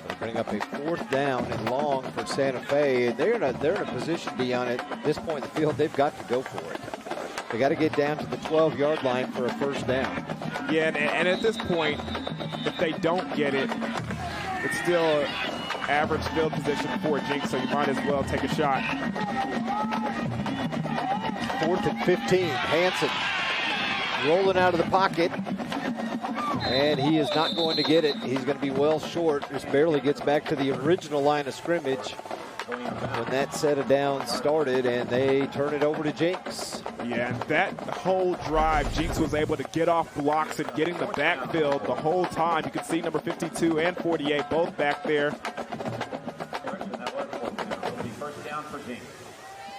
S1: They'll bring up a 4th down and long for Santa Fe, and they're in a position, Dion, at this point in the field, they've got to go for it. They got to get down to the 12-yard line for a 1st down.
S2: Yeah, and at this point, if they don't get it, it's still an average field position for Jenks, so you might as well take a shot.
S1: 4th and 15. Hansen rolling out of the pocket, and he is not going to get it. He's going to be well short. Just barely gets back to the original line of scrimmage when that set of downs started, and they turn it over to Jenks.
S2: Yeah, and that whole drive, Jenks was able to get off blocks and get in the backfield the whole time. You can see number 52 and 48 both back there.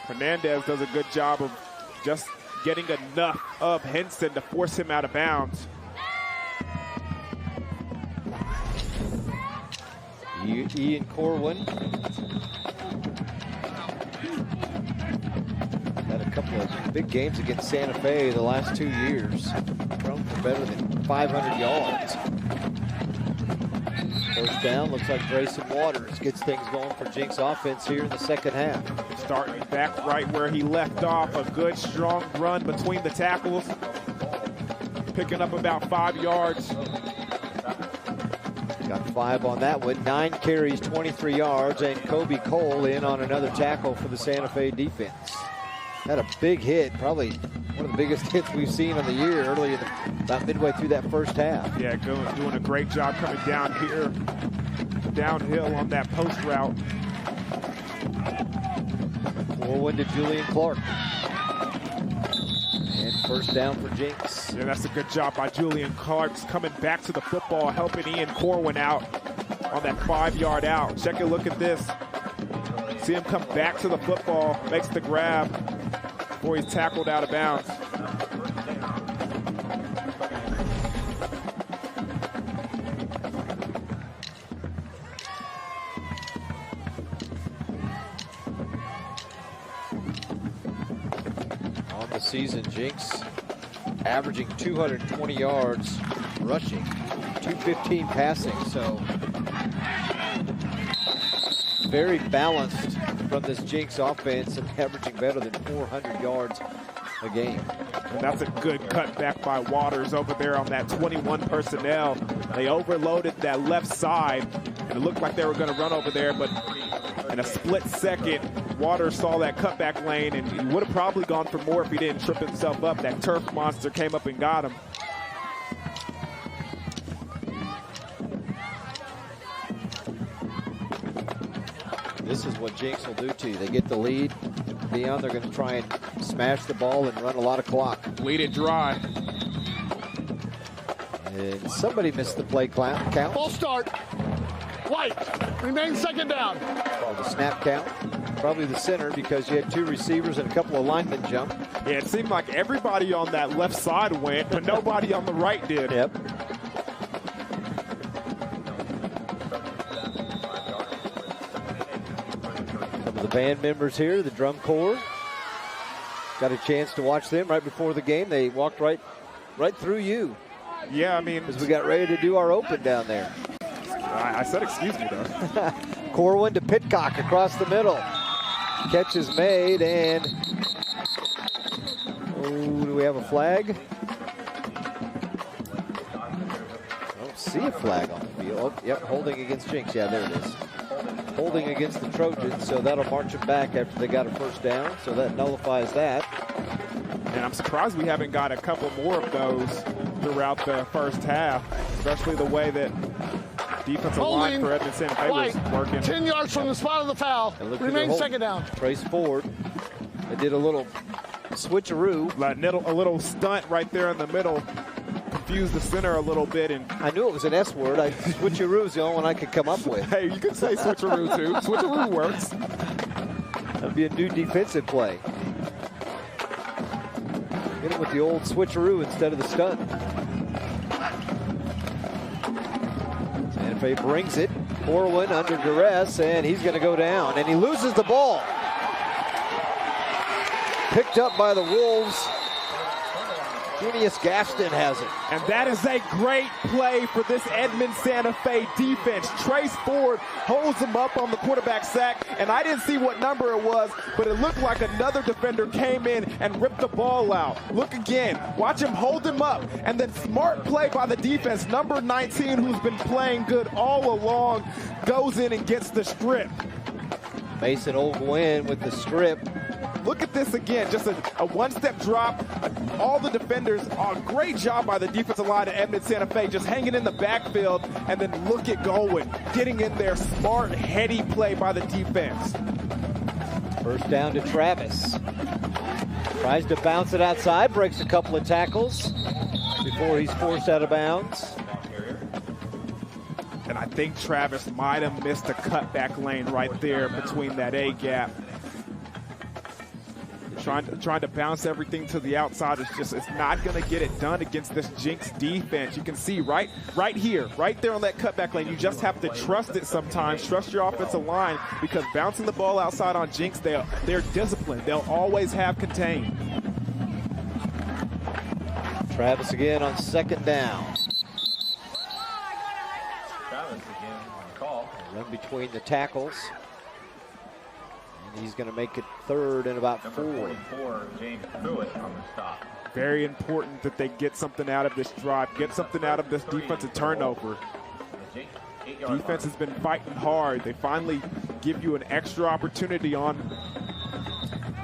S2: Hernandez does a good job of just getting enough of Henson to force him out of bounds.
S1: Ian Corwin had a couple of big games against Santa Fe the last 2 years. Thrown for better than 500 yards. 1st down, looks like Grayson Waters gets things going for Jenks offense here in the 2nd half.
S2: Starting back right where he left off, a good strong run between the tackles. Picking up about 5 yards.
S1: Got 5 on that one. 9 carries, 23 yards, and Kobe Cole in on another tackle for the Santa Fe defense. Had a big hit, probably one of the biggest hits we've seen on the year early about midway through that 1st half.
S2: Yeah, doing a great job coming down here, downhill on that post route.
S1: Corwin to Julian Clark. And first down for Jenks.
S2: Yeah, that's a good job by Julian Clarks coming back to the football, helping Ian Corwin out on that 5-yard out. Check a look at this. See him come back to the football, makes the grab before he's tackled out of bounds.
S1: On the season, Jenks averaging 220 yards rushing, 215 passing, so very balanced from this Jenks offense and averaging better than 400 yards a game.
S2: And that's a good cutback by Waters over there on that 21 personnel. They overloaded that left side, and it looked like they were going to run over there, but in a split second, Waters saw that cutback lane, and he would have probably gone for more if he didn't trip himself up. That turf monster came up and got him.
S1: This is what Jenks will do to you. They get the lead. Dion, they're going to try and smash the ball and run a lot of clock.
S2: Bleed it dry.
S1: And somebody missed the play count.
S10: Full start. White. Remains second down.
S1: The snap count. Probably the center because you had 2 receivers and a couple of linemen jump.
S2: Yeah, it seemed like everybody on that left side went, but nobody on the right did.
S1: Yep. The band members here, the drum corps, got a chance to watch them right before the game. They walked right through you.
S2: Yeah, I mean,
S1: as we got ready to do our open down there.
S2: I said excuse me though.
S1: Corwin to Pitcock across the middle. Catch is made, and do we have a flag? I don't see a flag on the field. Oh, yep, holding against Jenks. Yeah, there it is. Holding against the Trojans, so that'll march them back after they got a first down, so that nullifies that.
S2: And I'm surprised we haven't got a couple more of those throughout the first half, especially the way that defensive line for Edmond Sante Fe was working.
S10: 10 yards from the spot of the foul. Remains second down.
S1: Trace forward. They did a little switcheroo.
S2: A little stunt right there in the middle. Confused the center a little bit, and
S1: I knew it was an S word. Switcheroo is the only one I could come up with.
S2: Hey, you could say switcheroo too. Switcheroo works.
S1: That'd be a new defensive play. Get it with the old switcheroo instead of the stunt. Sante Fe brings it. Corwin under duress, and he's going to go down, and he loses the ball. Picked up by the Wolves. Junius Gaston has it.
S2: And that is a great play for this Edmond Sante Fe defense. Trace Ford holds him up on the quarterback sack, and I didn't see what number it was, but it looked like another defender came in and ripped the ball out. Look again. Watch him hold him up, and then smart play by the defense. Number 19, who's been playing good all along, goes in and gets the strip.
S1: Mason Olguin with the strip.
S2: Look at this again, just a one-step drop. All the defenders, great job by the defensive line at Edmond Sante Fe, just hanging in the backfield, and then look at Corwin getting in there. Smart, heady play by the defense.
S1: First down to Travis. Tries to bounce it outside, breaks a couple of tackles before he's forced out of bounds.
S2: And I think Travis might have missed a cutback lane right there between that A-gap. Trying to bounce everything to the outside it's not going to get it done against this Jenks defense. You can see right here, right there on that cutback lane, you just have to trust it sometimes. Trust your offensive line, because bouncing the ball outside on Jenks, they're disciplined. They'll always have contained.
S1: Travis again on second down.
S11: Travis again on call.
S1: Run between the tackles. He's going to make it third and about 4.
S11: 44, James Pruitt on the stop.
S2: Very important that they get something out of this drive, get something out of this defensive turnover. Defense has been fighting hard. They finally give you an extra opportunity on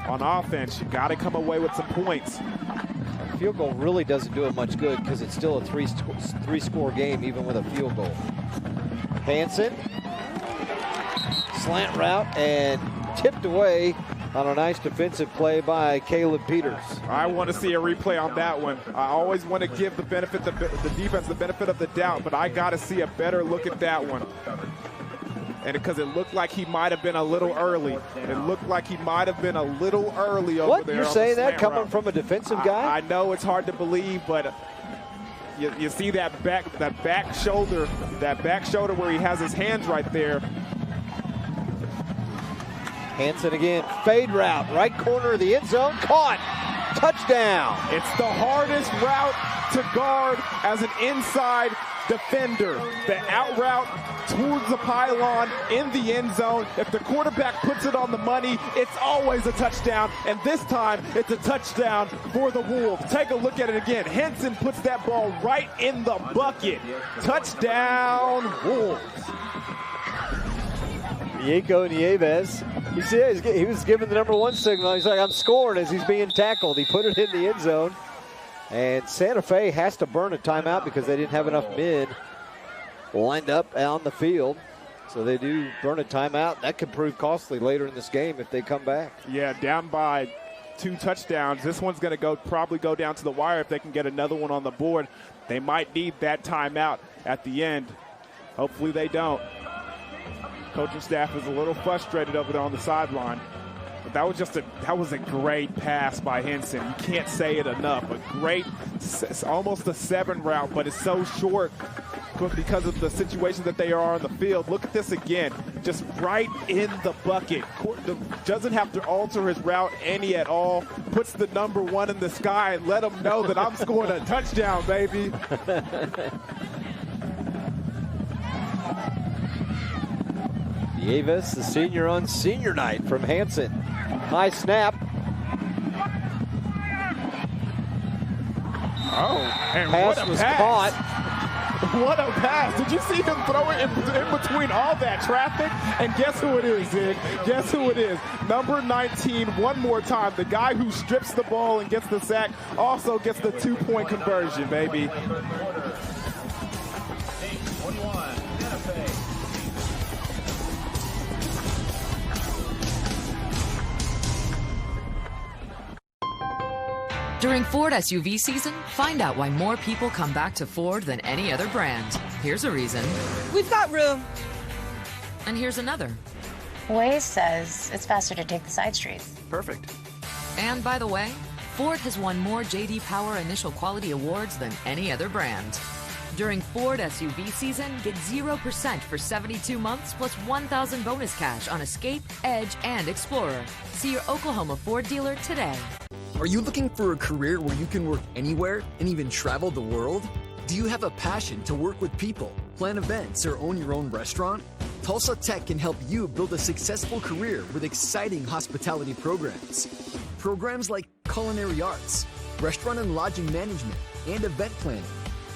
S2: offense. You got to come away with some points.
S1: A field goal really doesn't do it much good because it's still a three-score game even with a field goal. Hansen, slant route, and tipped away on a nice defensive play by Caleb Peters.
S2: I want to see a replay on that one. I always want to give the defense the benefit of the doubt, but I got to see a better look at that one. And because it looked like he might have been a little early. It looked like he might have been a little early over there.
S1: What? You're saying that coming from a defensive guy?
S2: I know it's hard to believe, but you see that back shoulder where he has his hands right there.
S1: Hansen again, fade route, right corner of the end zone, caught, touchdown.
S2: It's the hardest route to guard as an inside defender. The out route towards the pylon in the end zone. If the quarterback puts it on the money, it's always a touchdown. And this time, it's a touchdown for the Wolves. Take a look at it again. Henson puts that ball right in the bucket. Touchdown, Wolves.
S1: Diego Nieves, you see, he was given the #1 signal. He's like, I'm scoring as he's being tackled. He put it in the end zone. And Santa Fe has to burn a timeout because they didn't have enough men lined up on the field. So they do burn a timeout. That could prove costly later in this game if they come back.
S2: Yeah, down by 2 touchdowns. This one's going to probably go down to the wire if they can get another one on the board. They might need that timeout at the end. Hopefully they don't. Coaching staff is a little frustrated over there on the sideline. But that was a great pass by Henson. You can't say it enough. A great, almost a 7 route, but it's so short because of the situation that they are on the field. Look at this again, just right in the bucket. Doesn't have to alter his route any at all. Puts the #1 in the sky and let him know that I'm scoring a touchdown, baby.
S1: Nieves, the senior on senior night from Hansen. High snap.
S2: Oh, and
S1: pass
S2: what a
S1: was
S2: pass.
S1: Caught.
S2: What a pass. Did you see him throw it in between all that traffic? And guess who it is, Zig? Guess who it is? Number 19, one more time. The guy who strips the ball and gets the sack also gets the 2-point conversion, baby.
S4: During Ford SUV season, find out why more people come back to Ford than any other brand. Here's a reason.
S18: We've got room.
S4: And here's another.
S6: Waze says it's faster to take the side streets.
S14: Perfect.
S4: And by the way, Ford has won more J.D. Power Initial Quality Awards than any other brand. During Ford SUV season, get 0% for 72 months plus $1,000 bonus cash on Escape, Edge, and Explorer. See your Oklahoma Ford dealer today.
S16: Are you looking for a career where you can work anywhere and even travel the world? Do you have a passion to work with people, plan events, or own your own restaurant? Tulsa Tech can help you build a successful career with exciting hospitality programs. Programs like culinary arts, restaurant and lodging management, and event planning.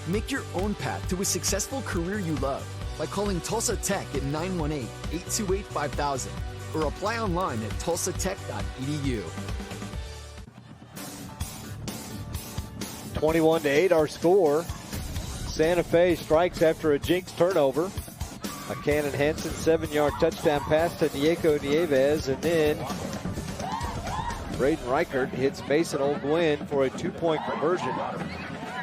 S16: Make your own path to a successful career you love by calling Tulsa Tech at 918-828-5000 or apply online at tulsatech.edu.
S1: 21-8 our score. Santa Fe strikes after a Jenks turnover. A Cannon Hansen 7-yard touchdown pass to Diego Nieves, and then Braden Reichert hits Mason Olguin for a 2-point conversion.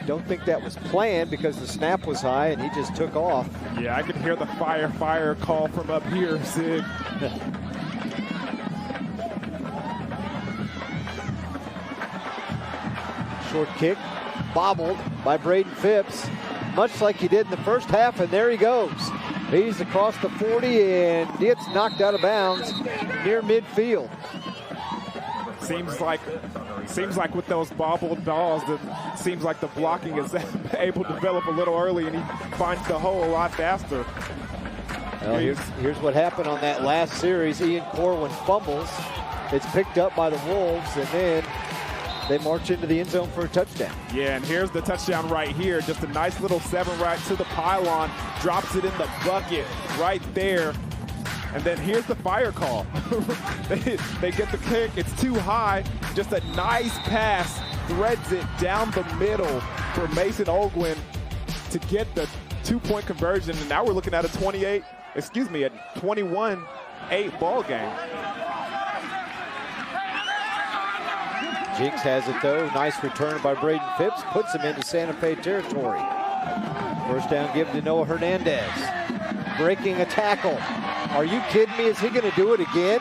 S1: Don't think that was planned because the snap was high and he just took off.
S2: Yeah, I could hear the fire call from up here, Sid.
S1: Short kick, bobbled by Braden Phipps, much like he did in the first half, and there he goes. He's across the 40 and gets knocked out of bounds near midfield.
S2: Seems like with those bobbled balls, it seems like the blocking is able to develop a little early, and he finds the hole a lot faster.
S1: Well, here's what happened on that last series. Ian Corwin fumbles. It's picked up by the Wolves, and then they march into the end zone for a touchdown.
S2: Yeah, and here's the touchdown right here. Just a nice little 7 right to the pylon. Drops it in the bucket right there. And then here's the fire call. they get the kick. It's too high. Just a nice pass. Threads it down the middle for Mason Olguin to get the 2-point conversion. And now we're looking at a 21-8 ball game.
S1: Jenks has it though. Nice return by Braden Phipps. Puts him into Santa Fe territory. First down given to Noah Hernandez. Breaking a tackle. Are you kidding me? Is he going to do it again?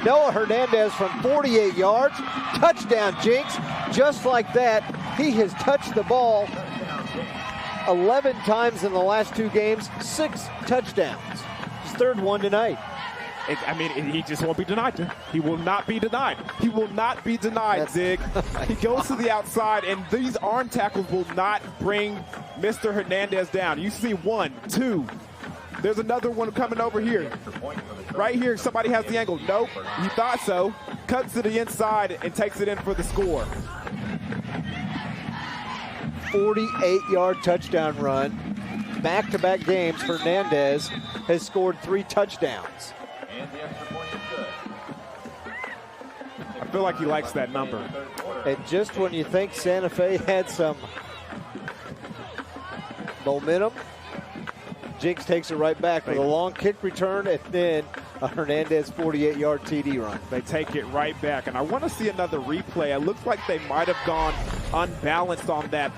S1: Noah Hernandez from 48 yards. Touchdown, Jenks. Just like that, he has touched the ball 11 times in the last 2 games. 6 touchdowns. His third one tonight.
S2: He just won't be denied. He will not be denied. He will not be denied, Zig. He goes to the outside, and these arm tackles will not bring Mr. Hernandez down. You see 1, 2. There's another one coming over here. Right here, somebody has the angle. Nope, he thought so. Cuts to the inside and takes it in for the score.
S1: 48-yard touchdown run. Back-to-back games, Hernandez has scored 3 touchdowns.
S11: And the extra point is good.
S2: I feel like he likes that number.
S1: And just when you think Santa Fe had some momentum, Jenks takes it right back with a long kick return and then a Hernandez 48-yard TD run.
S2: They take it right back. And I want to see another replay. It looks like they might have gone unbalanced on that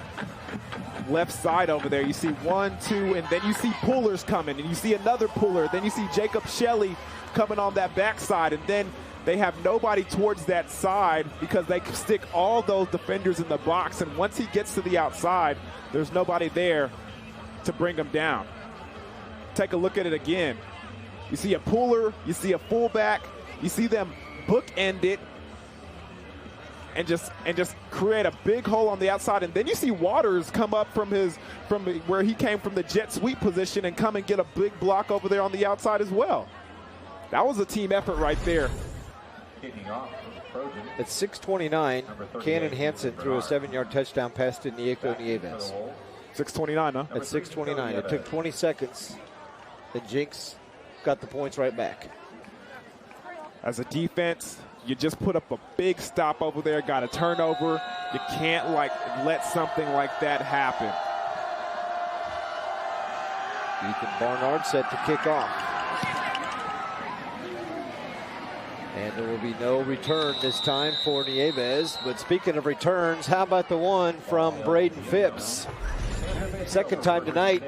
S2: left side over there. You see 1, 2, and then you see pullers coming, and you see another puller. Then you see Jacob Shelley coming on that backside, and then they have nobody towards that side because they stick all those defenders in the box. And once he gets to the outside, there's nobody there to bring him down. Take a look at it again. You see a puller, you see a fullback, you see them bookend it and just create a big hole on the outside. And then you see Waters come up from where he came from the jet sweep position and come and get a big block over there on the outside as well. That was a team effort right there.
S1: At 6:29, Cannon Hansen threw a 7-yard touchdown pass to Nieko Nieves.
S2: 6:29, huh?
S1: At 6:29. It took 20 seconds. The Jenks got the points right back.
S2: As a defense, you just put up a big stop over there, got a turnover. You can't let something like that happen.
S1: Ethan Barnard set to kick off. And there will be no return this time for Nieves. But speaking of returns, how about the one from Braden Phipps? Second time tonight.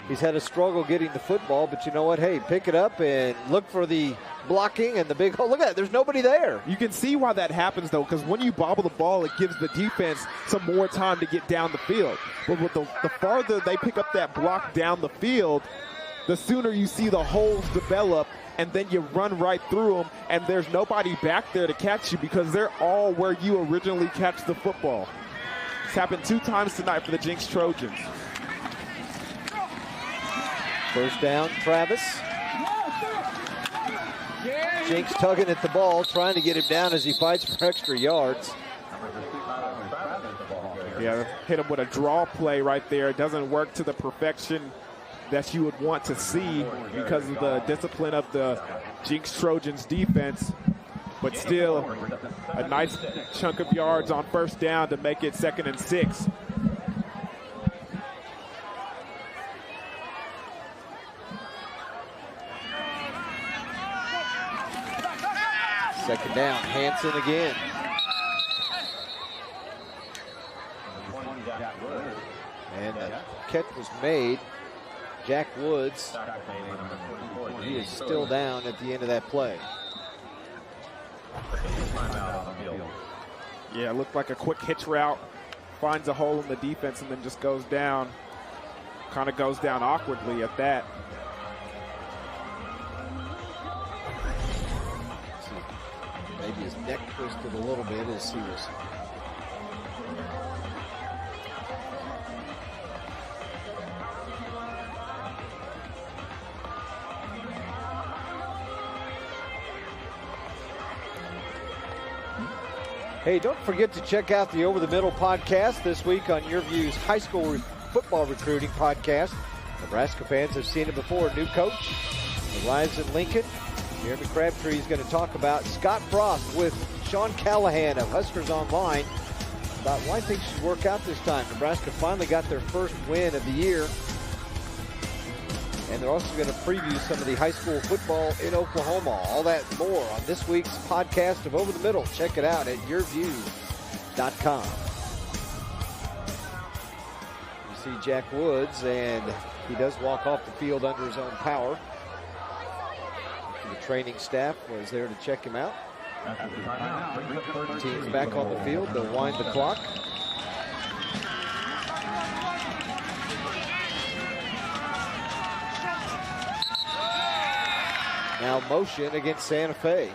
S1: He's had a struggle getting the football, but you know what? Hey, pick it up and look for the blocking and the big hole. Look at that. There's nobody there.
S2: You can see why that happens, though, because when you bobble the ball, it gives the defense some more time to get down the field. But with the farther they pick up that block down the field, the sooner you see the holes develop, and then you run right through them, and there's nobody back there to catch you because they're all where you originally catch the football. It's happened 2 times tonight for the Jenks Trojans.
S1: First down, Travis. Jenks tugging at the ball, trying to get him down as he fights for extra yards.
S2: Yeah, hit him with a draw play right there. It doesn't work to the perfection that you would want to see because of the discipline of the Jenks Trojans defense. But still, a nice chunk of yards on first down to make it 2nd and 6.
S1: Second down, Hansen again. And the catch was made. Jack Woods, he is still down at the end of that play.
S2: Yeah, it looked like a quick hitch route. Finds a hole in the defense and then just goes down. Kind of goes down awkwardly at that.
S1: Maybe his neck twisted a little bit as he was. Hey, don't forget to check out the Over the Middle podcast this week on YurView's high school football recruiting podcast. Nebraska fans have seen it before. New coach arrives in Lincoln. Jeremy Crabtree is going to talk about Scott Frost with Sean Callahan of Huskers Online about why things should work out this time. Nebraska finally got their first win of the year. And they're also going to preview some of the high school football in Oklahoma. All that and more on this week's podcast of Over the Middle. Check it out at YurView.com. You see Jack Woods, and he does walk off the field under his own power. The training staff was there to check him out. The team's back on the field. They'll wind the clock. Now motion against Santa Fe.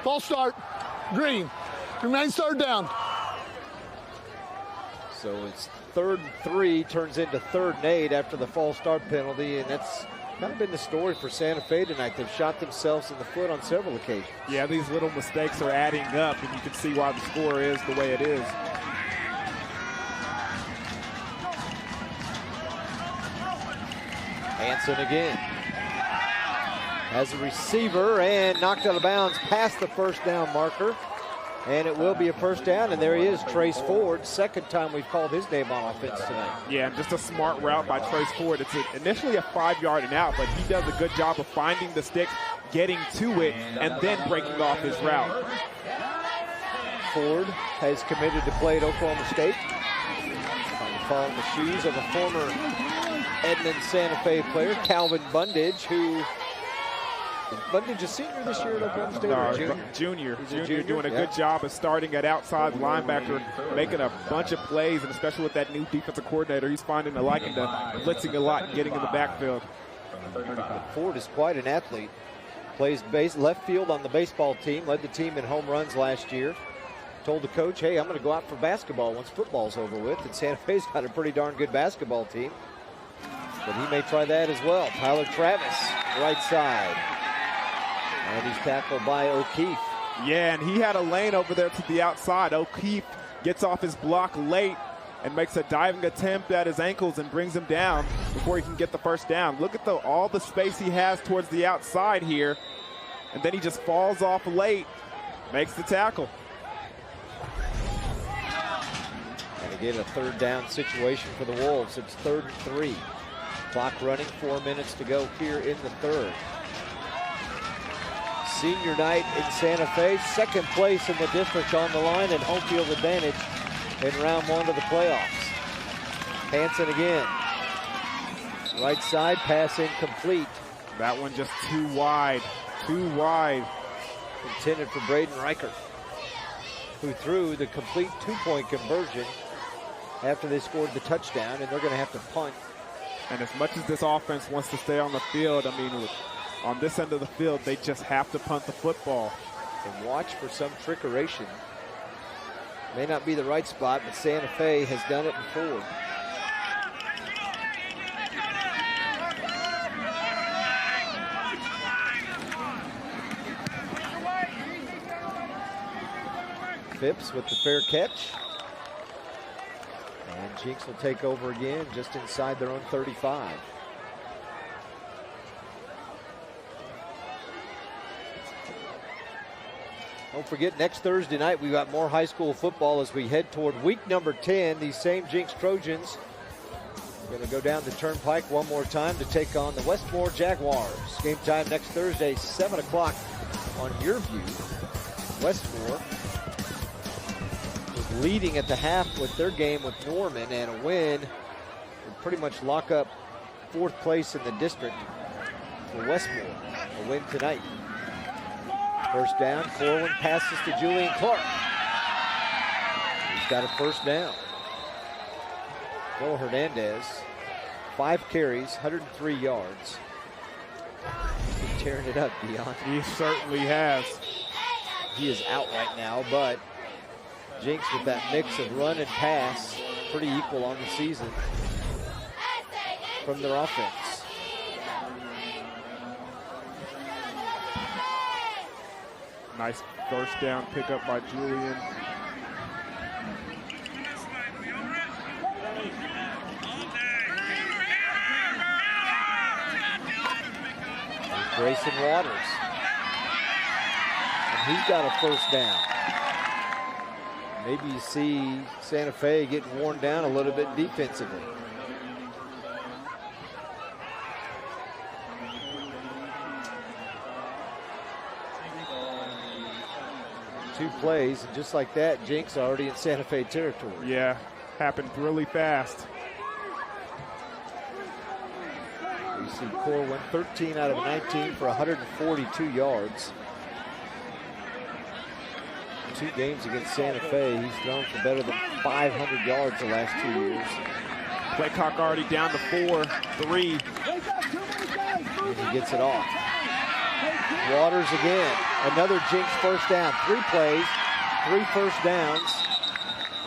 S10: False start. Green. Remains third down.
S1: So it's 3rd and 3, turns into 3rd and 8 after the false start penalty, and that's kind of been the story for Santa Fe tonight. They've shot themselves in the foot on several occasions.
S2: Yeah, these little mistakes are adding up, and you can see why the score is the way it is.
S1: Hansen again. As a receiver and knocked out of bounds past the first down marker. And it will be a first down, and there he is, Trace Ford. Second time we've called his name on offense tonight.
S2: Yeah, just a smart route by Trace Ford. It's initially a 5-yard and out, but he does a good job of finding the stick, getting to it, and then breaking off his route.
S1: Ford has committed to play at Oklahoma State. Trying to follow the shoes of a former Edmond Santa Fe player, Calvin Bundage, who... Is Bundage a senior this year at Oklahoma State or
S2: junior?
S1: He's a junior,
S2: doing a good job of starting at outside linebacker, making a bunch of plays, and especially with that new defensive coordinator, he's finding a liking to blitzing a lot and getting in the backfield.
S1: Ford is quite an athlete. Plays left field on the baseball team, led the team in home runs last year. Told the coach, hey, I'm going to go out for basketball once football's over with, and Santa Fe's got a pretty darn good basketball team. But he may try that as well. Tyler Travis, right side. And he's tackled by O'Keefe.
S2: Yeah, and he had a lane over there to the outside. O'Keefe gets off his block late and makes a diving attempt at his ankles and brings him down before he can get the first down. Look at all the space he has towards the outside here. And then he just falls off late, makes the tackle.
S1: And again, a third down situation for the Wolves. It's 3rd and 3. Clock running, 4 minutes to go here in the third. Senior night in Santa Fe, second place in the district on the line and home field advantage in round 1 of the playoffs. Hansen again. Right side, pass incomplete.
S2: That one just too wide.
S1: Intended for Braden Reichert, who threw the complete 2-point conversion after they scored the touchdown, and they're going to have to punt.
S2: And as much as this offense wants to stay on the field, I mean, on this end of the field, they just have to punt the football.
S1: And watch for some trickeration. May not be the right spot, but Santa Fe has done it before. Phipps with the fair catch. And Jenks will take over again just inside their own 35. Don't forget, next Thursday night, we've got more high school football as we head toward week number 10. These same Jenks Trojans are going to go down the Turnpike one more time to take on the Westmore Jaguars. Game time next Thursday, 7 o'clock on YurView. Westmore was leading at the half with their game with Norman, and a win would pretty much lock up 4th place in the district for Westmore. A win tonight. First down, Corwin passes to Julian Clark. He's got a first down. Noah Hernandez, 5 carries, 103 yards. He's tearing it up, Dion.
S2: He certainly has.
S1: He is out right now, but Jenks with that mix of run and pass, pretty equal on the season from their offense.
S2: Nice first down pickup by Julian.
S1: Grayson Waters. And he's got a first down. Maybe you see Santa Fe getting worn down a little bit defensively. 2 plays, and just like that, Jenks already in Santa Fe territory.
S2: Yeah, happened really fast.
S1: You see Corwin 13 out of 19 for 142 yards. 2 games against Santa Fe, he's thrown for better than 500 yards the last 2 years.
S2: Play clock already down to 4-3.
S1: And he gets it off. Waters again. Another Jenks first down. 3 plays, 3 first downs.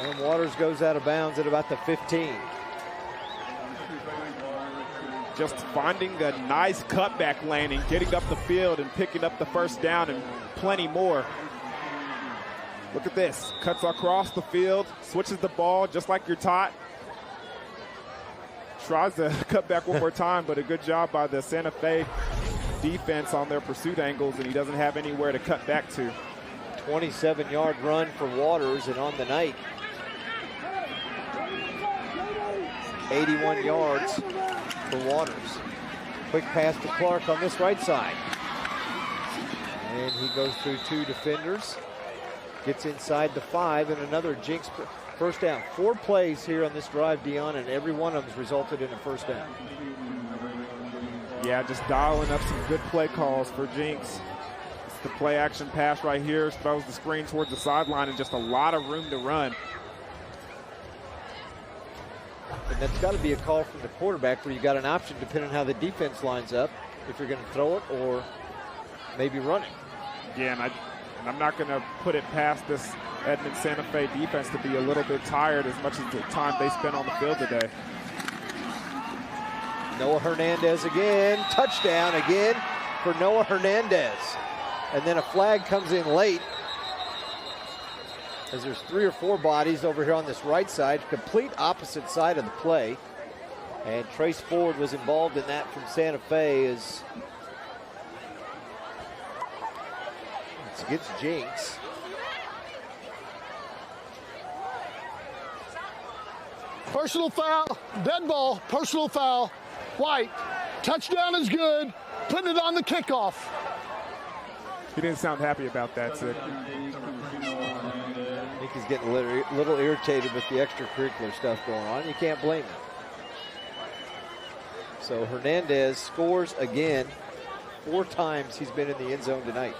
S1: And Waters goes out of bounds at about the 15.
S2: Just finding a nice cutback lane and getting up the field and picking up the first down and plenty more. Look at this. Cuts across the field, switches the ball just like you're taught. Tries to cut back one more time, but a good job by the Santa Fe defense on their pursuit angles, and he doesn't have anywhere to cut back to.
S1: 27-yard run for Waters, and on the night, 81 yards for Waters. Quick pass to Clark on this right side. And he goes through 2 defenders. Gets inside the 5, and another Jenks first down. 4 plays here on this drive, Dion, and every one of them has resulted in a first down.
S2: Yeah, just dialing up some good play calls for Jenks. It's the play action pass right here. Throws the screen towards the sideline and just a lot of room to run.
S1: And that's got to be a call from the quarterback where you got an option depending on how the defense lines up, if you're going to throw it or maybe run it.
S2: Yeah, and I'm not going to put it past this Edmond Santa Fe defense to be a little bit tired as much as the time they spent on the field today.
S1: Noah Hernandez again. Touchdown again for Noah Hernandez. And then a flag comes in late as there's 3 or 4 bodies over here on this right side, complete opposite side of the play. And Trace Ford was involved in that from Santa Fe as it's against Jenks.
S10: Personal foul, dead ball, personal foul, White. Touchdown is good, putting it on the kickoff.
S2: He didn't sound happy about that, Sid.
S1: I think he's getting a little irritated with the extracurricular stuff going on. You can't blame him. So Hernandez scores again. 4 times he's been in the end zone tonight.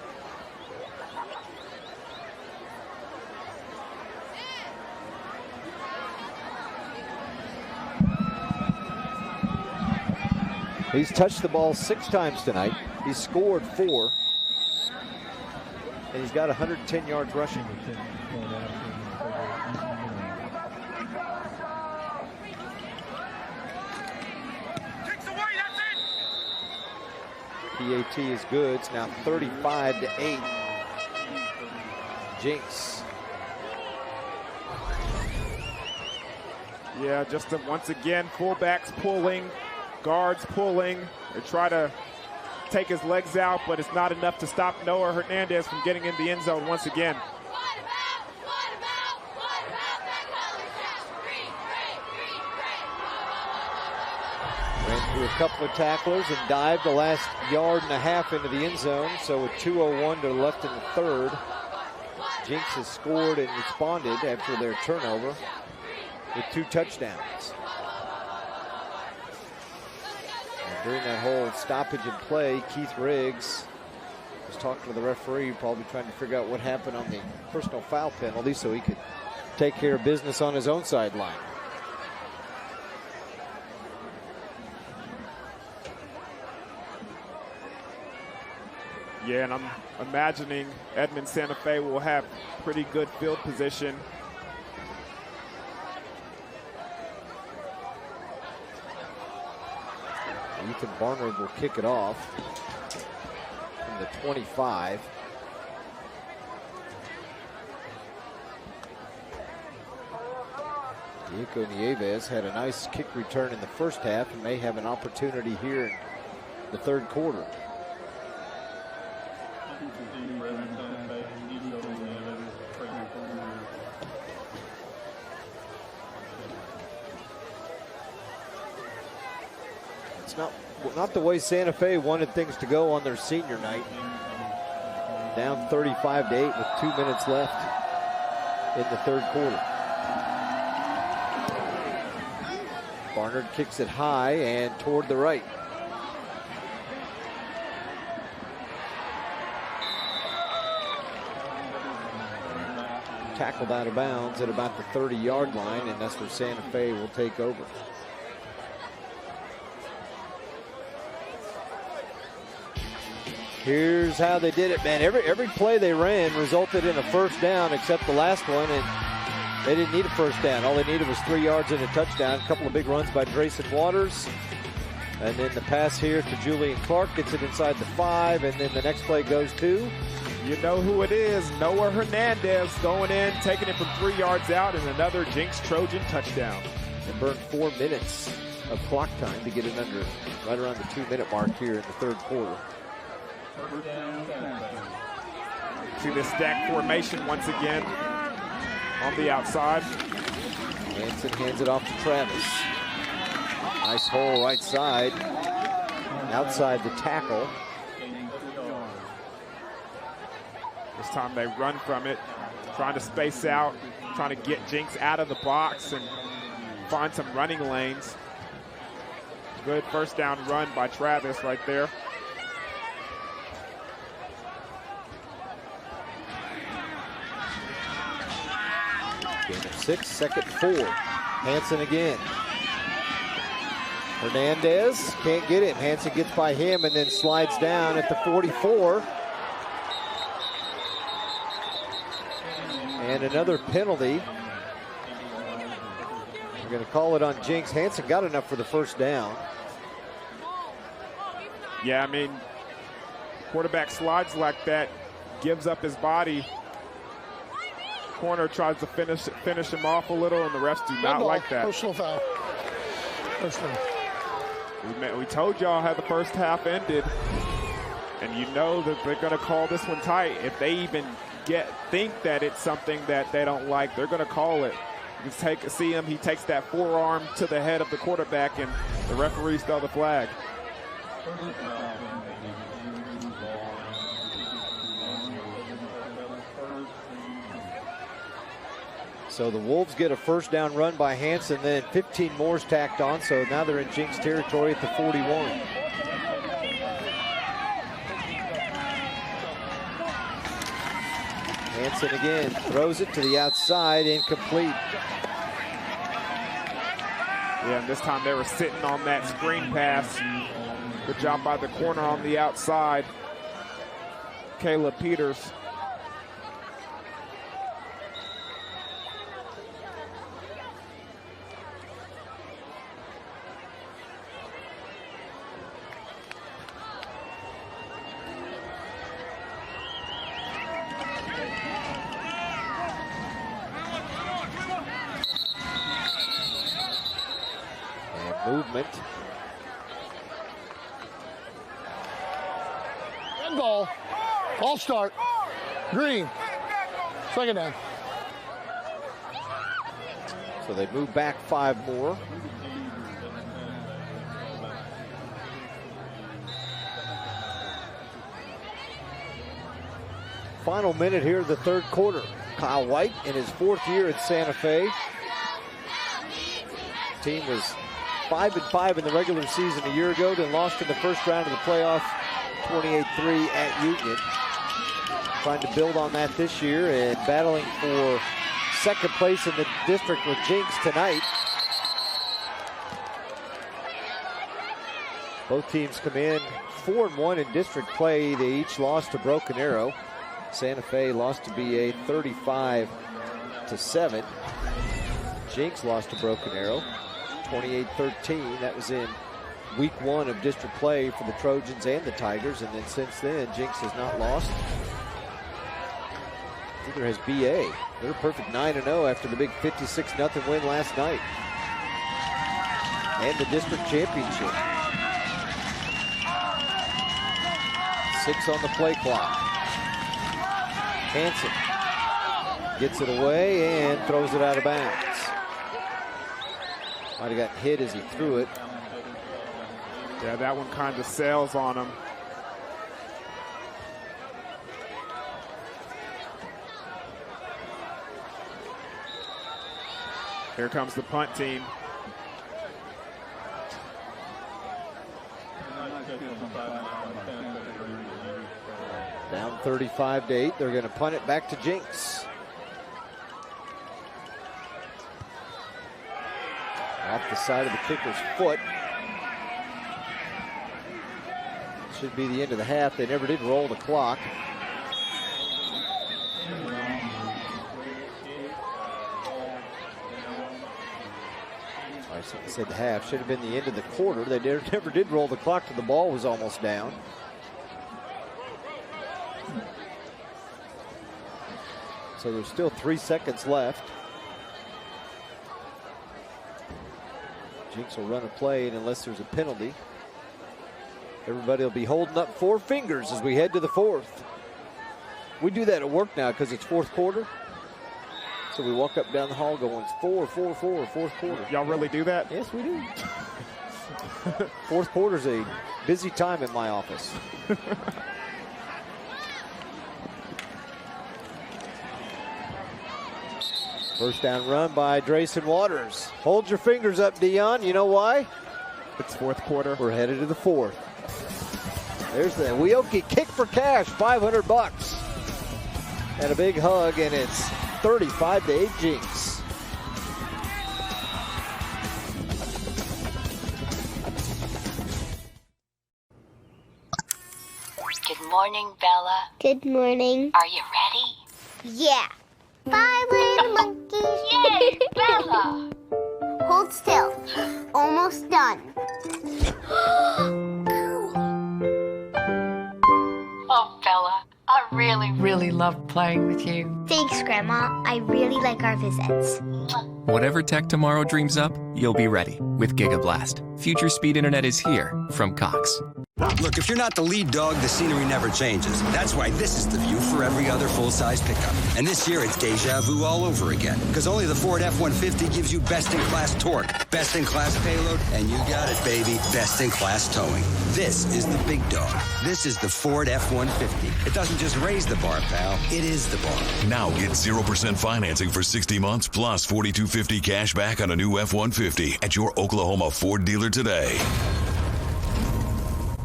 S1: He's touched the ball 6 times tonight. He's scored 4. And he's got 110 yards rushing. PAT is good. It's now 35-8. Jenks.
S2: Yeah, just once again, fullbacks pulling, guards pulling. They try to take his legs out, but it's not enough to stop Noah Hernandez from getting in the end zone once again.
S1: Ran through a couple of tacklers and dived the last 1.5 yards into the end zone. So with 2:01 to left in the third, Jenks has scored and responded after their turnover with 2 touchdowns. And during that whole stoppage in play, Keith Riggs was talking to the referee, probably trying to figure out what happened on the personal foul penalty so he could take care of business on his own sideline.
S2: Yeah, and I'm imagining Edmond Santa Fe will have pretty good field position.
S1: Ethan Barnard will kick it off from the 25. Diego Nieves had a nice kick return in the first half and may have an opportunity here in the third quarter. It's not the way Santa Fe wanted things to go on their senior night. down 35-8 with 2 minutes left in the third quarter. Barnard kicks it high and toward the right. Tackled out of bounds at about the 30-yard line, and that's where Santa Fe will take over. Here's how they did it, man. Every play they ran resulted in a first down except the last one, and they didn't need a first down. All they needed was 3 yards and a touchdown. A couple of big runs by Drayson Waters. And then the pass here to Julian Clark gets it inside the 5, and then the next play goes to...
S2: You know who it is. Noah Hernandez going in, taking it from 3 yards out, and another Jenks Trojan touchdown.
S1: They burned 4 minutes of clock time to get it under right around the 2-minute mark here in the third quarter.
S2: See this stack formation once again on the outside.
S1: Hanson hands it off to Travis. Nice hole right side, outside the tackle.
S2: This time they run from it, trying to space out, trying to get Jenks out of the box and find some running lanes. Good first down run by Travis right there.
S1: Gain of 6, second 4. Hanson again. Hernandez can't get him. Hanson gets by him and then slides down at the 44. And another penalty. We're going to call it on Jenks. Hanson got enough for the first down.
S2: Yeah, I mean, quarterback slides like that, gives up his body. Corner tries to finish him off a little, and the refs do not like that.
S10: Personal foul. Personal.
S2: We told y'all how the first half ended, and you know that they're going to call this one tight. If they even think that it's something that they don't like, they're going to call it. You can see him, he takes that forearm to the head of the quarterback, and the referees throw the flag.
S1: So the Wolves get a first down run by Hanson, then 15 more is tacked on, so now they're in Jenks territory at the 41. Hanson again throws it to the outside, incomplete.
S2: Yeah, and this time they were sitting on that screen pass. Good job by the corner on the outside, Caleb Peters.
S1: Movement.
S10: End ball. Ball start. Green. Second down.
S1: So they move back 5 more. Final minute here of the third quarter. Kyle White in his 4th year at Santa Fe. Team was 5-5 in the regular season a year ago, then lost in the first round of the playoffs, 28-3 at Union. Trying to build on that this year and battling for second place in the district with Jenks tonight. Both teams come in 4-1 in district play. They each lost to Broken Arrow. Santa Fe lost to BA 35-7. Jenks lost to Broken Arrow 28-13. That was in week 1 of district play for the Trojans and the Tigers, and then since then Jenks has not lost. Neither has BA. They're a perfect 9-0 after the big 56-0 win last night and the district championship. 6 on the play clock. Hanson gets it away and throws it out of bounds. Might have gotten hit as he threw it.
S2: Yeah, that one kind of sails on him. Here comes the punt team.
S1: Down 35-8. They're going to punt it back to Jenks. Off the side of the kicker's foot. Should be the end of the half. They never did roll the clock. I said the half. Should have been the end of the quarter. They never did roll the clock till the ball was almost down. So there's still 3 seconds left. Jenks will run a play, and unless there's a penalty, everybody will be holding up 4 fingers as we head to the 4th. We do that at work now because it's 4th quarter. So we walk up down the hall going, it's 4, 4, 4, 4th quarter.
S2: Y'all really do that?
S1: Yes, we do. 4th quarter's a busy time in my office. First down run by Drayson Waters. Hold your fingers up, Dion. You know why?
S2: It's 4th quarter.
S1: We're headed to the 4th. There's the Wyoke kick for cash, $500. And a big hug, and it's 35-8 Jenks.
S6: Good morning, Bella.
S20: Good morning.
S6: Are you ready?
S20: Yeah. 5 little monkeys.
S6: Yay, Bella!
S20: Hold still. Almost done.
S6: Oh, Bella, I really love playing with you.
S20: Thanks, Grandma. I really like our visits.
S18: Whatever tech tomorrow dreams up, you'll be ready with GigaBlast. Future speed internet is here from Cox.
S7: Look, if you're not the lead dog, the scenery never changes. That's why this is the view for every other full-size pickup. And this year, it's deja vu all over again. Because only the Ford F-150 gives you best-in-class torque, best-in-class payload, and you got it, baby, best-in-class towing. This is the big dog. This is the Ford F-150. It doesn't just raise the bar, pal. It is the bar.
S9: Now get 0% financing for 60 months plus $4,250 cash back on a new F-150 at your Oklahoma Ford dealer today.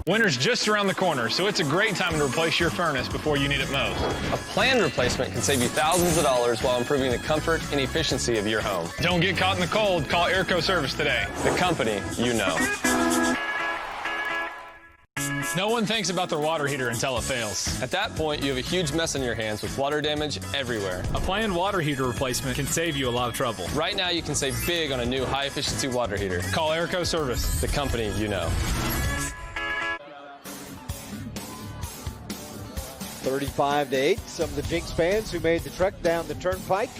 S13: Winter's just around the corner, so it's a great time to replace your furnace before you need it most.
S14: A planned replacement can save you thousands of dollars while improving the comfort and efficiency of your home.
S13: Don't get caught in the cold. Call Airco Service today.
S14: The company you know.
S13: No one thinks about their water heater until it fails.
S14: At that point, you have a huge mess on your hands with water damage everywhere.
S13: A planned water heater replacement can save you a lot of trouble.
S14: Right now, you can save big on a new high-efficiency water heater.
S13: Call Airco Service.
S14: The company you know.
S1: 35-8. Some of the Jenks fans who made the trek down the turnpike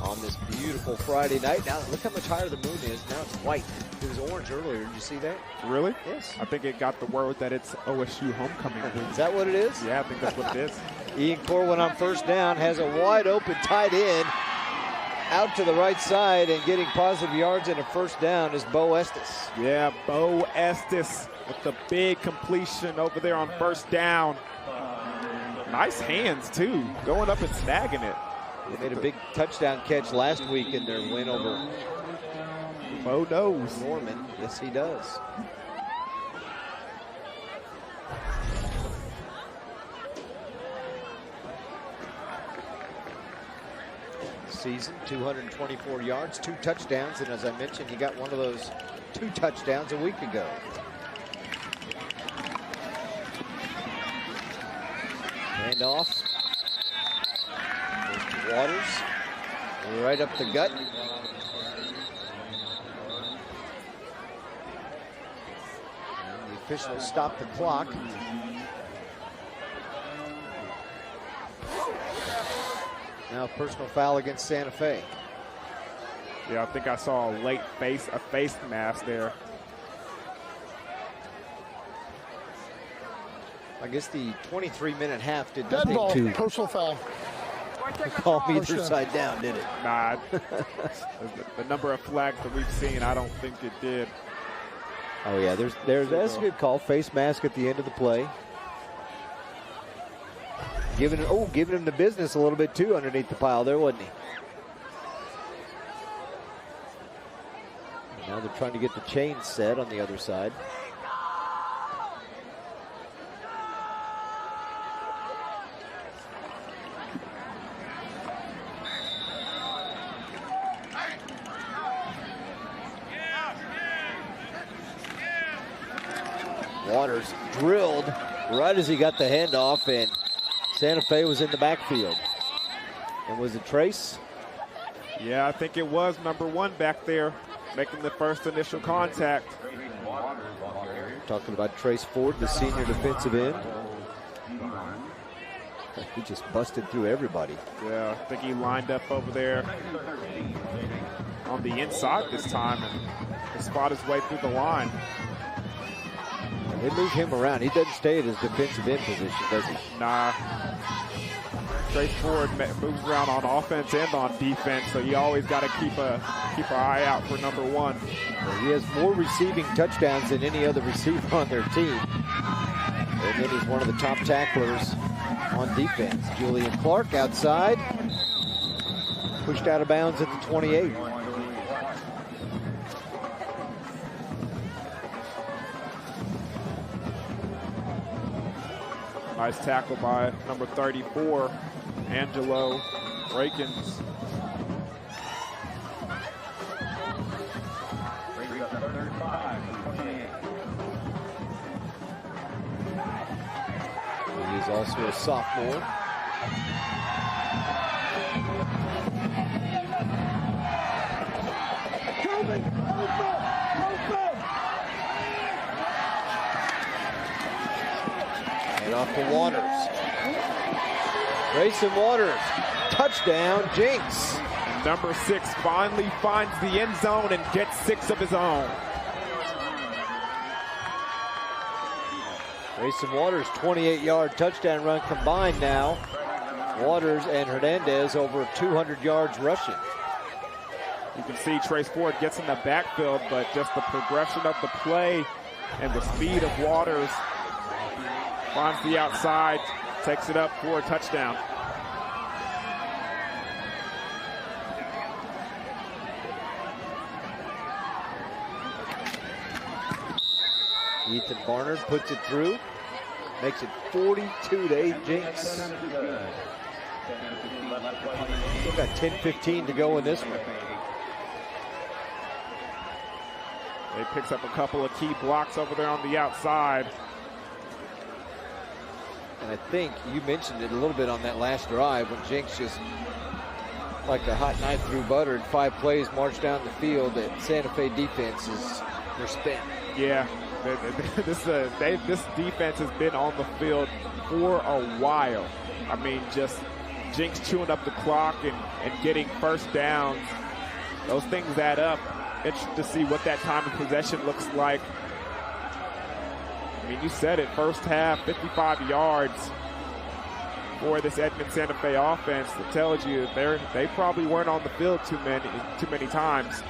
S1: on this beautiful Friday night. Now look how much higher the moon is. Now it's white. It was orange earlier. Did you see that?
S2: Really?
S1: Yes.
S2: I think it got the word that it's OSU homecoming week.
S1: Is that what it is?
S2: Yeah, I think that's what it is.
S1: Ian Corwin on first down has a wide open tight end out to the right side, and getting positive yards and a first down is Bo Estes.
S2: Yeah, Bo Estes with the big completion over there on first down. Nice hands, too, going up and snagging it.
S1: They made a big touchdown catch last week in their win over
S2: Bo knows.
S1: Norman. Yes, he does. Season, 224 yards, 2 touchdowns, and as I mentioned, he got one of those 2 touchdowns a week ago. Hand off. Waters, right up the gut. And the officials stop the clock. Now a personal foul against Santa Fe.
S2: Yeah, I think I saw a face mask there.
S1: I guess the 23-minute half did
S10: Dead
S1: nothing
S10: ball,
S1: to
S10: personal foul.
S1: calm either side down, did it?
S2: Nah, the number of flags that we've seen, I don't think it did.
S1: Oh yeah, that's a good call. Face mask at the end of the play. Giving him the business a little bit too underneath the pile there, wasn't he? Now they're trying to get the chain set on the other side. Waters drilled right as he got the handoff, and Santa Fe was in the backfield. And was it Trace?
S2: Yeah, I think it was number 1 back there, making the first initial contact.
S1: Talking about Trace Ford, the senior defensive end. He just busted through everybody.
S2: Yeah, I think he lined up over there on the inside this time and spot his way through the line.
S1: They move him around. He doesn't stay at his defensive end position, does he?
S2: Nah. Trace Ford moves around on offense and on defense, so you always got to keep an eye out for number 1.
S1: Well, he has more receiving touchdowns than any other receiver on their team. And then he's one of the top tacklers on defense. Julian Clark outside. Pushed out of bounds at the 28.
S2: Nice tackle by number 34, Angelo Rakins.
S1: He is also a sophomore. And off to Waters. Grayson Waters, touchdown, Jenks.
S2: Number 6 finally finds the end zone and gets 6 of his own.
S1: Grayson Waters, 28-yard touchdown run combined now. Waters and Hernandez over 200 yards rushing.
S2: You can see Trace Ford gets in the backfield, but just the progression of the play and the speed of Waters, finds the outside, takes it up for a touchdown.
S1: Ethan Barnard puts it through, makes it 42-8 Jenks. Still got 10-15 to go in this one.
S2: They picks up a couple of key blocks over there on the outside.
S1: And I think you mentioned it a little bit on that last drive when Jenks just, like a hot knife through butter, in 5 plays, marched down the field. That Santa Fe defense is, they're spent.
S2: Yeah, this defense has been on the field for a while. I mean, just Jenks chewing up the clock and getting first downs. Those things add up. Interesting to see what that time of possession looks like. I mean, you said it, first half, 55 yards for this Edmond Santa Fe offense. That tells you they probably weren't on the field too many times.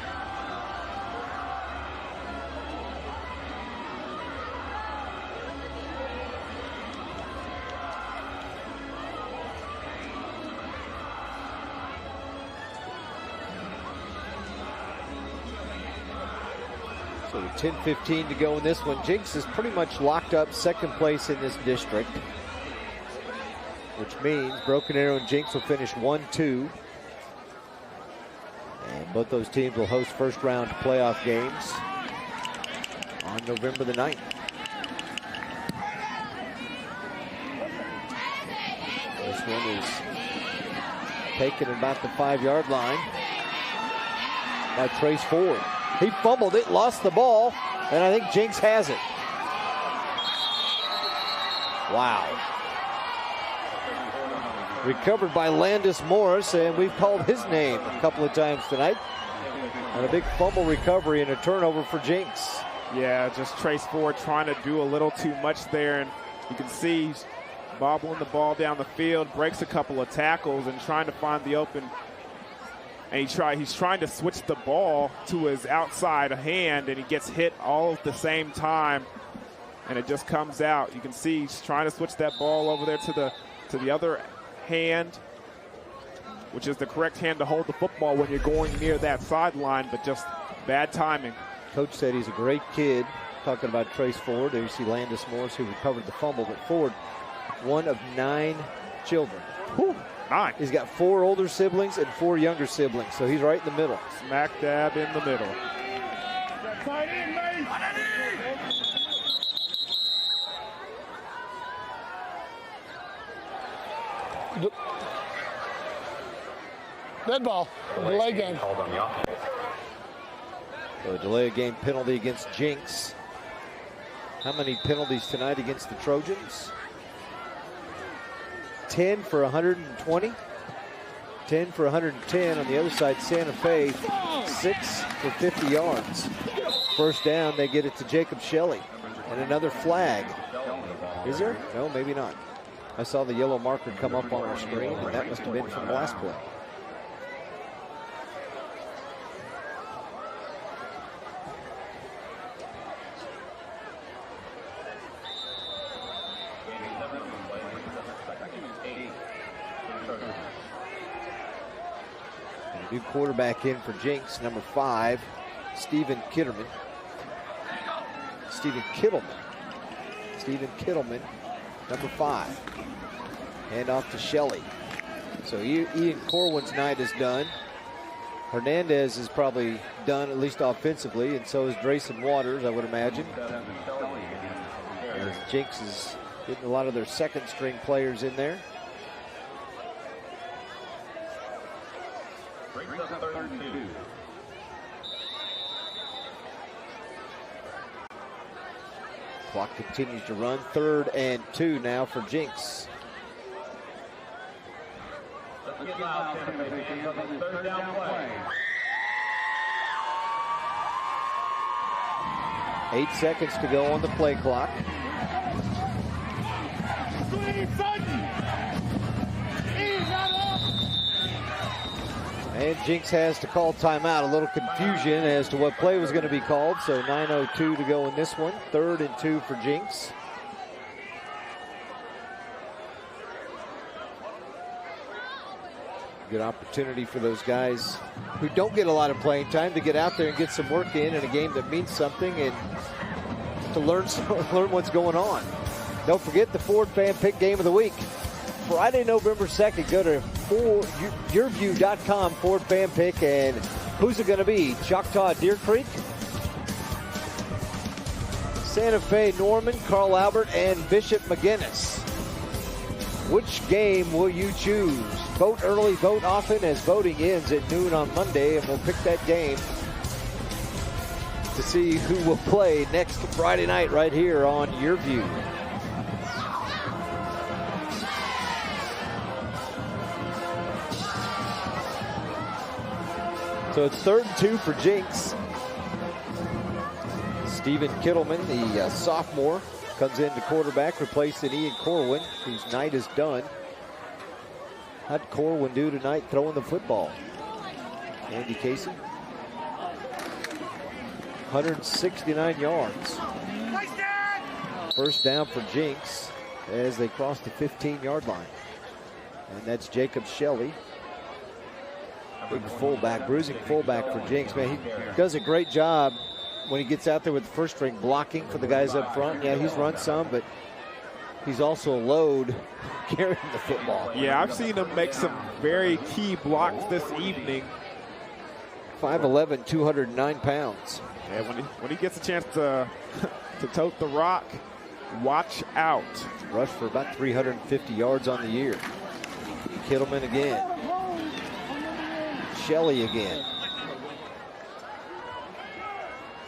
S1: So 10-15 to go in this one. Jenks is pretty much locked up second place in this district, which means Broken Arrow and Jenks will finish 1-2. And both those teams will host first round playoff games on November the 9th. This one is taken about the 5-yard line by Trace Ford. He fumbled it, lost the ball, and I think Jenks has it. Wow. Recovered by Landis Morris, and we've called his name a couple of times tonight. And a big fumble recovery and a turnover for Jenks.
S2: Yeah, just Trace Ford trying to do a little too much there, and you can see he's bobbling the ball down the field, breaks a couple of tackles and trying to find the open. And he's trying to switch the ball to his outside hand, and he gets hit all at the same time, and it just comes out. You can see he's trying to switch that ball over there to the other hand, which is the correct hand to hold the football when you're going near that sideline, but just bad timing.
S1: Coach said he's a great kid. Talking about Trace Ford. There you see Landis Morris, who recovered the fumble. But Ford, one of 9 children.
S2: Whew, 9.
S1: He's got 4 older siblings and 4 younger siblings, so he's right in the middle.
S2: Smack dab in the middle.
S10: Dead ball. Delay game.
S1: So a delay game penalty against Jenks. How many penalties tonight against the Trojans? 10 for 120. 10 for 110 on the other side. Santa Fe, 6 for 50 yards. First down, they get it to Jacob Shelley. And another flag. Is there? No, maybe not. I saw the yellow marker come up on our screen, and that must have been from the last play. New quarterback in for Jenks, number 5, Stephen Kittelman. Stephen Kittelman, number 5. Hand off to Shelley. So Ian Corwin's night is done. Hernandez is probably done, at least offensively, and so is Drayson Waters, I would imagine. As Jenks is getting a lot of their second string players in there. Clock continues to run. 3rd and 2 now for Jenks. Eight seconds to go on the play clock. And Jenks has to call timeout. A little confusion as to what play was going to be called. So 9:02 to go in this one. 3rd and 2 for Jenks. Good opportunity for those guys who don't get a lot of playing time to get out there and get some work in a game that means something and to learn what's going on. Don't forget the Ford Fan Pick Game of the Week. Friday, November 2nd, go to YurView.com, Ford Fan Pick, and who's it going to be? Choctaw Deer Creek? Santa Fe Norman, Carl Albert, and Bishop McGinnis. Which game will you choose? Vote early, vote often, as voting ends at noon on Monday, and we'll pick that game to see who will play next Friday night right here on YurView. So it's 3rd and 2 for Jenks. Stephen Kittelman, the sophomore, comes in to quarterback, replacing Ian Corwin, whose night is done. How'd Corwin do tonight throwing the football? Andy Casey. 169 yards. First down for Jenks as they cross the 15-yard line. And that's Jacob Shelley. Big fullback, bruising fullback for Jenks. Man, he does a great job when he gets out there with the first string blocking for the guys up front. Yeah, he's run some, but he's also a load carrying the football.
S2: Yeah, I've seen him make some very key blocks this evening.
S1: 5'11", 209 pounds.
S2: Yeah, when he gets a chance to tote the rock, watch out.
S1: Rushed for about 350 yards on the year. Kittelman again. Shelley again.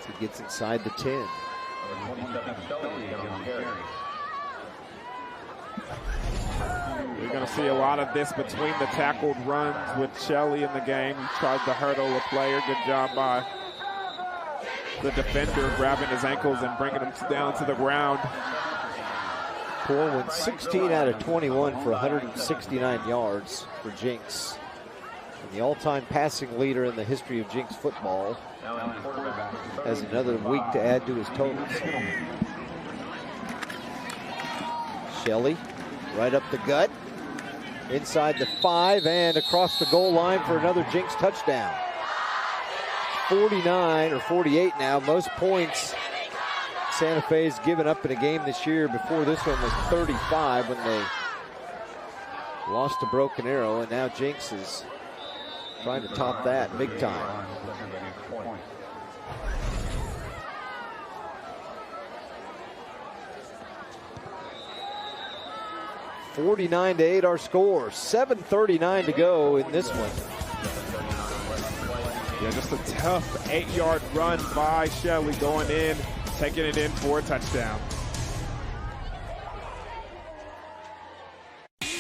S1: So he gets inside the 10.
S2: You're going to see a lot of this between the tackled runs with Shelley in the game. He tried to hurdle a player. Good job by the defender grabbing his ankles and bringing him down to the ground.
S1: Corwin 16 out of 21 for 169 yards for Jenks. And the all-time passing leader in the history of Jenks football has another week to add to his totals. Shelley right up the gut, inside the 5 and across the goal line for another Jenks touchdown. 49 or 48 now. Most points Santa Fe's given up in a game this year. Before this one was 35 when they lost to Broken Arrow, and now Jenks is trying to top that big time. (49-8) our score. 7:39 to go in this one.
S2: Yeah, just a tough 8-yard run by Shelley going in, taking it in for a touchdown.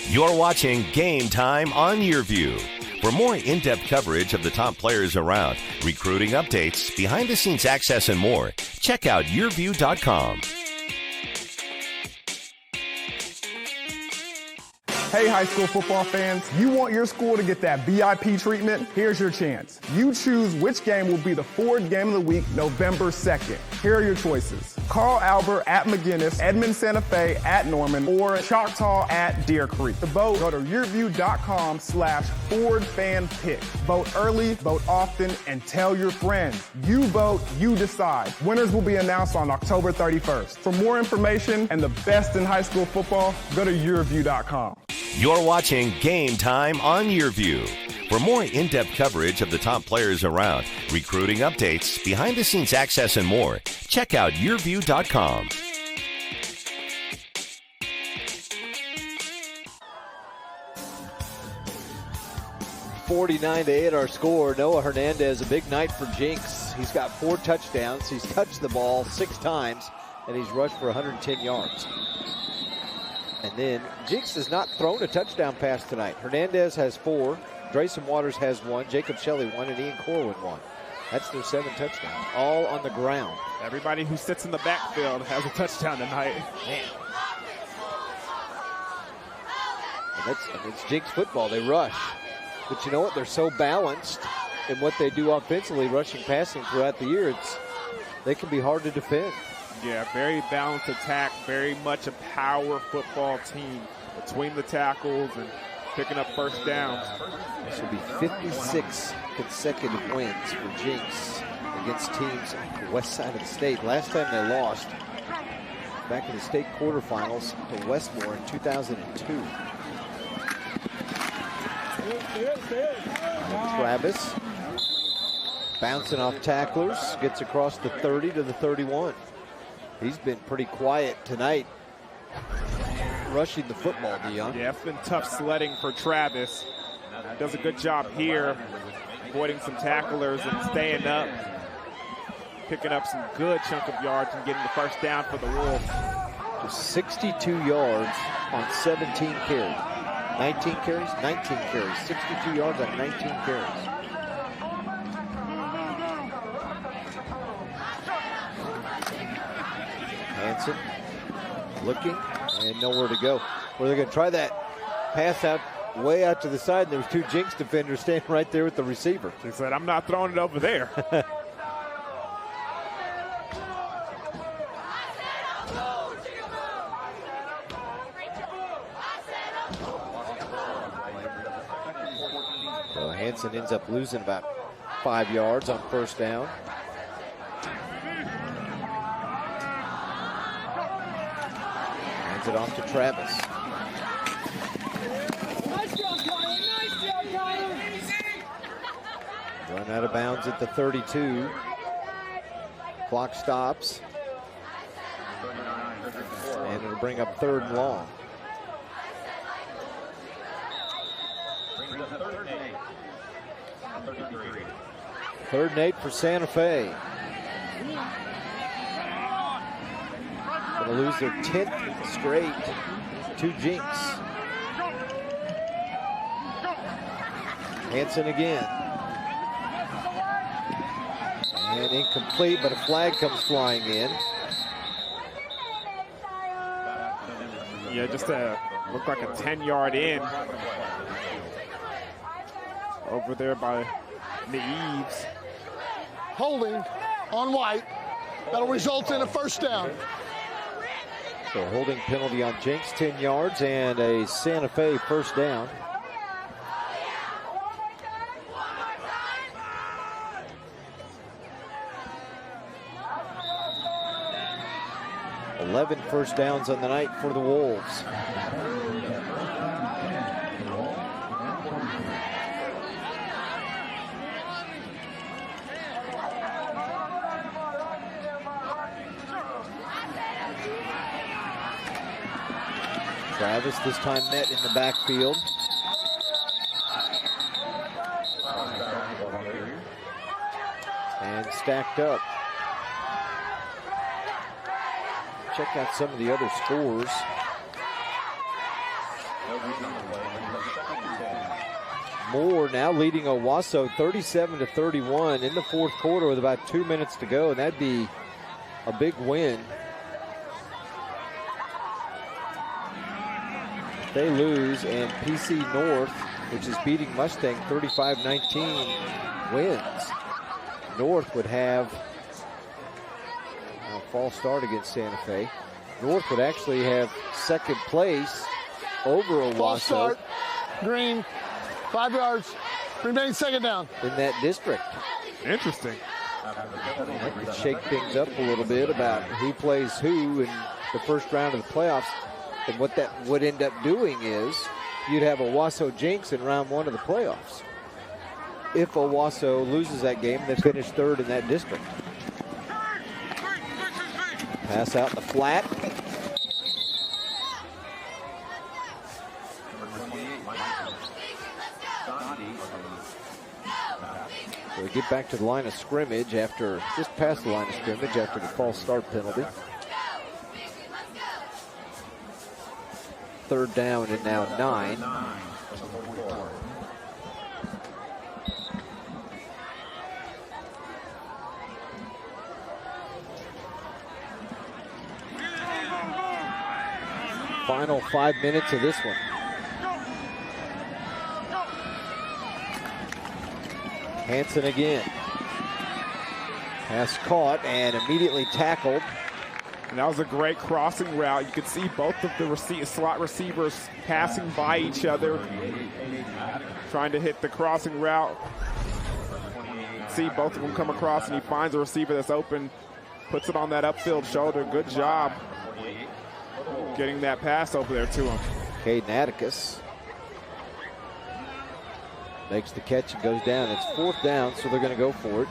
S3: You're watching Game Time on YurView. For more in-depth coverage of the top players around, recruiting updates, behind-the-scenes access, and more, check out YurView.com.
S15: Hey, high school football fans, you want your school to get that VIP treatment? Here's your chance. You choose which game will be the Ford Game of the Week, November 2nd. Here are your choices. Carl Albert at McGinnis, Edmond Santa Fe at Norman, or Choctaw at Deer Creek. To vote, go to yourview.com/FordFanPick. Vote early, vote often, and tell your friends. You vote, you decide. Winners will be announced on October 31st. For more information and the best in high school football, go to yourview.com.
S3: You're watching Game Time on YurView. For more in-depth coverage of the top players around, recruiting updates, behind-the-scenes access, and more, check out YurView.com.
S1: (49-8) our score. Noah Hernandez, a big night for Jenks. He's got 4 touchdowns. He's touched the ball 6 times, and he's rushed for 110 yards. And then Jenks has not thrown a touchdown pass tonight. Hernandez has 4. Drayson Waters has 1. Jacob Shelley 1. And Ian Corwin 1. That's their 7 touchdowns, all on the ground.
S2: Everybody who sits in the backfield has a touchdown tonight.
S1: Man. And it's Jenks football. They rush. But you know what? They're so balanced in what they do offensively, rushing, passing throughout the year. They can be hard to defend.
S2: Yeah, very balanced attack, very much a power football team between the tackles and picking up first downs.
S1: This will be 56 consecutive wins for Jenks against teams on the west side of the state. Last time they lost, back in the state quarterfinals to Westmore in 2002. Travis bouncing off tacklers, gets across the 30 to the 31. He's been pretty quiet tonight, rushing the football, Dion.
S2: Yeah, it's been tough sledding for Travis. Does a good job here, avoiding some tacklers and staying up, picking up some good chunk of yards and getting the first down for the Wolves.
S1: Just 62 yards on 17 carries. 19 carries? 19 carries. 62 yards on 19 carries. Hansen looking and nowhere to go. Well, they're going to try that pass out way out to the side, and there was 2 Jenks defenders standing right there with the receiver.
S2: He said, I'm not throwing it over there.
S1: So Hansen ends up losing about 5 yards on first down. Hands it off to Travis. Run out of bounds at the 32. Clock stops. And it'll bring up 3rd and long. Third and 8 for Santa Fe. Going to lose their 10th straight to Jenks. Hansen again. And incomplete, but a flag comes flying in.
S2: Yeah, just looked like a 10-yard in over there by the Eaves.
S10: Holding on White. That'll result in a first down.
S1: So holding penalty on Jenks, 10 yards, and a Santa Fe first down. 11 first downs on the night for the Wolves. Travis this time met in the backfield. And stacked up. Check out some of the other scores. Moore now leading Owasso 37-31 in the fourth quarter with about 2 minutes to go, and that'd be a big win. If they lose and PC North, which is beating Mustang 35-19, wins, North would have a false start against Santa Fe. North would actually have second place over Owasso.
S10: False start, green, 5 yards, remain second down.
S1: In that district.
S2: Interesting.
S1: That could shake things up a little bit about who plays who in the first round of the playoffs. And what that would end up doing is you'd have Owasso Jenks in round 1 of the playoffs. If Owasso loses that game, they finish third in that district. Pass out in the flat. So we get back to the line of scrimmage after, just past the line of scrimmage after the false start penalty. Third down and now 9. Final 5 minutes of this one. Hansen again. Pass caught and immediately tackled.
S2: And that was a great crossing route. You could see both of the slot receivers passing by each other, trying to hit the crossing route. See both of them come across, and he finds a receiver that's open, puts it on that upfield shoulder. Good job getting that pass over there to him.
S1: Caden Atticus makes the catch and goes down. It's fourth down, so they're going to go for it.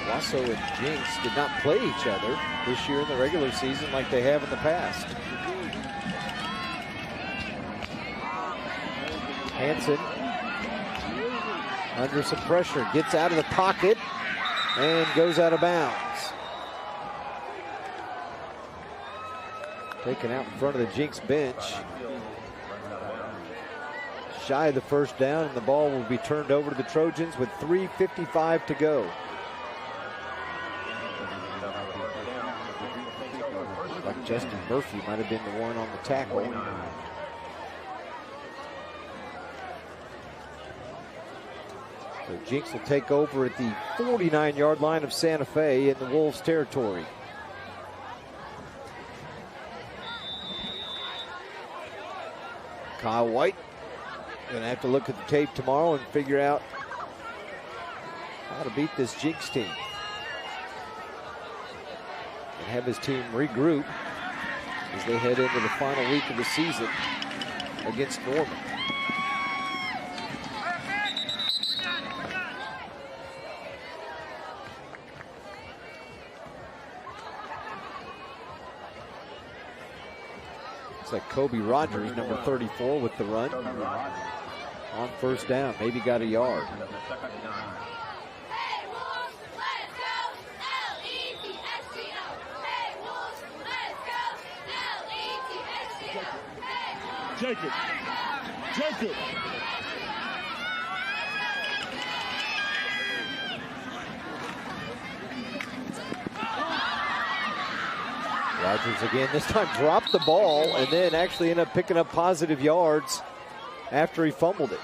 S1: Owasso and Jenks did not play each other this year in the regular season like they have in the past. Hansen under some pressure, gets out of the pocket and goes out of bounds. Taken out in front of the Jenks bench. Shy of the first down, and the ball will be turned over to the Trojans with 3:55 to go. Like Justin Murphy might have been the one on the tackle. So Jenks will take over at the 49-yard line of Santa Fe in the Wolves territory. Kyle White going to have to look at the tape tomorrow and figure out how to beat this Jenks team. And have his team regroup as they head into the final week of the season against Norman. It's like Kobe Rogers, number 34, with the run. On first down, maybe got a yard.
S23: Jacob.
S1: Rogers again, this time dropped the ball and then actually ended up picking up positive yards after he fumbled it.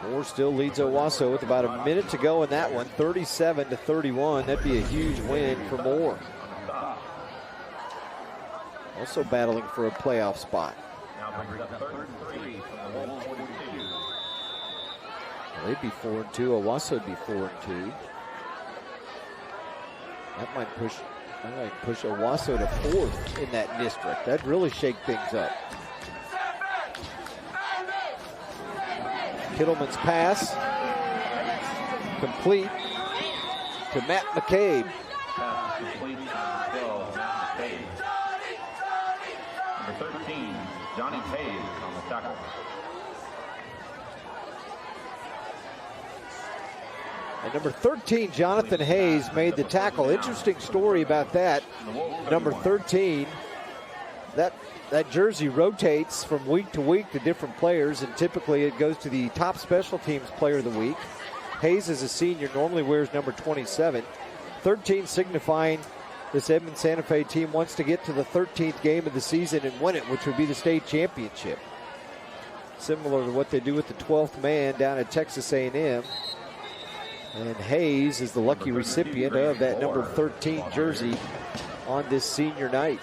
S1: Moore still leads Owasso with about a minute to go in that one, 37-31. That'd be a huge win for Moore. Also battling for a playoff spot. They'd be 4-2. Owasso would be 4-2. That might push Owasso to 4th in that district. That'd really shake things up. Kittleman's pass, complete to Matt McCabe.
S11: Pass complete to 12, Matt McCabe. Number 13, Johnny Hayes on the tackle.
S1: And number 13, Jonathan Hayes, made the tackle. Interesting story about that. Number 13, that jersey rotates from week to week to different players, and typically it goes to the top special teams player of the week. Hayes, as a senior, normally wears number 27. 13 signifying this Edmond Santa Fe team wants to get to the 13th game of the season and win it, which would be the state championship. Similar to what they do with the 12th man down at Texas A&M. And Hayes is the lucky recipient of that number 13 jersey on this senior night.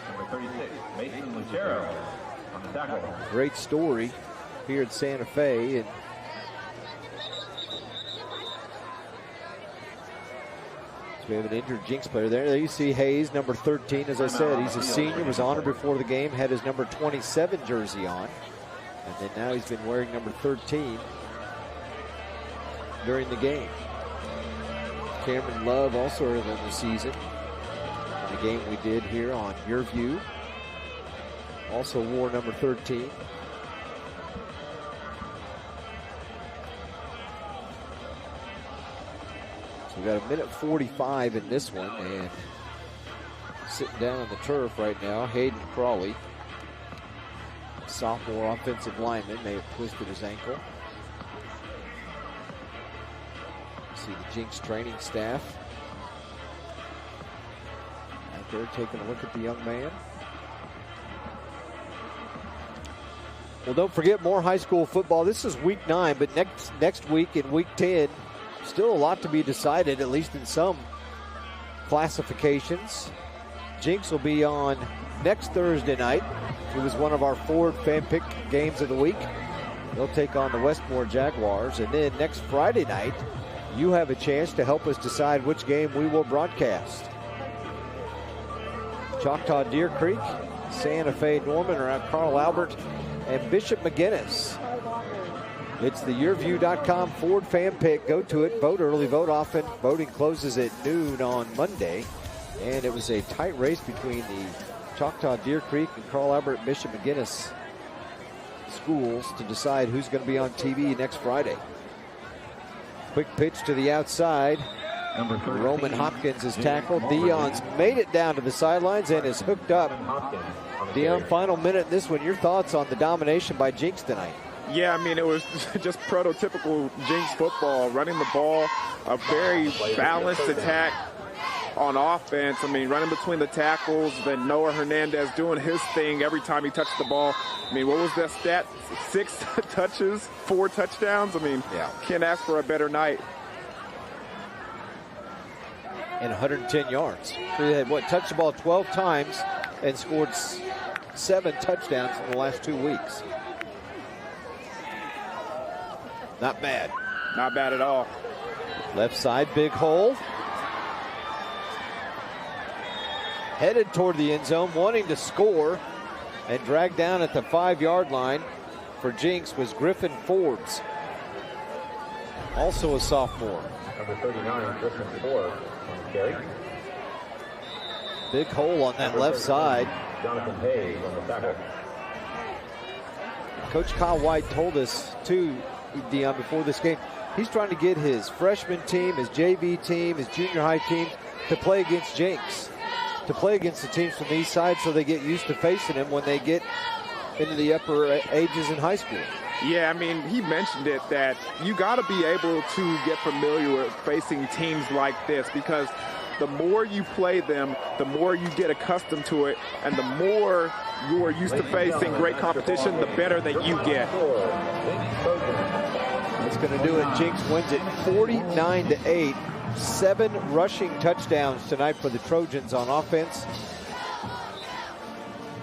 S11: Number 36, Mason Lucero on the tackle.
S1: Great story here at Santa Fe. And so we have an injured Jenks player there. There you see Hayes, number 13. As I said, he's a senior, was honored before the game, had his number 27 jersey on. And then now he's been wearing number 13 during the game. Cameron Love also early in the season. In the game we did here on YurView. Also wore number 13. So we got a minute 45 in this one, and sitting down on the turf right now, Hayden Crawley, sophomore offensive lineman, may have twisted his ankle. See the Jenks training staff out there taking a look at the young man. Well, don't forget, more high school football. This is week 9, but next week in week 10, still a lot to be decided, at least in some classifications. Jenks will be on next Thursday night. It was one of our Ford fan pick games of the week. They'll take on the Westmore Jaguars. And then next Friday night, you have a chance to help us decide which game we will broadcast. Choctaw Deer Creek, Santa Fe Norman are at Carl Albert and Bishop McGinnis. It's the YurView.com Ford fan pick. Go to it, vote early, vote often. Voting closes at noon on Monday. And it was a tight race between the Choctaw Deer Creek and Carl Albert Bishop McGinnis schools to decide who's going to be on TV next Friday. Quick pitch to the outside. Roman Hopkins is tackled. Dion's made it down to the sidelines and is hooked up. Dion, final minute in this one. Your thoughts on the domination by Jenks tonight?
S2: Yeah, I mean, it was just prototypical Jenks football, running the ball, a very balanced attack on offense. I mean, running between the tackles, then Noah Hernandez doing his thing every time he touched the ball. I mean, what was that stat? 6 touches, 4 touchdowns? I mean, can't ask for a better night.
S1: And 110 yards. So he had, touched the ball 12 times and scored 7 touchdowns in the last 2 weeks. Not bad.
S2: Not bad at all.
S1: Left side, big hole. Headed toward the end zone, wanting to score, and dragged down at the 5-yard line for Jenks was Griffin Forbes, also a sophomore.
S11: Number 39, Griffin Forbes on the carry.
S1: Big hole on that left side.
S11: Jonathan Hayes on the tackle.
S1: Coach Kyle White told us, too, Dion, before this game, he's trying to get his freshman team, his JV team, his junior high team to play against Jenks, to play against the teams from the east side so they get used to facing him when they get into the upper ages in high school.
S2: Yeah, I mean, he mentioned it that you got to be able to get familiar with facing teams like this, because the more you play them, the more you get accustomed to it, and the more you are used to facing great competition, the better that you get.
S1: That's going to do it. Jenks wins it 49-8. 7 rushing touchdowns tonight for the Trojans on offense,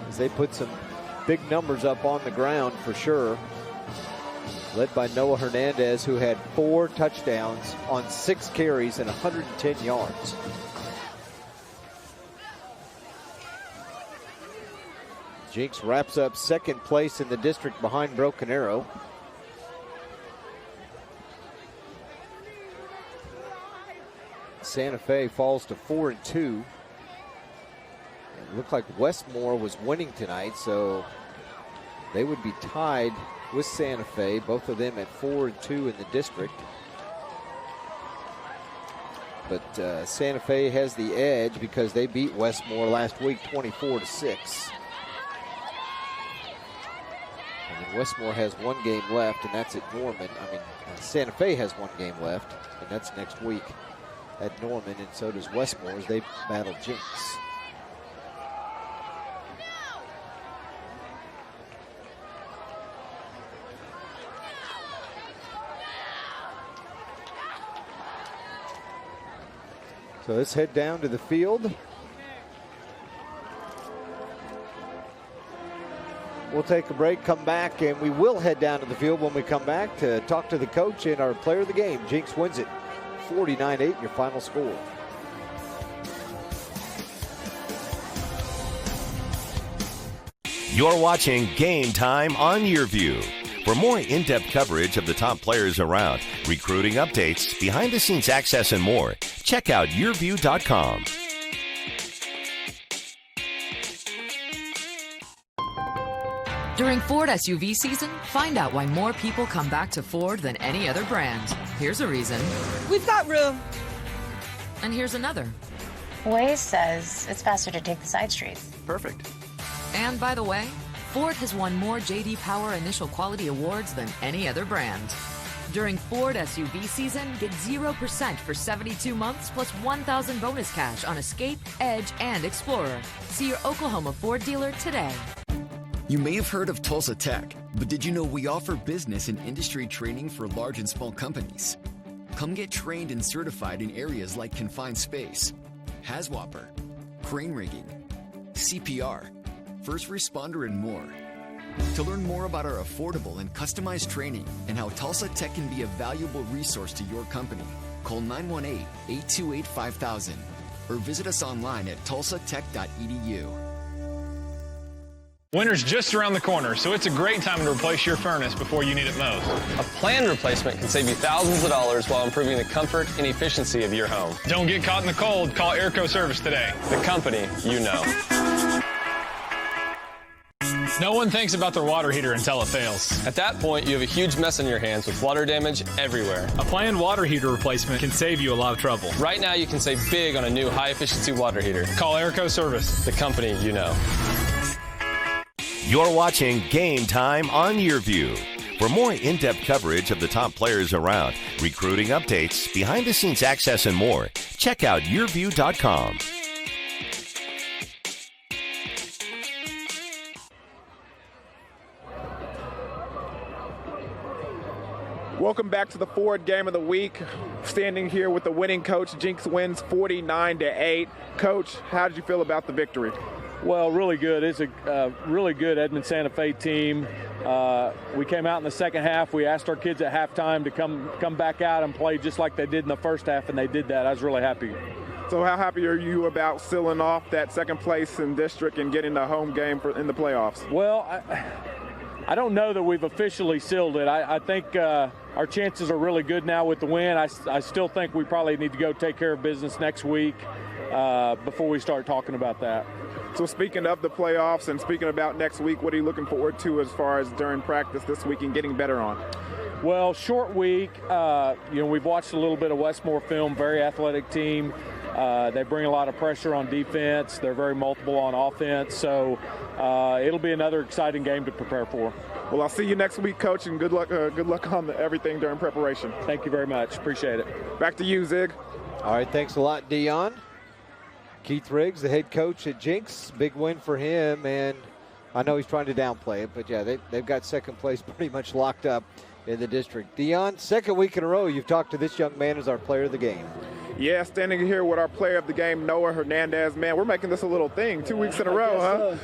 S1: as they put some big numbers up on the ground for sure. led by Noah Hernandez, who had 4 touchdowns on 6 carries and 110 yards. Jenks wraps up second place in the district behind Broken Arrow. Santa Fe falls to 4-2. It looked like Westmore was winning tonight, so they would be tied with Santa Fe, both of them at 4-2 in the district. But Santa Fe has the edge because they beat Westmore last week 24-6. And then Westmore has 1 game left, and that's at Norman. Santa Fe has 1 game left, and that's next week at Norman, and so does Westmore as they battle Jenks. So let's head down to the field. We'll take a break, come back, and we will head down to the field when we come back to talk to the coach and our player of the game. Jenks wins it 49-8, your final score.
S3: You're watching Game Time on YurView. For more in-depth coverage of the top players around, recruiting updates, behind-the-scenes access, and more, check out YurView.com.
S4: During Ford SUV season, find out why more people come back to Ford than any other brand. Here's a reason.
S19: We've got room.
S4: And here's another.
S6: Waze says it's faster to take the side streets.
S14: Perfect.
S4: And by the way, Ford has won more J.D. Power Initial Quality Awards than any other brand. During Ford SUV season, get 0% for 72 months plus $1,000 bonus cash on Escape, Edge, and Explorer. See your Oklahoma Ford dealer today.
S16: You may have heard of Tulsa Tech, but did you know we offer business and industry training for large and small companies? Come get trained and certified in areas like confined space, HAZWOPER, crane rigging, CPR, first responder, and more. To learn more about our affordable and customized training and how Tulsa Tech can be a valuable resource to your company, call 918-828-5000 or visit us online at tulsatech.edu.
S13: Winter's just around the corner, so it's a great time to replace your furnace before you need it most.
S14: A planned replacement can save you thousands of dollars while improving the comfort and efficiency of your home.
S13: Don't get caught in the cold. Call Airco Service today.
S14: The company you know.
S13: No one thinks about their water heater until it fails.
S14: At that point, you have a huge mess on your hands with water damage everywhere.
S13: A planned water heater replacement can save you a lot of trouble.
S14: Right now, you can save big on a new high-efficiency water heater.
S13: Call Airco Service.
S14: The company you know.
S3: You're watching Game Time on YurView. For more in-depth coverage of the top players around, recruiting updates, behind-the-scenes access, and more, check out YurView.com.
S2: Welcome back to the Ford Game of the Week. Standing here with the winning coach. Jenks wins 49-8. Coach, how did you feel about the victory?
S21: Well, really good. It's a really good Edmond Santa Fe team. We came out in the second half. We asked our kids at halftime to come back out and play just like they did in the first half, and they did that. I was really happy.
S2: So how happy are you about sealing off that second place in district and getting the home game in the playoffs?
S21: Well, I don't know that we've officially sealed it. I think our chances are really good now with the win. I still think we probably need to go take care of business next week before we start talking about that.
S2: So speaking of the playoffs and speaking about next week, what are you looking forward to as far as during practice this week and getting better on?
S21: Well, short week. We've watched a little bit of Westmore film, very athletic team. They bring a lot of pressure on defense. They're very multiple on offense. So it'll be another exciting game to prepare for.
S2: Well, I'll see you next week, Coach, and good luck on everything during preparation.
S21: Thank you very much. Appreciate it.
S2: Back to you, Zig.
S1: All right, thanks a lot, Dion. Keith Riggs, the head coach at Jenks, big win for him, and I know he's trying to downplay it, but yeah, they've got second place pretty much locked up in the district. Dion, second week in a row you've talked to this young man as our player of the game.
S2: Yeah, standing here with our player of the game, Noah Hernandez. Man, we're making this a little thing, 2 weeks in a row, huh?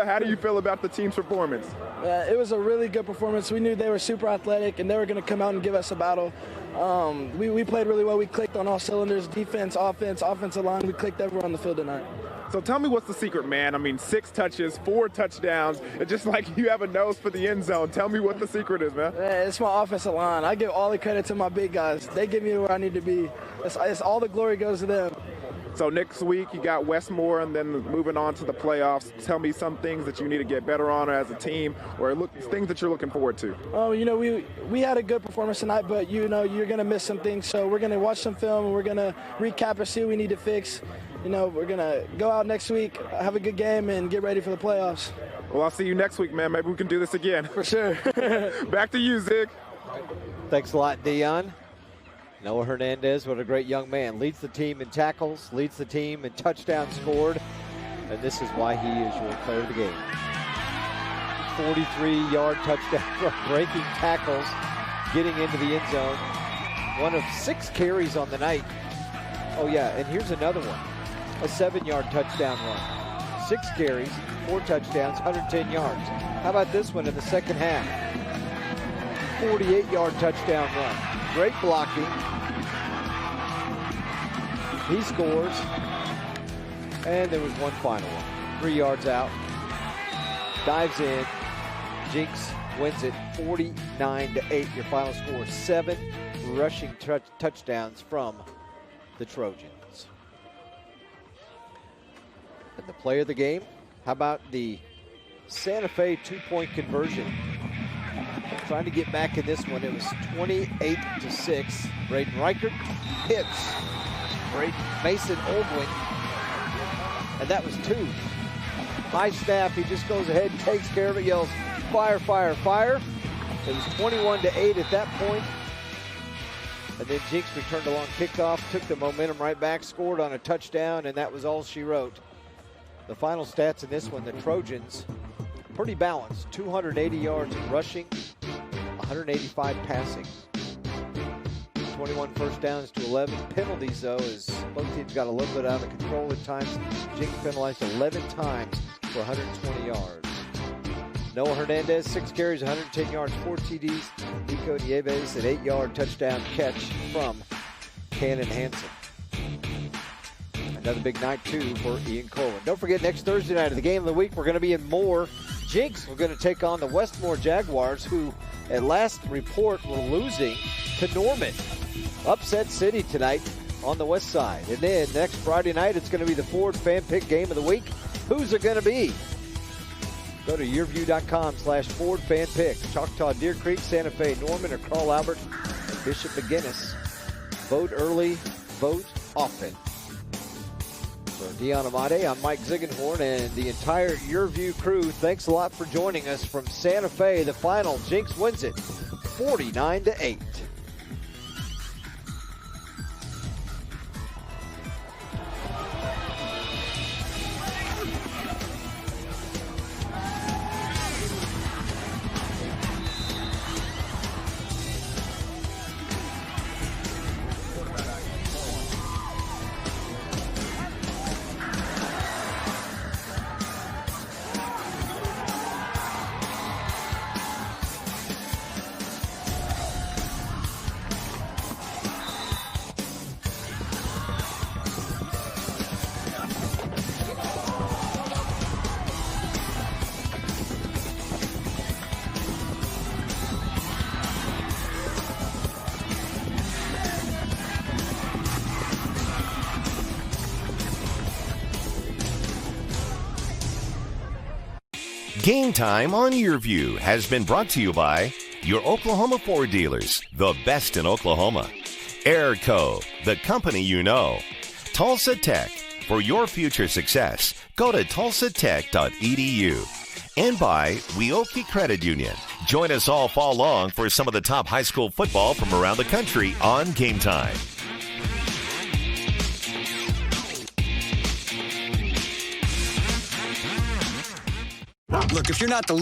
S2: How do you feel about the team's performance?
S5: It was a really good performance. We knew they were super athletic, and they were going to come out and give us a battle. We played really well. We clicked on all cylinders, defense, offensive line. We clicked everywhere on the field tonight.
S2: So tell me what's the secret, man. I mean, 6 touches, 4 touchdowns. It's just like you have a nose for the end zone. Tell me what the secret is, man.
S5: It's my offensive line. I give all the credit to my big guys. They get me where I need to be. It's all the glory goes to them.
S2: So next week you got Westmore and then moving on to the playoffs. Tell me some things that you need to get better on as a team or things that you're looking forward to.
S5: Oh, we had a good performance tonight, but you're going to miss some things. So we're going to watch some film and we're going to recap and see what we need to fix. We're going to go out next week, have a good game, and get ready for the playoffs.
S2: Well, I'll see you next week, man. Maybe we can do this again.
S5: For sure.
S2: Back to you, Zig.
S1: Thanks a lot, Dion. Noah Hernandez, what a great young man. Leads the team in tackles, leads the team in touchdowns scored, and this is why he is your player of the game. 43-yard touchdown, breaking tackles, getting into the end zone. 1 of 6 carries on the night. Oh, yeah, and here's another one. A 7-yard touchdown run. 6 carries, 4 touchdowns, 110 yards. How about this one in the second half? 48-yard touchdown run. Great blocking. He scores. And there was one final one. 3 yards out. Dives in. Jenks wins it 49-8. Your final score, 7 rushing touchdowns from the Trojans. And the play of the game, how about the Santa Fe 2-point conversion? Trying to get back in this one. It was 28-6. Braden Reichert hits Mason Oldwing, and that was 2. High snap, he just goes ahead and takes care of it, yells, fire, fire, fire. It was 21-8 at that point. And then Jenks returned a long kickoff, took the momentum right back, scored on a touchdown, and that was all she wrote. The final stats in this one, the Trojans, pretty balanced. 280 yards rushing, 185 passing. 21 first downs to 11 penalties, though, as both teams got a little bit out of control at times. Jenks penalized 11 times for 120 yards. Noah Hernandez, 6 carries, 110 yards, 4 TDs. Nico Nieves, an 8-yard touchdown catch from Cannon Hansen. Another big night, too, for Ian Corwin. Don't forget, next Thursday night of the game of the week, we're going to be in Moore. Jenks, we're going to take on the Westmore Jaguars, who, at last report, were losing to Norman. Upset City tonight on the west side. And then next Friday night, it's going to be the Ford Fan Pick Game of the Week. Who's it going to be? Go to YurView.com/Ford Fan Pick. Choctaw, Deer Creek, Santa Fe, Norman, or Carl Albert, Bishop McGinnis. Vote early, vote often. For Dion Amade, I'm Mike Ziegenhorn, and the entire YurView crew, thanks a lot for joining us from Santa Fe. The final, Jenks wins it 49-8.
S3: Game Time on YurView has been brought to you by your Oklahoma Ford dealers, the best in Oklahoma. Airco, the company you know. Tulsa Tech, for your future success, go to tulsatech.edu. And by Weoki Credit Union. Join us all fall long for some of the top high school football from around the country on Game Time.
S7: Look, if you're not the